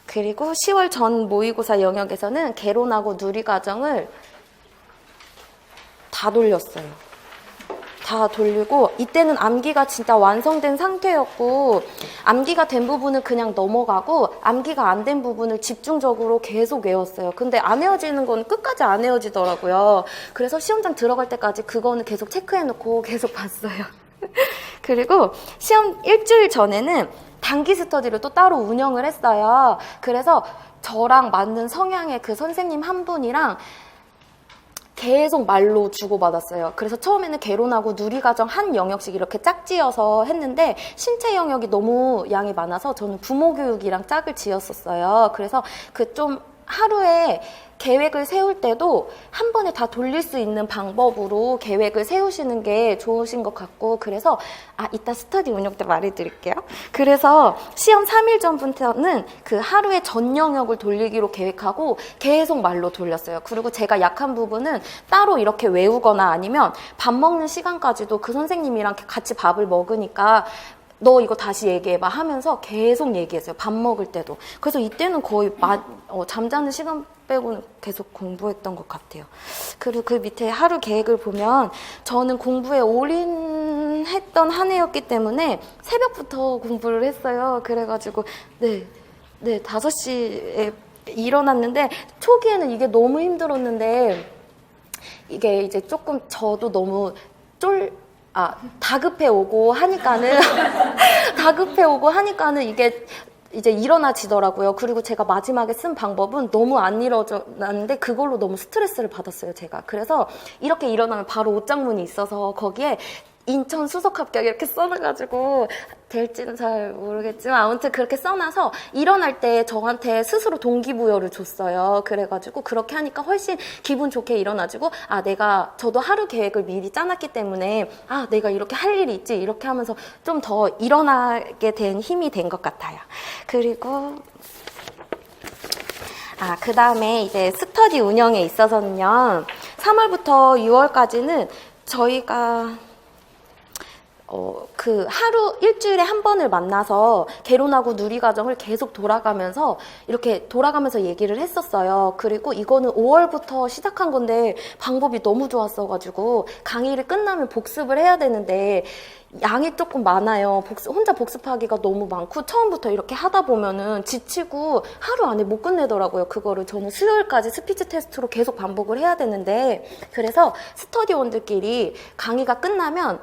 그리고 10월 전 모의고사 영역에서는 개론하고 누리과정을 다 돌렸어요. 다 돌리고, 이때는 암기가 진짜 완성된 상태였고, 암기가 된 부분은 그냥 넘어가고 암기가 안 된 부분을 집중적으로 계속 외웠어요. 근데 안 외워지는 건 끝까지 안 외워지더라고요. 그래서 시험장 들어갈 때까지 그거는 계속 체크해놓고 계속 봤어요. 그리고 시험 일주일 전에는 단기 스터디를 또 따로 운영을 했어요. 그래서 저랑 맞는 성향의 그 선생님 한 분이랑 계속 말로 주고받았어요. 그래서 처음에는 개론하고 누리과정 한 영역씩 이렇게 짝지어서 했는데 신체 영역이 너무 양이 많아서 저는 부모교육이랑 짝을 지었었어요. 그래서 그 좀 하루에 계획을 세울 때도 한 번에 다 돌릴 수 있는 방법으로 계획을 세우시는 게 좋으신 것 같고, 그래서 이따 스터디 운영 때 말해드릴게요. 그래서 시험 3일 전부터는 그 하루에 전 영역을 돌리기로 계획하고 계속 말로 돌렸어요. 그리고 제가 약한 부분은 따로 이렇게 외우거나 아니면 밥 먹는 시간까지도 그 선생님이랑 같이 밥을 먹으니까 너 이거 다시 얘기해봐 하면서 계속 얘기했어요. 밥 먹을 때도. 그래서 이때는 거의 잠자는 시간 빼고는 계속 공부했던 것 같아요. 그리고 그 밑에 하루 계획을 보면 저는 공부에 올인했던 한 해였기 때문에 새벽부터 공부를 했어요. 그래가지고 5시에 일어났는데 초기에는 이게 너무 힘들었는데 이게 이제 조금 저도 너무 다급해 오고 하니까는 이게 이제 일어나지더라고요. 그리고 제가 마지막에 쓴 방법은 너무 안 일어났는데 그걸로 너무 스트레스를 받았어요, 제가. 그래서 이렇게 일어나면 바로 옷장문이 있어서 거기에 인천 수석 합격 이렇게 써놔가지고 될지는 잘 모르겠지만 아무튼 그렇게 써놔서 일어날 때 저한테 스스로 동기부여를 줬어요. 그래가지고 그렇게 하니까 훨씬 기분 좋게 일어나지고 저도 하루 계획을 미리 짜놨기 때문에 내가 이렇게 할 일이 있지 이렇게 하면서 좀 더 일어나게 된 힘이 된 것 같아요. 그리고 그 다음에 이제 스터디 운영에 있어서는요, 3월부터 6월까지는 저희가 그 하루 일주일에 한 번을 만나서 개론하고 누리과정을 계속 돌아가면서 이렇게 돌아가면서 얘기를 했었어요. 그리고 이거는 5월부터 시작한 건데 방법이 너무 좋았어가지고 강의를 끝나면 복습을 해야 되는데 양이 조금 많아요. 혼자 복습하기가 너무 많고 처음부터 이렇게 하다 보면은 지치고 하루 안에 못 끝내더라고요. 그거를 저는 수요일까지 스피치 테스트로 계속 반복을 해야 되는데 그래서 스터디원들끼리 강의가 끝나면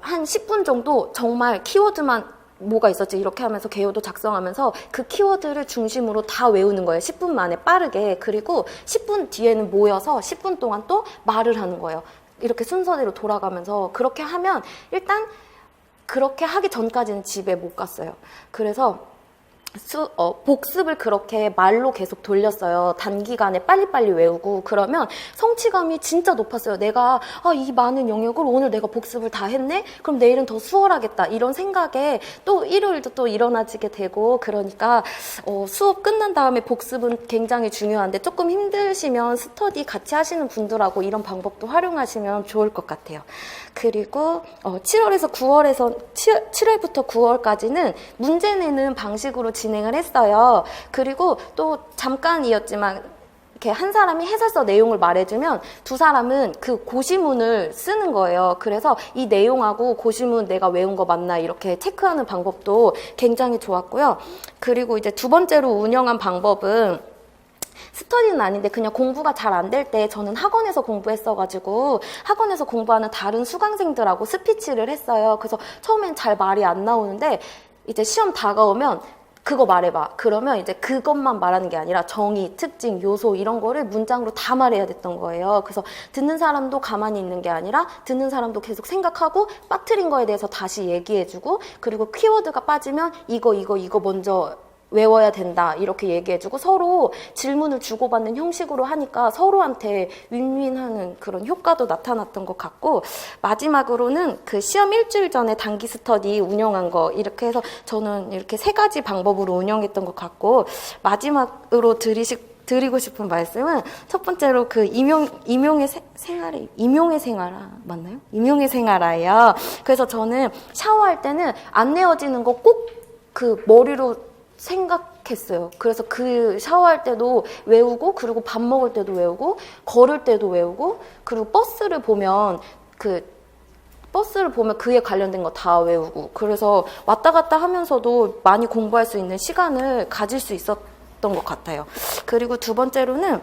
한 10분 정도 정말 키워드만 뭐가 있었지 이렇게 하면서 개요도 작성하면서 그 키워드를 중심으로 다 외우는 거예요. 10분 만에 빠르게. 그리고 10분 뒤에는 모여서 10분 동안 또 말을 하는 거예요. 이렇게 순서대로 돌아가면서 그렇게 하면 일단 그렇게 하기 전까지는 집에 못 갔어요. 그래서 복습을 그렇게 말로 계속 돌렸어요. 단기간에 빨리빨리 외우고 그러면 성취감이 진짜 높았어요. 내가 이 많은 영역을 오늘 내가 복습을 다 했네? 그럼 내일은 더 수월하겠다. 이런 생각에 또 일요일도 또 일어나지게 되고 그러니까 수업 끝난 다음에 복습은 굉장히 중요한데 조금 힘드시면 스터디 같이 하시는 분들하고 이런 방법도 활용하시면 좋을 것 같아요. 그리고 7월부터 9월까지는 문제 내는 방식으로 진행을 했어요. 그리고 또 잠깐이었지만 이렇게 한 사람이 해설서 내용을 말해주면 두 사람은 그 고시문을 쓰는 거예요. 그래서 이 내용하고 고시문 내가 외운 거 맞나 이렇게 체크하는 방법도 굉장히 좋았고요. 그리고 이제 두 번째로 운영한 방법은 스터디는 아닌데 그냥 공부가 잘 안 될 때 저는 학원에서 공부했어가지고 학원에서 공부하는 다른 수강생들하고 스피치를 했어요. 그래서 처음엔 잘 말이 안 나오는데 이제 시험 다가오면 그거 말해봐. 그러면 이제 그것만 말하는 게 아니라 정의, 특징, 요소 이런 거를 문장으로 다 말해야 됐던 거예요. 그래서 듣는 사람도 가만히 있는 게 아니라 듣는 사람도 계속 생각하고 빠뜨린 거에 대해서 다시 얘기해주고 그리고 키워드가 빠지면 이거 먼저 외워야 된다 이렇게 얘기해주고 서로 질문을 주고받는 형식으로 하니까 서로한테 윈윈하는 그런 효과도 나타났던 것 같고 마지막으로는 그 시험 일주일 전에 단기 스터디 운영한 거 이렇게 해서 저는 이렇게 3가지 방법으로 운영했던 것 같고 마지막으로 드리고 싶은 말씀은 첫 번째로 그 임용의 생활화 맞나요? 임용의 생활화예요. 그래서 저는 샤워할 때는 안 내어지는 거 꼭 그 머리로 생각했어요. 그래서 그 샤워할 때도 외우고 그리고 밥 먹을 때도 외우고 걸을 때도 외우고 그리고 버스를 보면 그에 관련된 거 다 외우고 그래서 왔다 갔다 하면서도 많이 공부할 수 있는 시간을 가질 수 있었던 것 같아요. 그리고 두 번째로는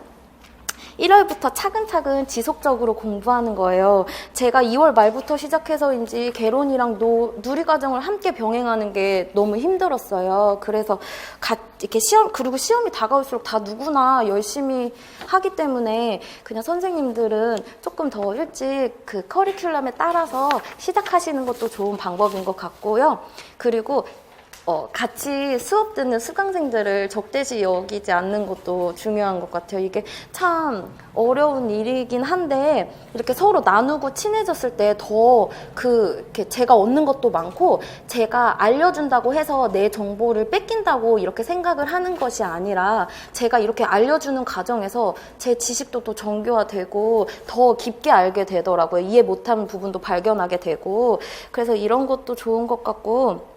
1월부터 차근차근 지속적으로 공부하는 거예요. 제가 2월 말부터 시작해서인지 개론이랑 누리과정을 함께 병행하는 게 너무 힘들었어요. 그래서 이렇게 그리고 시험이 다가올수록 다 누구나 열심히 하기 때문에 그냥 선생님들은 조금 더 일찍 그 커리큘럼에 따라서 시작하시는 것도 좋은 방법인 것 같고요. 그리고 같이 수업 듣는 수강생들을 적대시 여기지 않는 것도 중요한 것 같아요. 이게 참 어려운 일이긴 한데 이렇게 서로 나누고 친해졌을 때 더 이렇게 제가 얻는 것도 많고 제가 알려준다고 해서 내 정보를 뺏긴다고 이렇게 생각을 하는 것이 아니라 제가 이렇게 알려주는 과정에서 제 지식도 또 정교화되고 더 깊게 알게 되더라고요. 이해 못하는 부분도 발견하게 되고 그래서 이런 것도 좋은 것 같고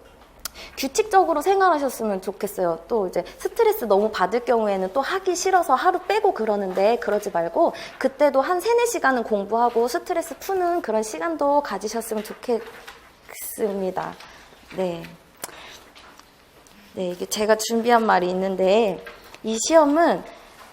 규칙적으로 생활하셨으면 좋겠어요. 또 이제 스트레스 너무 받을 경우에는 또 하기 싫어서 하루 빼고 그러는데 그러지 말고 그때도 한 3-4시간은 공부하고 스트레스 푸는 그런 시간도 가지셨으면 좋겠습니다. 네, 이게 제가 준비한 말이 있는데 이 시험은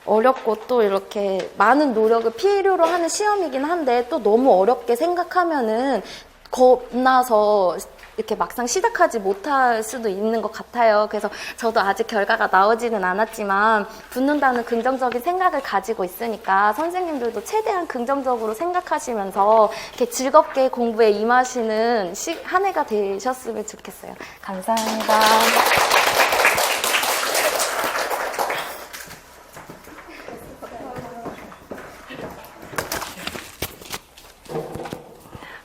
어렵고 또 이렇게 많은 노력을 필요로 하는 시험이긴 한데 또 너무 어렵게 생각하면은 겁나서 이렇게 막상 시작하지 못할 수도 있는 것 같아요. 그래서 저도 아직 결과가 나오지는 않았지만 붙는다는 긍정적인 생각을 가지고 있으니까 선생님들도 최대한 긍정적으로 생각하시면서 이렇게 즐겁게 공부에 임하시는 한 해가 되셨으면 좋겠어요. 감사합니다.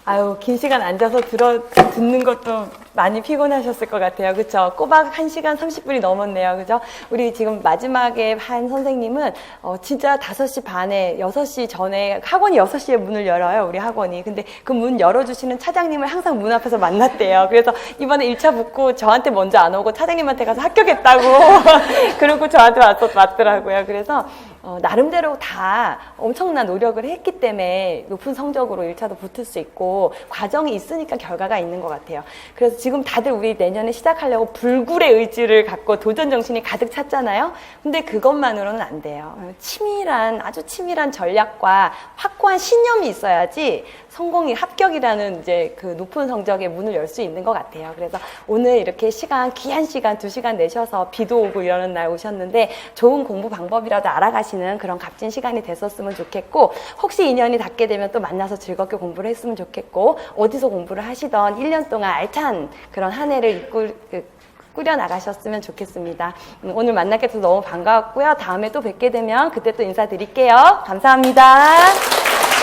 아유, 긴 시간 앉아서 듣는 것도 많이 피곤하셨을 것 같아요. 그쵸? 꼬박 1시간 30분이 넘었네요. 그죠? 우리 지금 마지막에 한 선생님은 진짜 5시 반에 6시 전에 학원이 6시에 문을 열어요. 우리 학원이. 근데 그 문 열어주시는 차장님을 항상 문 앞에서 만났대요. 그래서 이번에 1차 붙고 저한테 먼저 안 오고 차장님한테 가서 합격했다고 그러고 저한테 왔더라고요. 그래서 나름대로 다 엄청난 노력을 했기 때문에 높은 성적으로 1차도 붙을 수 있고 과정이 있으니까 결과가 있는 것 같아요. 그래서 지금 다들 우리 내년에 시작하려고 불굴의 의지를 갖고 도전 정신이 가득 찼잖아요. 근데 그것만으로는 안 돼요. 아주 치밀한 전략과 확고한 신념이 있어야지 성공이 합격이라는 이제 그 높은 성적의 문을 열 수 있는 것 같아요. 그래서 오늘 이렇게 귀한 시간 2시간 내셔서 비도 오고 이러는 날 오셨는데 좋은 공부 방법이라도 알아가시는 그런 값진 시간이 됐었으면 좋겠고, 혹시 인연이 닿게 되면 또 만나서 즐겁게 공부를 했으면 좋겠고, 어디서 공부를 하시던 1년 동안 알찬 그런 한 해를 꾸려 나가셨으면 좋겠습니다. 오늘 만나게 돼서 너무 반가웠고요. 다음에 또 뵙게 되면 그때 또 인사드릴게요. 감사합니다.